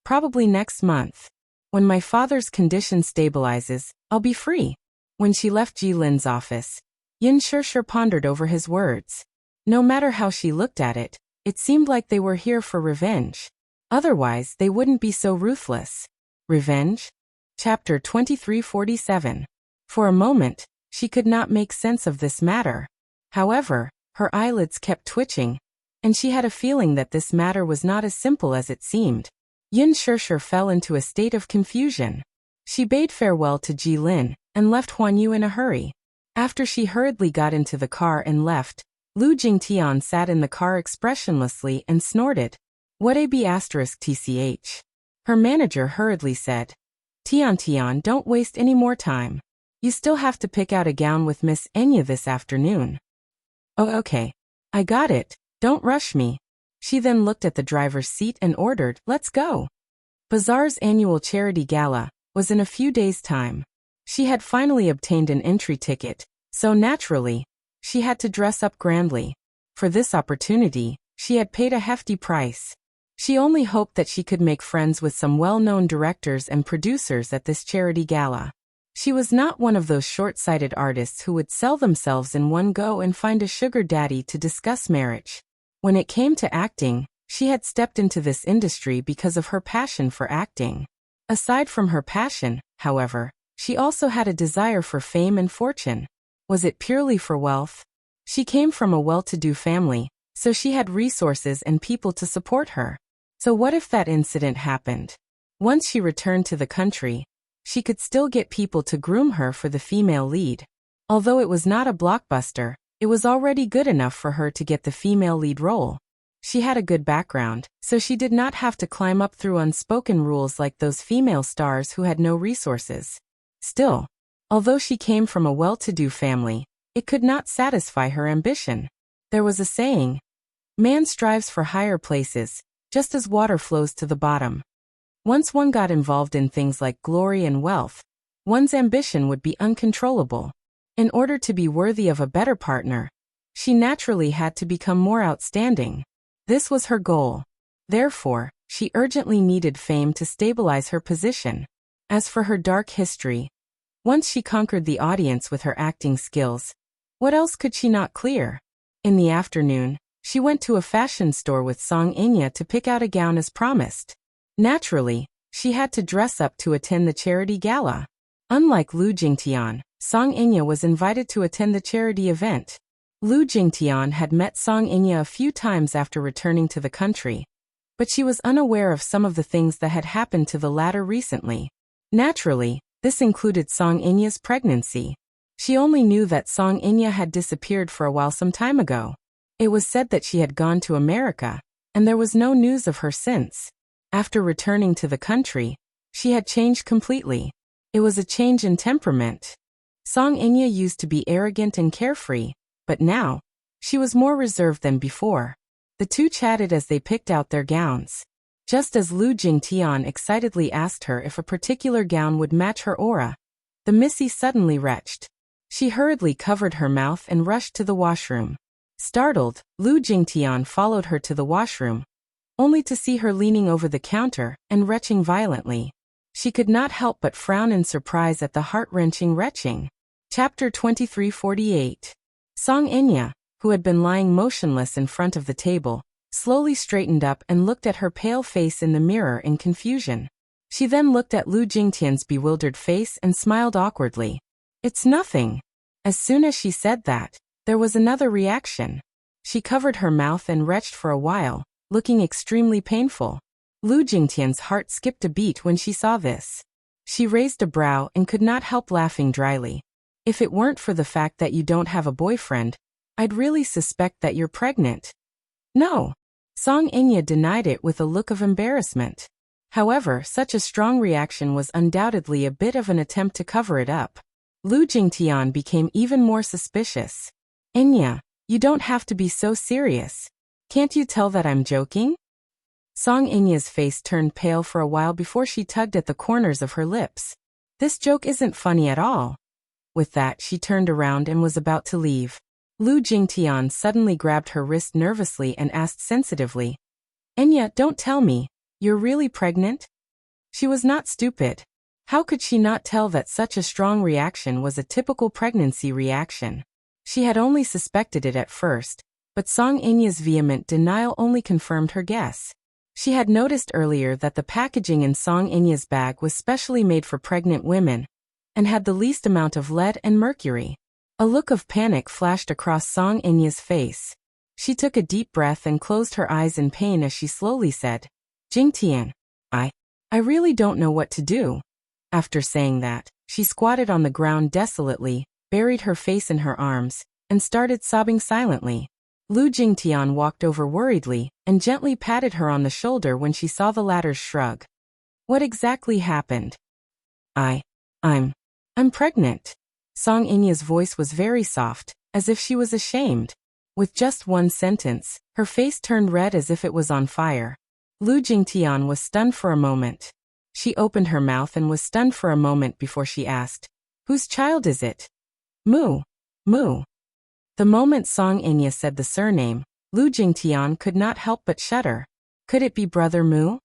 "Probably next month. When my father's condition stabilizes, I'll be free." When she left Ji Lin's office, Yin Shirshir pondered over his words. No matter how she looked at it, it seemed like they were here for revenge. Otherwise, they wouldn't be so ruthless. Revenge? Chapter 2347. For a moment, she could not make sense of this matter. However, her eyelids kept twitching, and she had a feeling that this matter was not as simple as it seemed. Yin Shirshir fell into a state of confusion. She bade farewell to Ji Lin and left Huan Yu in a hurry. After she hurriedly got into the car and left, Lu Jingtian sat in the car expressionlessly and snorted. What AB*TCH? Her manager hurriedly said. Tian, don't waste any more time. You still have to pick out a gown with Miss Enya this afternoon. Oh, okay. I got it. Don't rush me. She then looked at the driver's seat and ordered, let's go. Bazaar's annual charity gala was in a few days' time. She had finally obtained an entry ticket, so naturally, she had to dress up grandly. For this opportunity, she had paid a hefty price. She only hoped that she could make friends with some well-known directors and producers at this charity gala. She was not one of those short-sighted artists who would sell themselves in one go and find a sugar daddy to discuss marriage. When it came to acting, she had stepped into this industry because of her passion for acting. Aside from her passion, however, she also had a desire for fame and fortune. Was it purely for wealth? She came from a well-to-do family, so she had resources and people to support her. So what if that incident happened? Once she returned to the country, she could still get people to groom her for the female lead. Although it was not a blockbuster, it was already good enough for her to get the female lead role. She had a good background, so she did not have to climb up through unspoken rules like those female stars who had no resources. Still, although she came from a well-to-do family, it could not satisfy her ambition. There was a saying, man strives for higher places, just as water flows to the bottom. Once one got involved in things like glory and wealth, one's ambition would be uncontrollable. In order to be worthy of a better partner, she naturally had to become more outstanding. This was her goal. Therefore, she urgently needed fame to stabilize her position. As for her dark history, once she conquered the audience with her acting skills, what else could she not clear? In the afternoon, she went to a fashion store with Song Enya to pick out a gown as promised. Naturally, she had to dress up to attend the charity gala. Unlike Lu Jingtian, Song Enya was invited to attend the charity event. Lu Jingtian had met Song Enya a few times after returning to the country, but she was unaware of some of the things that had happened to the latter recently. Naturally, this included Song Enya's pregnancy. She only knew that Song Enya had disappeared for a while some time ago. It was said that she had gone to America, and there was no news of her since. After returning to the country, she had changed completely. It was a change in temperament. Song Enya used to be arrogant and carefree, but now, she was more reserved than before. The two chatted as they picked out their gowns. Just as Lu Jingtian excitedly asked her if a particular gown would match her aura, the Missy suddenly retched. She hurriedly covered her mouth and rushed to the washroom. Startled, Lu Jingtian followed her to the washroom, only to see her leaning over the counter and retching violently. She could not help but frown in surprise at the heart-wrenching retching. Chapter 2348. Song Enya, who had been lying motionless in front of the table, slowly straightened up and looked at her pale face in the mirror in confusion. She then looked at Lu Jingtian's bewildered face and smiled awkwardly. It's nothing. As soon as she said that, there was another reaction. She covered her mouth and retched for a while, looking extremely painful. Lu Jingtian's heart skipped a beat when she saw this. She raised a brow and could not help laughing dryly. If it weren't for the fact that you don't have a boyfriend, I'd really suspect that you're pregnant. No. Song Enya denied it with a look of embarrassment. However, such a strong reaction was undoubtedly a bit of an attempt to cover it up. Lu Jingtian became even more suspicious. Enya, you don't have to be so serious. Can't you tell that I'm joking? Song Enya's face turned pale for a while before she tugged at the corners of her lips. This joke isn't funny at all. With that, she turned around and was about to leave. Lu Jingtian suddenly grabbed her wrist nervously and asked sensitively, Enya, don't tell me, you're really pregnant? She was not stupid. How could she not tell that such a strong reaction was a typical pregnancy reaction? She had only suspected it at first, but Song Enya's vehement denial only confirmed her guess. She had noticed earlier that the packaging in Song Enya's bag was specially made for pregnant women, and had the least amount of lead and mercury. A look of panic flashed across Song Enya's face. She took a deep breath and closed her eyes in pain as she slowly said, Jingtian, I really don't know what to do. After saying that, she squatted on the ground desolately, buried her face in her arms, and started sobbing silently. Lu Jingtian walked over worriedly and gently patted her on the shoulder when she saw the latter's shrug. What exactly happened? I'm pregnant. Song Inya's voice was very soft, as if she was ashamed. With just one sentence, her face turned red as if it was on fire. Lu Jingtian was stunned for a moment. She opened her mouth and was stunned for a moment before she asked, "Whose child is it?" Mu. Mu. The moment Song Inya said the surname, Lu Jingtian could not help but shudder. Could it be Brother Mu?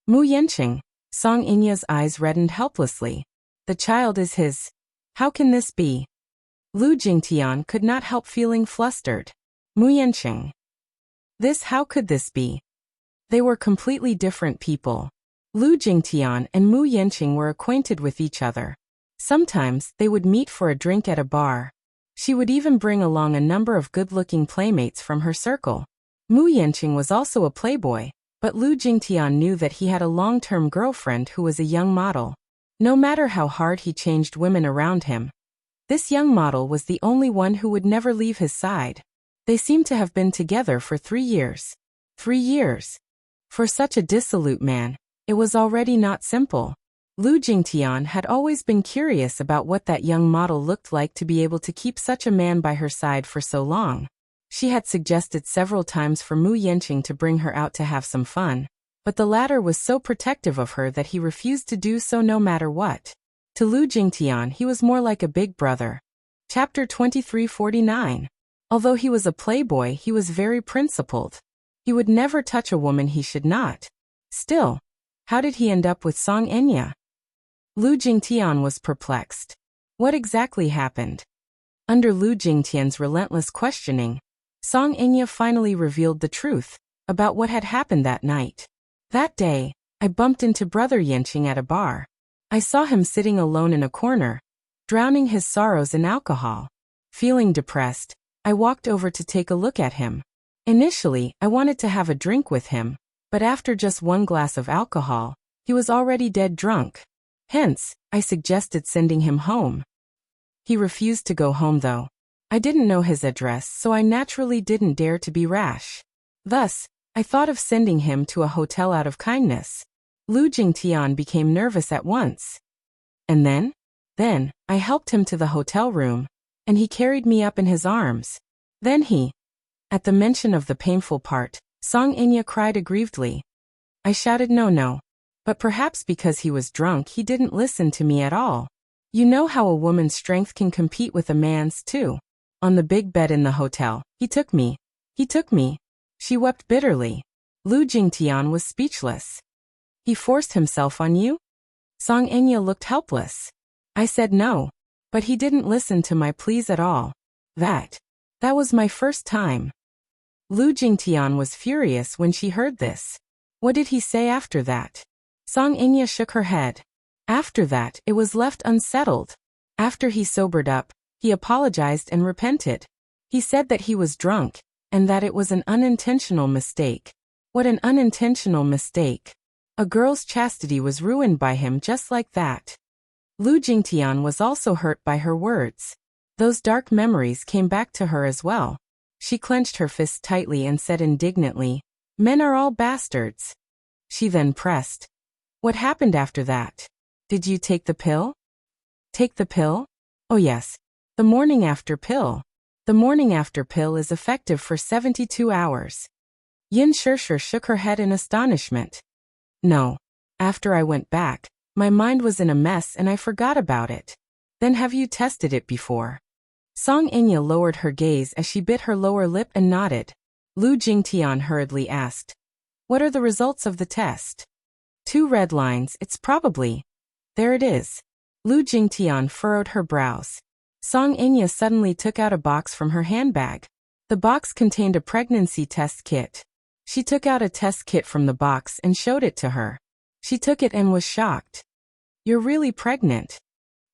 Mu Yanqing. Song Inya's eyes reddened helplessly. The child is his. How can this be? Lu Jingtian could not help feeling flustered. Mu Yanqing. How could this be? They were completely different people. Lu Jingtian and Mu Yanqing were acquainted with each other. Sometimes they would meet for a drink at a bar. She would even bring along a number of good-looking playmates from her circle. Mu Yanqing was also a playboy, but Lu Jingtian knew that he had a long-term girlfriend who was a young model. No matter how hard he changed women around him, this young model was the only one who would never leave his side. They seemed to have been together for 3 years. 3 years. For such a dissolute man, it was already not simple. Lu Jingtian had always been curious about what that young model looked like to be able to keep such a man by her side for so long. She had suggested several times for Mu Yanqing to bring her out to have some fun, but the latter was so protective of her that he refused to do so no matter what. To Lu Jingtian he was more like a big brother. Chapter 2349. Although he was a playboy, he was very principled. He would never touch a woman he should not. Still, how did he end up with Song Enya? Lu Jingtian was perplexed. What exactly happened? Under Lu Jingtian's relentless questioning, Song Enya finally revealed the truth about what had happened that night. That day, I bumped into Brother Yanqing at a bar. I saw him sitting alone in a corner, drowning his sorrows in alcohol. Feeling depressed, I walked over to take a look at him. Initially, I wanted to have a drink with him, but after just 1 glass of alcohol, he was already dead drunk. Hence, I suggested sending him home. He refused to go home though. I didn't know his address, so I naturally didn't dare to be rash. Thus, I thought of sending him to a hotel out of kindness. Lu Jingtian became nervous at once. And then, I helped him to the hotel room, and he carried me up in his arms. Then At the mention of the painful part, Song Inya cried aggrievedly. I shouted no. But perhaps because he was drunk he didn't listen to me at all. You know how a woman's strength can compete with a man's too. On the big bed in the hotel, he took me. She wept bitterly. Lu Jingtian was speechless. He forced himself on you? Song Enya looked helpless. I said no. But he didn't listen to my pleas at all. That was my first time. Lu Jingtian was furious when she heard this. What did he say after that? Song Inya shook her head. After that, it was left unsettled. After he sobered up, he apologized and repented. He said that he was drunk, and that it was an unintentional mistake. What an unintentional mistake. A girl's chastity was ruined by him just like that. Lu Jingtian was also hurt by her words. Those dark memories came back to her as well. She clenched her fists tightly and said indignantly, "Men are all bastards." She then pressed, "What happened after that? Did you take the pill?" Take the pill? Oh yes. The morning after pill. The morning after pill is effective for 72 hours. Yin Shishir shook her head in astonishment. No. After I went back, my mind was in a mess and I forgot about it. Then have you tested it before? Song Inya lowered her gaze as she bit her lower lip and nodded. Lu Jingtian hurriedly asked, "What are the results of the test?" 2 red lines, it's probably. There it is. Lu Jingtian furrowed her brows. Song Inya suddenly took out a box from her handbag. The box contained a pregnancy test kit. She took out a test kit from the box and showed it to her. She took it and was shocked. You're really pregnant.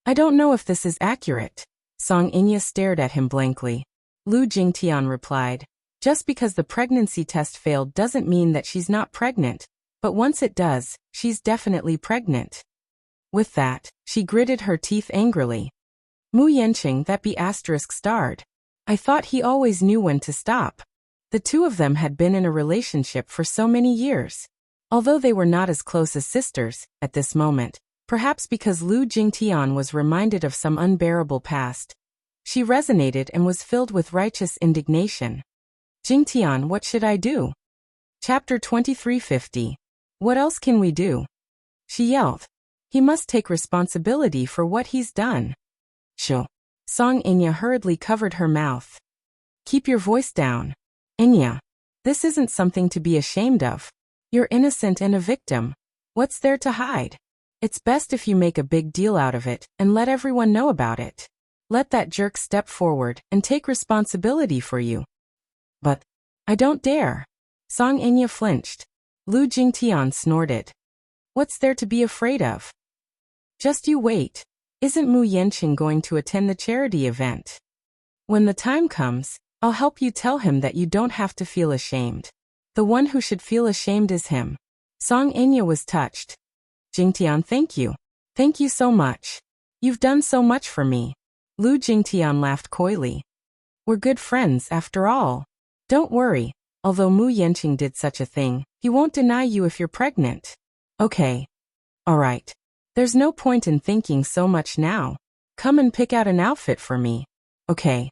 I don't know if this is accurate. Song Inya stared at him blankly. Lu Jingtian replied, just because the pregnancy test failed doesn't mean that she's not pregnant, but once it does, she's definitely pregnant. With that, she gritted her teeth angrily. Mu Yanqing, that be ****. I thought he always knew when to stop. The two of them had been in a relationship for so many years. Although they were not as close as sisters at this moment, perhaps because Lu Jingtian was reminded of some unbearable past, she resonated and was filled with righteous indignation. Jingtian, what should I do? Chapter 2350. What else can we do? She yelled. He must take responsibility for what he's done. Shoo. Song Inya hurriedly covered her mouth. Keep your voice down. Inya. This isn't something to be ashamed of. You're innocent and a victim. What's there to hide? It's best if you make a big deal out of it and let everyone know about it. Let that jerk step forward and take responsibility for you. But I don't dare. Song Inya flinched. Lu Jingtian snorted. What's there to be afraid of? Just you wait. Isn't Mu Yanqing going to attend the charity event? When the time comes, I'll help you tell him that you don't have to feel ashamed. The one who should feel ashamed is him. Song Inya was touched. Jingtian, thank you. Thank you so much. You've done so much for me. Lu Jingtian laughed coyly. We're good friends after all. Don't worry, although Mu Yanqing did such a thing, he won't deny you if you're pregnant. Okay. All right. There's no point in thinking so much now. Come and pick out an outfit for me. Okay.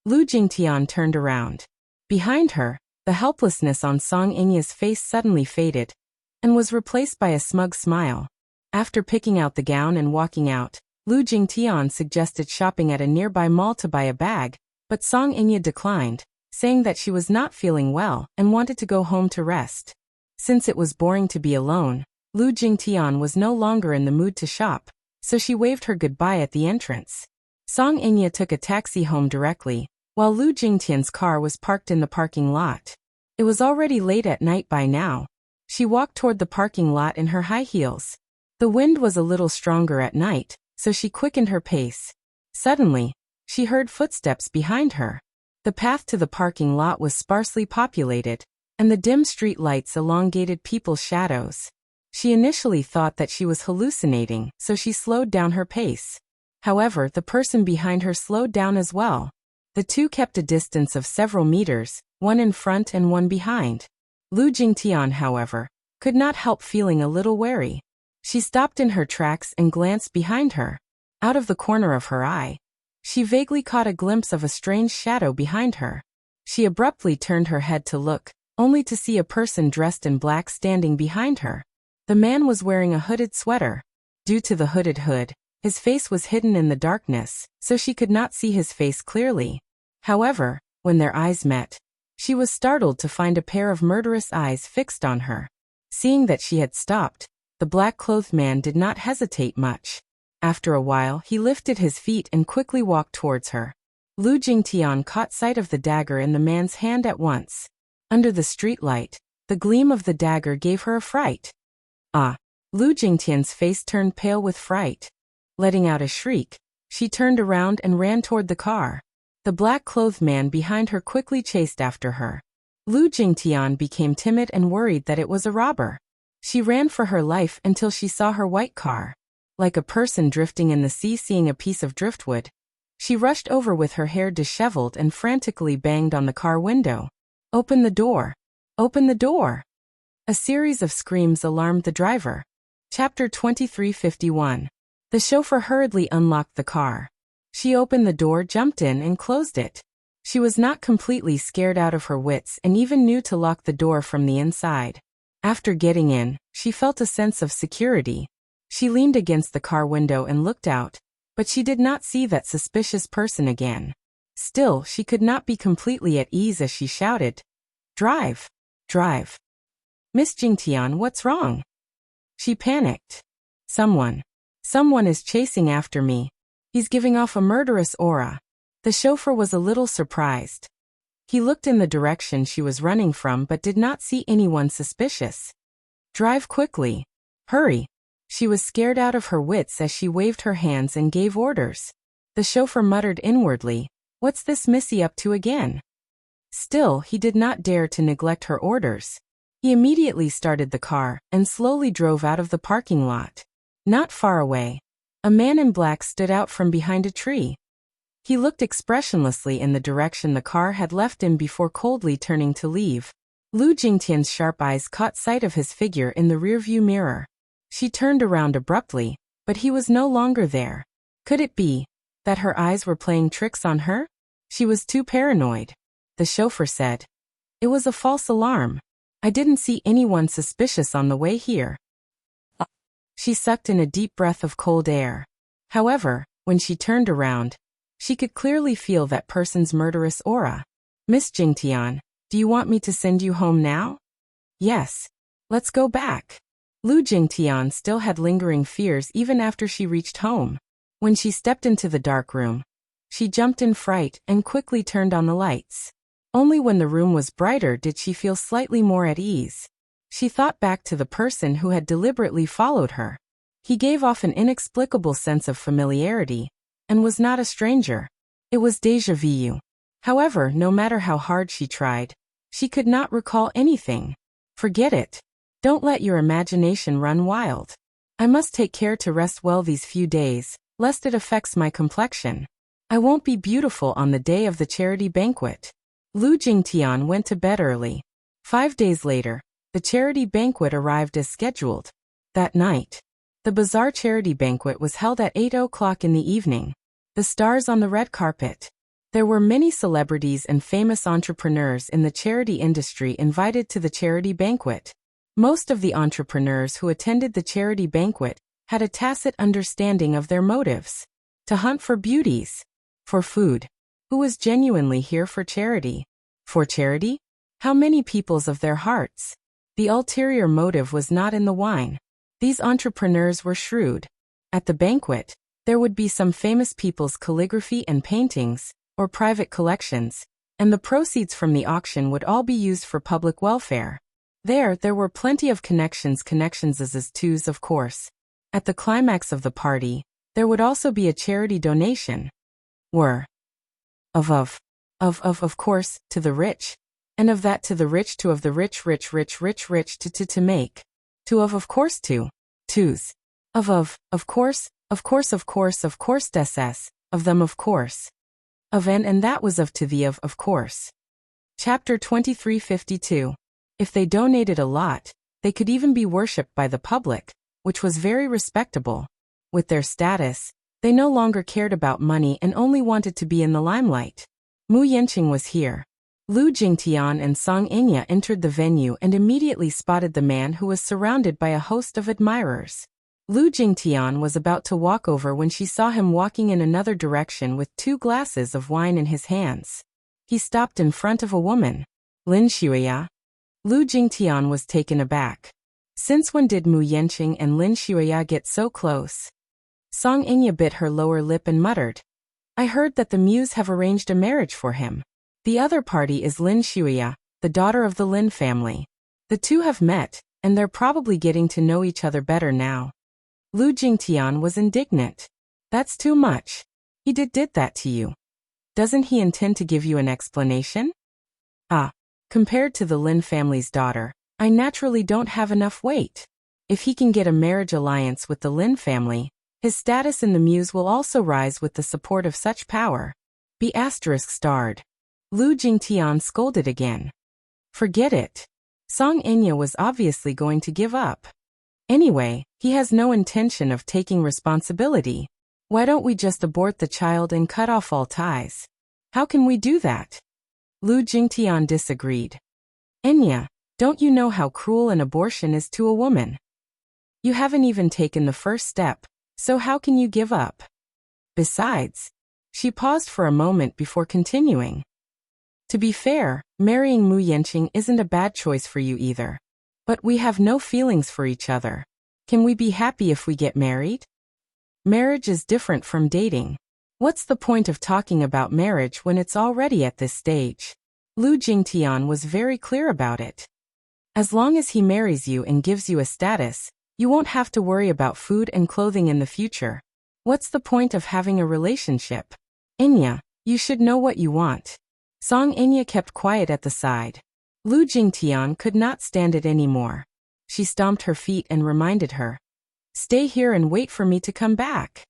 Lu Jingtian turned around. Behind her, the helplessness on Song Inya's face suddenly faded and was replaced by a smug smile. After picking out the gown and walking out, Lu Jingtian suggested shopping at a nearby mall to buy a bag, but Song Inya declined, saying that she was not feeling well and wanted to go home to rest. Since it was boring to be alone, Lu Jingtian was no longer in the mood to shop, so she waved her goodbye at the entrance. Song Inya took a taxi home directly, while Lu Jingtian's car was parked in the parking lot. It was already late at night by now. She walked toward the parking lot in her high heels. The wind was a little stronger at night, so she quickened her pace. Suddenly, she heard footsteps behind her. The path to the parking lot was sparsely populated, and the dim street lights elongated people's shadows. She initially thought that she was hallucinating, so she slowed down her pace. However, the person behind her slowed down as well. The two kept a distance of several meters, one in front and one behind. Lu Jingtian, however, could not help feeling a little wary. She stopped in her tracks and glanced behind her. Out of the corner of her eye, she vaguely caught a glimpse of a strange shadow behind her. She abruptly turned her head to look, only to see a person dressed in black standing behind her. The man was wearing a hooded sweater. Due to the hooded hood, his face was hidden in the darkness, so she could not see his face clearly. However, when their eyes met, she was startled to find a pair of murderous eyes fixed on her. Seeing that she had stopped, the black-clothed man did not hesitate much. After a while, he lifted his feet and quickly walked towards her. Lu Jingtian caught sight of the dagger in the man's hand at once. Under the streetlight, the gleam of the dagger gave her a fright. Ah! Lu Jingtian's face turned pale with fright. Letting out a shriek, she turned around and ran toward the car. The black-clothed man behind her quickly chased after her. Lu Jingtian became timid and worried that it was a robber. She ran for her life until she saw her white car. Like a person drifting in the sea seeing a piece of driftwood, she rushed over with her hair disheveled and frantically banged on the car window. Open the door! Open the door! A series of screams alarmed the driver. Chapter 2351. The chauffeur hurriedly unlocked the car. She opened the door, jumped in, and closed it. She was not completely scared out of her wits and even knew to lock the door from the inside. After getting in, she felt a sense of security. She leaned against the car window and looked out, but she did not see that suspicious person again. Still, she could not be completely at ease as she shouted, "Drive! Drive! Miss Jingtian, what's wrong?" She panicked. Someone is chasing after me. He's giving off a murderous aura." The chauffeur was a little surprised. He looked in the direction she was running from but did not see anyone suspicious. "Drive quickly. Hurry." She was scared out of her wits as she waved her hands and gave orders. The chauffeur muttered inwardly, "What's this missy up to again?" Still, he did not dare to neglect her orders. He immediately started the car and slowly drove out of the parking lot. Not far away, a man in black stood out from behind a tree. He looked expressionlessly in the direction the car had left him before coldly turning to leave. Lu Jingtian's sharp eyes caught sight of his figure in the rearview mirror. She turned around abruptly, but he was no longer there. Could it be that her eyes were playing tricks on her? She was too paranoid. The chauffeur said. It was a false alarm. I didn't see anyone suspicious on the way here. She sucked in a deep breath of cold air. However, when she turned around, she could clearly feel that person's murderous aura. Miss Jingtian, do you want me to send you home now? Yes. Let's go back. Lu Jingtian still had lingering fears even after she reached home. When she stepped into the dark room, she jumped in fright and quickly turned on the lights. Only when the room was brighter did she feel slightly more at ease. She thought back to the person who had deliberately followed her. He gave off an inexplicable sense of familiarity, and was not a stranger. It was déjà vu. However, no matter how hard she tried, she could not recall anything. Forget it. Don't let your imagination run wild. I must take care to rest well these few days, lest it affects my complexion. I won't be beautiful on the day of the charity banquet. Lu Jingtian went to bed early. 5 days later, the charity banquet arrived as scheduled. That night, the bazaar charity banquet was held at 8 o'clock in the evening. The stars on the red carpet. There were many celebrities and famous entrepreneurs in the charity industry invited to the charity banquet. Most of the entrepreneurs who attended the charity banquet had a tacit understanding of their motives. To hunt for beauties. For food. Who was genuinely here for charity? For charity? How many peoples of their hearts? The ulterior motive was not in the wine. These entrepreneurs were shrewd. At the banquet, there would be some famous people's calligraphy and paintings, or private collections, and the proceeds from the auction would all be used for public welfare. There were plenty of connections as twos, of course. At the climax of the party, there would also be a charity donation. Of course, to the rich. And of that to the rich, to of the rich to make. To of course to. Twos. Of course, desses, of them of course. Of and that was of to the of course. Chapter 2352. If they donated a lot, they could even be worshipped by the public, which was very respectable. With their status, they no longer cared about money and only wanted to be in the limelight. Mu Yanqing was here. Lu Jingtian and Song Enya entered the venue and immediately spotted the man who was surrounded by a host of admirers. Lu Jingtian was about to walk over when she saw him walking in another direction with 2 glasses of wine in his hands. He stopped in front of a woman. Lin Xueya. Lu Jingtian was taken aback. Since when did Mu Yanqing and Lin Xueya get so close? Song Enya bit her lower lip and muttered. I heard that the Muse have arranged a marriage for him. The other party is Lin Xueya, the daughter of the Lin family. The two have met, and they're probably getting to know each other better now. Lu Jingtian was indignant. That's too much. He did that to you. Doesn't he intend to give you an explanation? Compared to the Lin family's daughter, I naturally don't have enough weight. If he can get a marriage alliance with the Lin family, his status in the Muse will also rise with the support of such power. Be ****. Lu Jingtian scolded again. Forget it. Song Enya was obviously going to give up. Anyway, he has no intention of taking responsibility. Why don't we just abort the child and cut off all ties? How can we do that? Lu Jingtian disagreed. Enya, don't you know how cruel an abortion is to a woman? You haven't even taken the first step, so how can you give up? Besides, she paused for a moment before continuing. To be fair, marrying Mu Yanqing isn't a bad choice for you either. But we have no feelings for each other. Can we be happy if we get married? Marriage is different from dating. What's the point of talking about marriage when it's already at this stage? Lu Jingtian was very clear about it. As long as he marries you and gives you a status, you won't have to worry about food and clothing in the future. What's the point of having a relationship? Enya, you should know what you want. Song Enya kept quiet at the side. Lu Jingtian could not stand it anymore. She stomped her feet and reminded her. Stay here and wait for me to come back.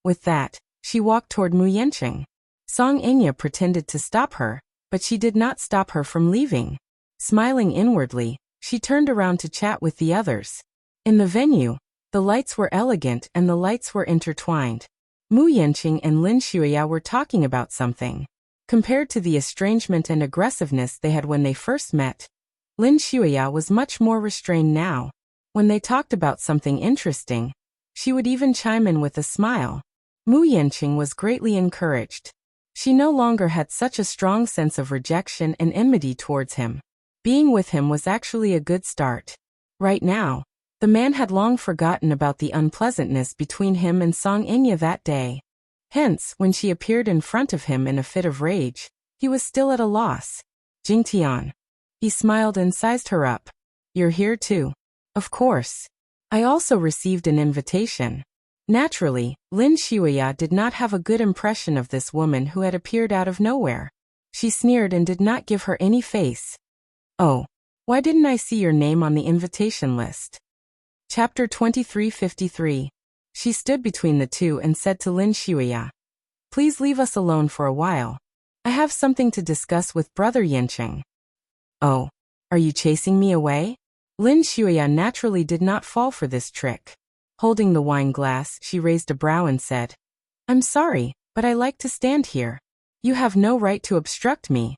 With that, she walked toward Mu Yanqing. Song Enya pretended to stop her, but she did not stop her from leaving. Smiling inwardly, she turned around to chat with the others. In the venue, the lights were elegant and the lights were intertwined. Mu Yanqing and Lin Xuya were talking about something. Compared to the estrangement and aggressiveness they had when they first met, Lin Xuya was much more restrained now. When they talked about something interesting, she would even chime in with a smile. Mu Yanqing was greatly encouraged. She no longer had such a strong sense of rejection and enmity towards him. Being with him was actually a good start. Right now, the man had long forgotten about the unpleasantness between him and Song Enya that day. Hence, when she appeared in front of him in a fit of rage, he was still at a loss. Jingtian. He smiled and sized her up. You're here too. Of course. I also received an invitation. Naturally, Lin Xuya did not have a good impression of this woman who had appeared out of nowhere. She sneered and did not give her any face. Oh, why didn't I see your name on the invitation list? Chapter 2353. She stood between the two and said to Lin Xuya, please leave us alone for a while. I have something to discuss with Brother Yanqing. Oh, are you chasing me away? Lin Xuya naturally did not fall for this trick. Holding the wine glass, she raised a brow and said, I'm sorry, but I like to stand here. You have no right to obstruct me.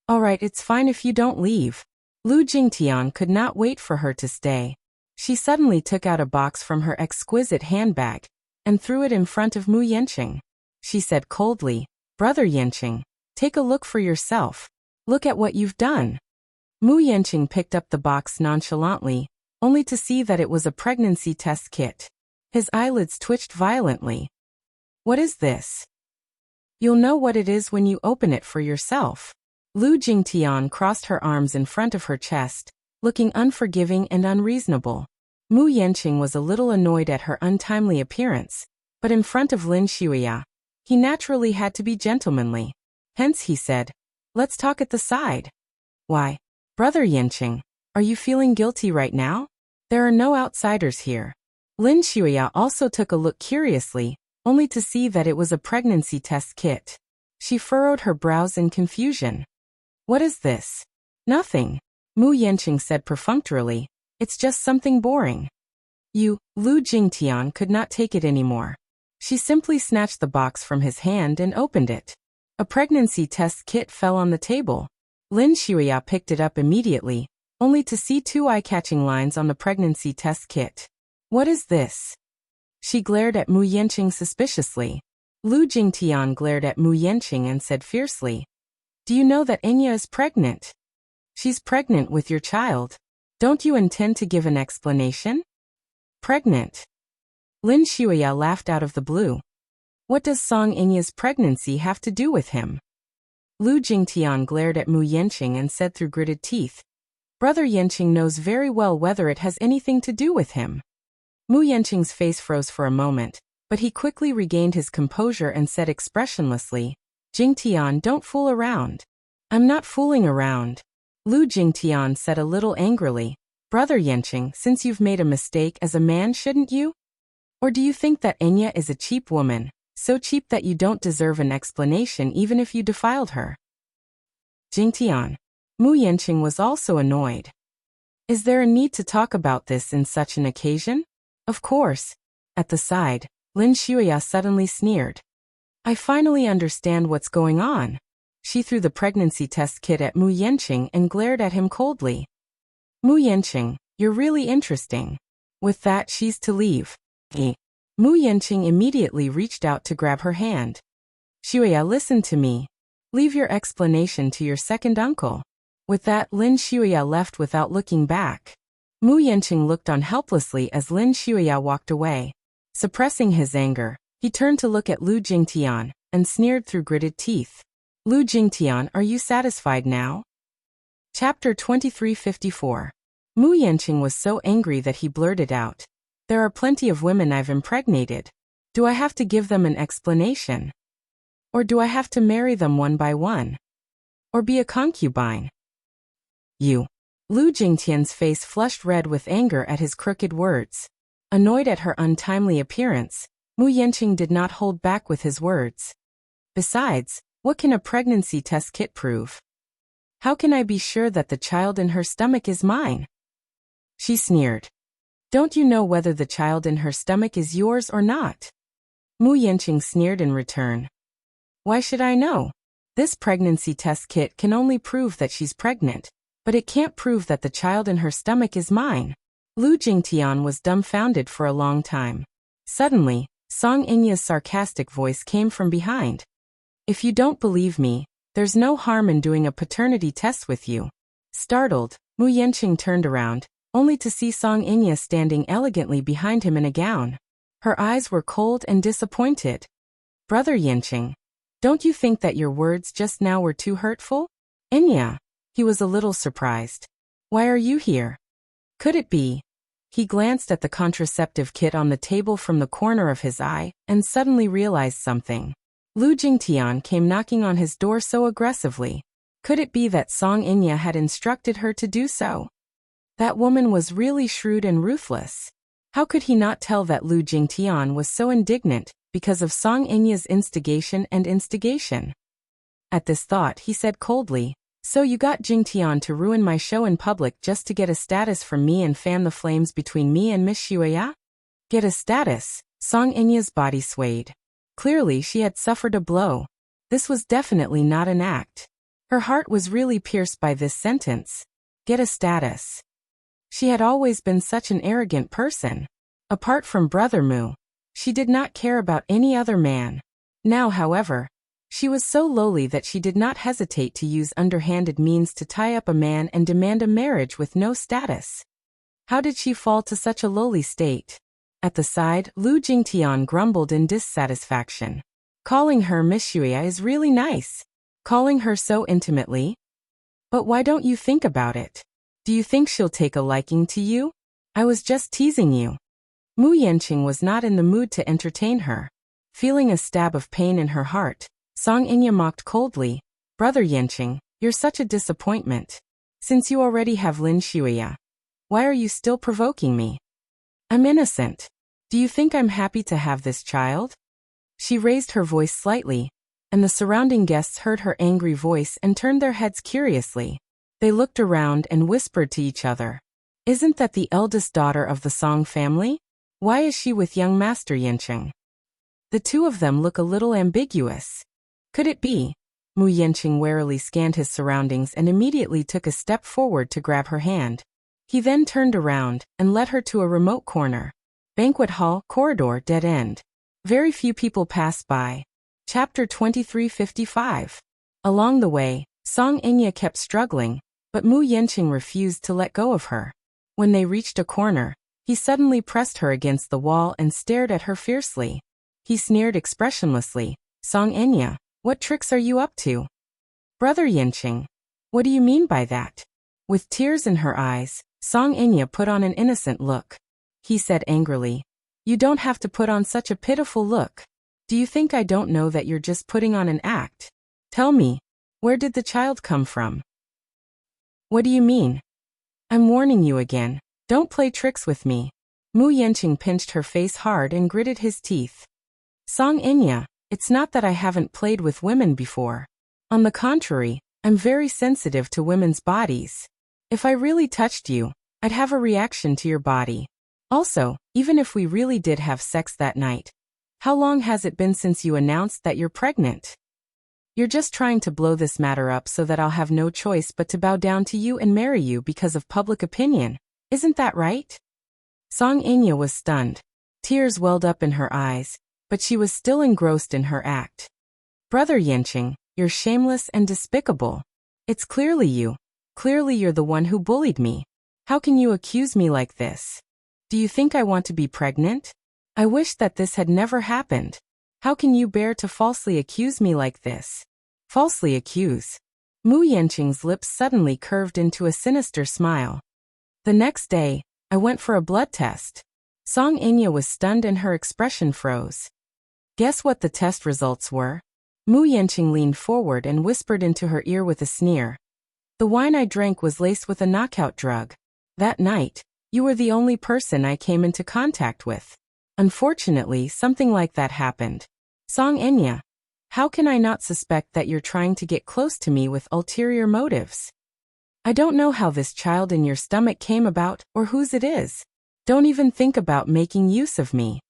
All right, it's fine if you don't leave. Lu Jingtian could not wait for her to stay. She suddenly took out a box from her exquisite handbag and threw it in front of Mu Yanqing. She said coldly, Brother Yanqing, take a look for yourself. Look at what you've done. Mu Yanqing picked up the box nonchalantly, only to see that it was a pregnancy test kit. His eyelids twitched violently. What is this? You'll know what it is when you open it for yourself. Lu Jingtian crossed her arms in front of her chest, looking unforgiving and unreasonable. Mu Yanqing was a little annoyed at her untimely appearance, but in front of Lin Xuya, he naturally had to be gentlemanly. Hence he said, let's talk at the side. Why, Brother Yanqing, are you feeling guilty right now? There are no outsiders here. Lin Xuya also took a look curiously, only to see that it was a pregnancy test kit. She furrowed her brows in confusion. What is this? Nothing, Mu Yanqing said perfunctorily. It's just something boring. Lu Jingtian could not take it anymore. She simply snatched the box from his hand and opened it. A pregnancy test kit fell on the table. Lin Xuya picked it up immediately, only to see two eye-catching lines on the pregnancy test kit. What is this? She glared at Mu Yanqing suspiciously. Lu Jingtian glared at Mu Yanqing and said fiercely, do you know that Enya is pregnant? She's pregnant with your child. Don't you intend to give an explanation? Pregnant? Lin Xuya laughed out of the blue. What does Song Enya's pregnancy have to do with him? Lu Jingtian glared at Mu Yanqing and said through gritted teeth, Brother Yanqing knows very well whether it has anything to do with him. Mu Yanqing's face froze for a moment, but he quickly regained his composure and said expressionlessly, Jingtian, don't fool around. I'm not fooling around. Lu Jingtian said a little angrily, Brother Yanqing, since you've made a mistake as a man, shouldn't you? Or do you think that Enya is a cheap woman, so cheap that you don't deserve an explanation even if you defiled her? Jingtian. Mu Yanqing was also annoyed. Is there a need to talk about this in such an occasion? Of course. At the side, Lin Xuya suddenly sneered. I finally understand what's going on. She threw the pregnancy test kit at Mu Yanqing and glared at him coldly. Mu Yanqing, you're really interesting. With that, she's to leave. Mu Yanqing immediately reached out to grab her hand. Xuya, listen to me. Leave your explanation to your second uncle. With that, Lin Xuya left without looking back. Mu Yanqing looked on helplessly as Lin Xuya walked away. Suppressing his anger, he turned to look at Lu Jingtian and sneered through gritted teeth. Lu Jingtian, are you satisfied now? Chapter 2354. Mu Yanqing was so angry that he blurted out, there are plenty of women I've impregnated. Do I have to give them an explanation? Or do I have to marry them one by one? Or be a concubine? You. Lu Jingtian's face flushed red with anger at his crooked words. Annoyed at her untimely appearance, Mu Yanqing did not hold back with his words. Besides, what can a pregnancy test kit prove? How can I be sure that the child in her stomach is mine? She sneered. Don't you know whether the child in her stomach is yours or not? Mu Yanqing sneered in return. Why should I know? This pregnancy test kit can only prove that she's pregnant, but it can't prove that the child in her stomach is mine. Lu Jingtian was dumbfounded for a long time. Suddenly, Song Inya's sarcastic voice came from behind. If you don't believe me, there's no harm in doing a paternity test with you. Startled, Mu Yanqing turned around, only to see Song Inya standing elegantly behind him in a gown. Her eyes were cold and disappointed. Brother Yanqing, don't you think that your words just now were too hurtful? Inya. He was a little surprised. Why are you here? Could it be? He glanced at the contraceptive kit on the table from the corner of his eye, and suddenly realized something. Lu Jingtian came knocking on his door so aggressively. Could it be that Song Inya had instructed her to do so? That woman was really shrewd and ruthless. How could he not tell that Lu Jingtian was so indignant because of Song Inya's instigation? At this thought he said coldly, so you got Jingtian to ruin my show in public just to get a status from me and fan the flames between me and Miss Xueya? Get a status? Song Inya's body swayed. Clearly she had suffered a blow. This was definitely not an act. Her heart was really pierced by this sentence. Get a status. She had always been such an arrogant person. Apart from Brother Mu, she did not care about any other man. Now, however, she was so lowly that she did not hesitate to use underhanded means to tie up a man and demand a marriage with no status. How did she fall to such a lowly state? At the side, Lu Jingtian grumbled in dissatisfaction. Calling her Miss Xueya is really nice. Calling her so intimately? But why don't you think about it? Do you think she'll take a liking to you? I was just teasing you. Mu Yanqing was not in the mood to entertain her. Feeling a stab of pain in her heart, Song Inya mocked coldly, Brother Yanqing, you're such a disappointment. Since you already have Lin Xueya, why are you still provoking me? I'm innocent. Do you think I'm happy to have this child? She raised her voice slightly, and the surrounding guests heard her angry voice and turned their heads curiously. They looked around and whispered to each other. Isn't that the eldest daughter of the Song family? Why is she with young Master Yanqing? The two of them look a little ambiguous. Could it be? Mu Yanqing warily scanned his surroundings and immediately took a step forward to grab her hand. He then turned around and led her to a remote corner. Banquet hall, corridor, dead end. Very few people passed by. Chapter 2355. Along the way, Song Inya kept struggling, but Mu Yanqing refused to let go of her. When they reached a corner, he suddenly pressed her against the wall and stared at her fiercely. He sneered expressionlessly, Song Inya, what tricks are you up to? Brother Yanqing, what do you mean by that? With tears in her eyes, Song Inya put on an innocent look. He said angrily, you don't have to put on such a pitiful look. Do you think I don't know that you're just putting on an act? Tell me, where did the child come from? What do you mean? I'm warning you again, don't play tricks with me. Mu Yanqing pinched her face hard and gritted his teeth. Song Inya, it's not that I haven't played with women before. On the contrary, I'm very sensitive to women's bodies. If I really touched you, I'd have a reaction to your body. Also, even if we really did have sex that night, how long has it been since you announced that you're pregnant? You're just trying to blow this matter up so that I'll have no choice but to bow down to you and marry you because of public opinion. Isn't that right? Song Inya was stunned. Tears welled up in her eyes, but she was still engrossed in her act. Brother Yanqing, you're shameless and despicable. It's clearly you. Clearly you're the one who bullied me. How can you accuse me like this? Do you think I want to be pregnant? I wish that this had never happened. How can you bear to falsely accuse me like this? Falsely accuse? Mu Yanqing's lips suddenly curved into a sinister smile. The next day, I went for a blood test. Song Inya was stunned and her expression froze. Guess what the test results were? Mu Yanqing leaned forward and whispered into her ear with a sneer. The wine I drank was laced with a knockout drug. That night, you were the only person I came into contact with. Unfortunately, something like that happened. Song Inya, How can I not suspect that you're trying to get close to me with ulterior motives? I don't know how this child in your stomach came about or whose it is. Don't even think about making use of me.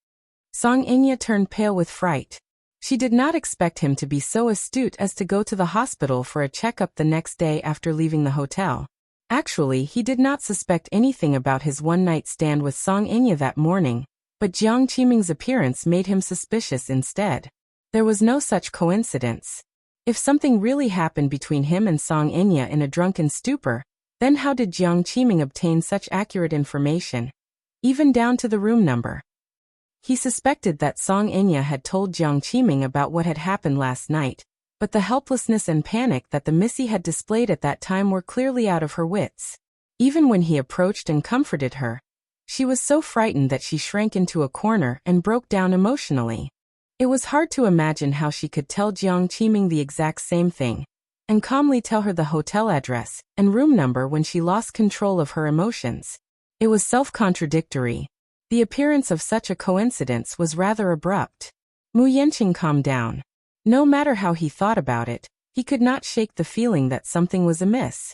Song Inya turned pale with fright. She did not expect him to be so astute as to go to the hospital for a checkup the next day after leaving the hotel. Actually, he did not suspect anything about his one-night stand with Song Inya that morning, but Jiang Qiming's appearance made him suspicious instead. There was no such coincidence. If something really happened between him and Song Inya in a drunken stupor, then how did Jiang Qiming obtain such accurate information, even down to the room number? He suspected that Song Inya had told Jiang Qiming about what had happened last night, but the helplessness and panic that the Missy had displayed at that time were clearly out of her wits. Even when he approached and comforted her, she was so frightened that she shrank into a corner and broke down emotionally. It was hard to imagine how she could tell Jiang Qiming the exact same thing, and calmly tell her the hotel address and room number when she lost control of her emotions. It was self-contradictory. The appearance of such a coincidence was rather abrupt. Mu Yanqing calmed down. No matter how he thought about it, he could not shake the feeling that something was amiss.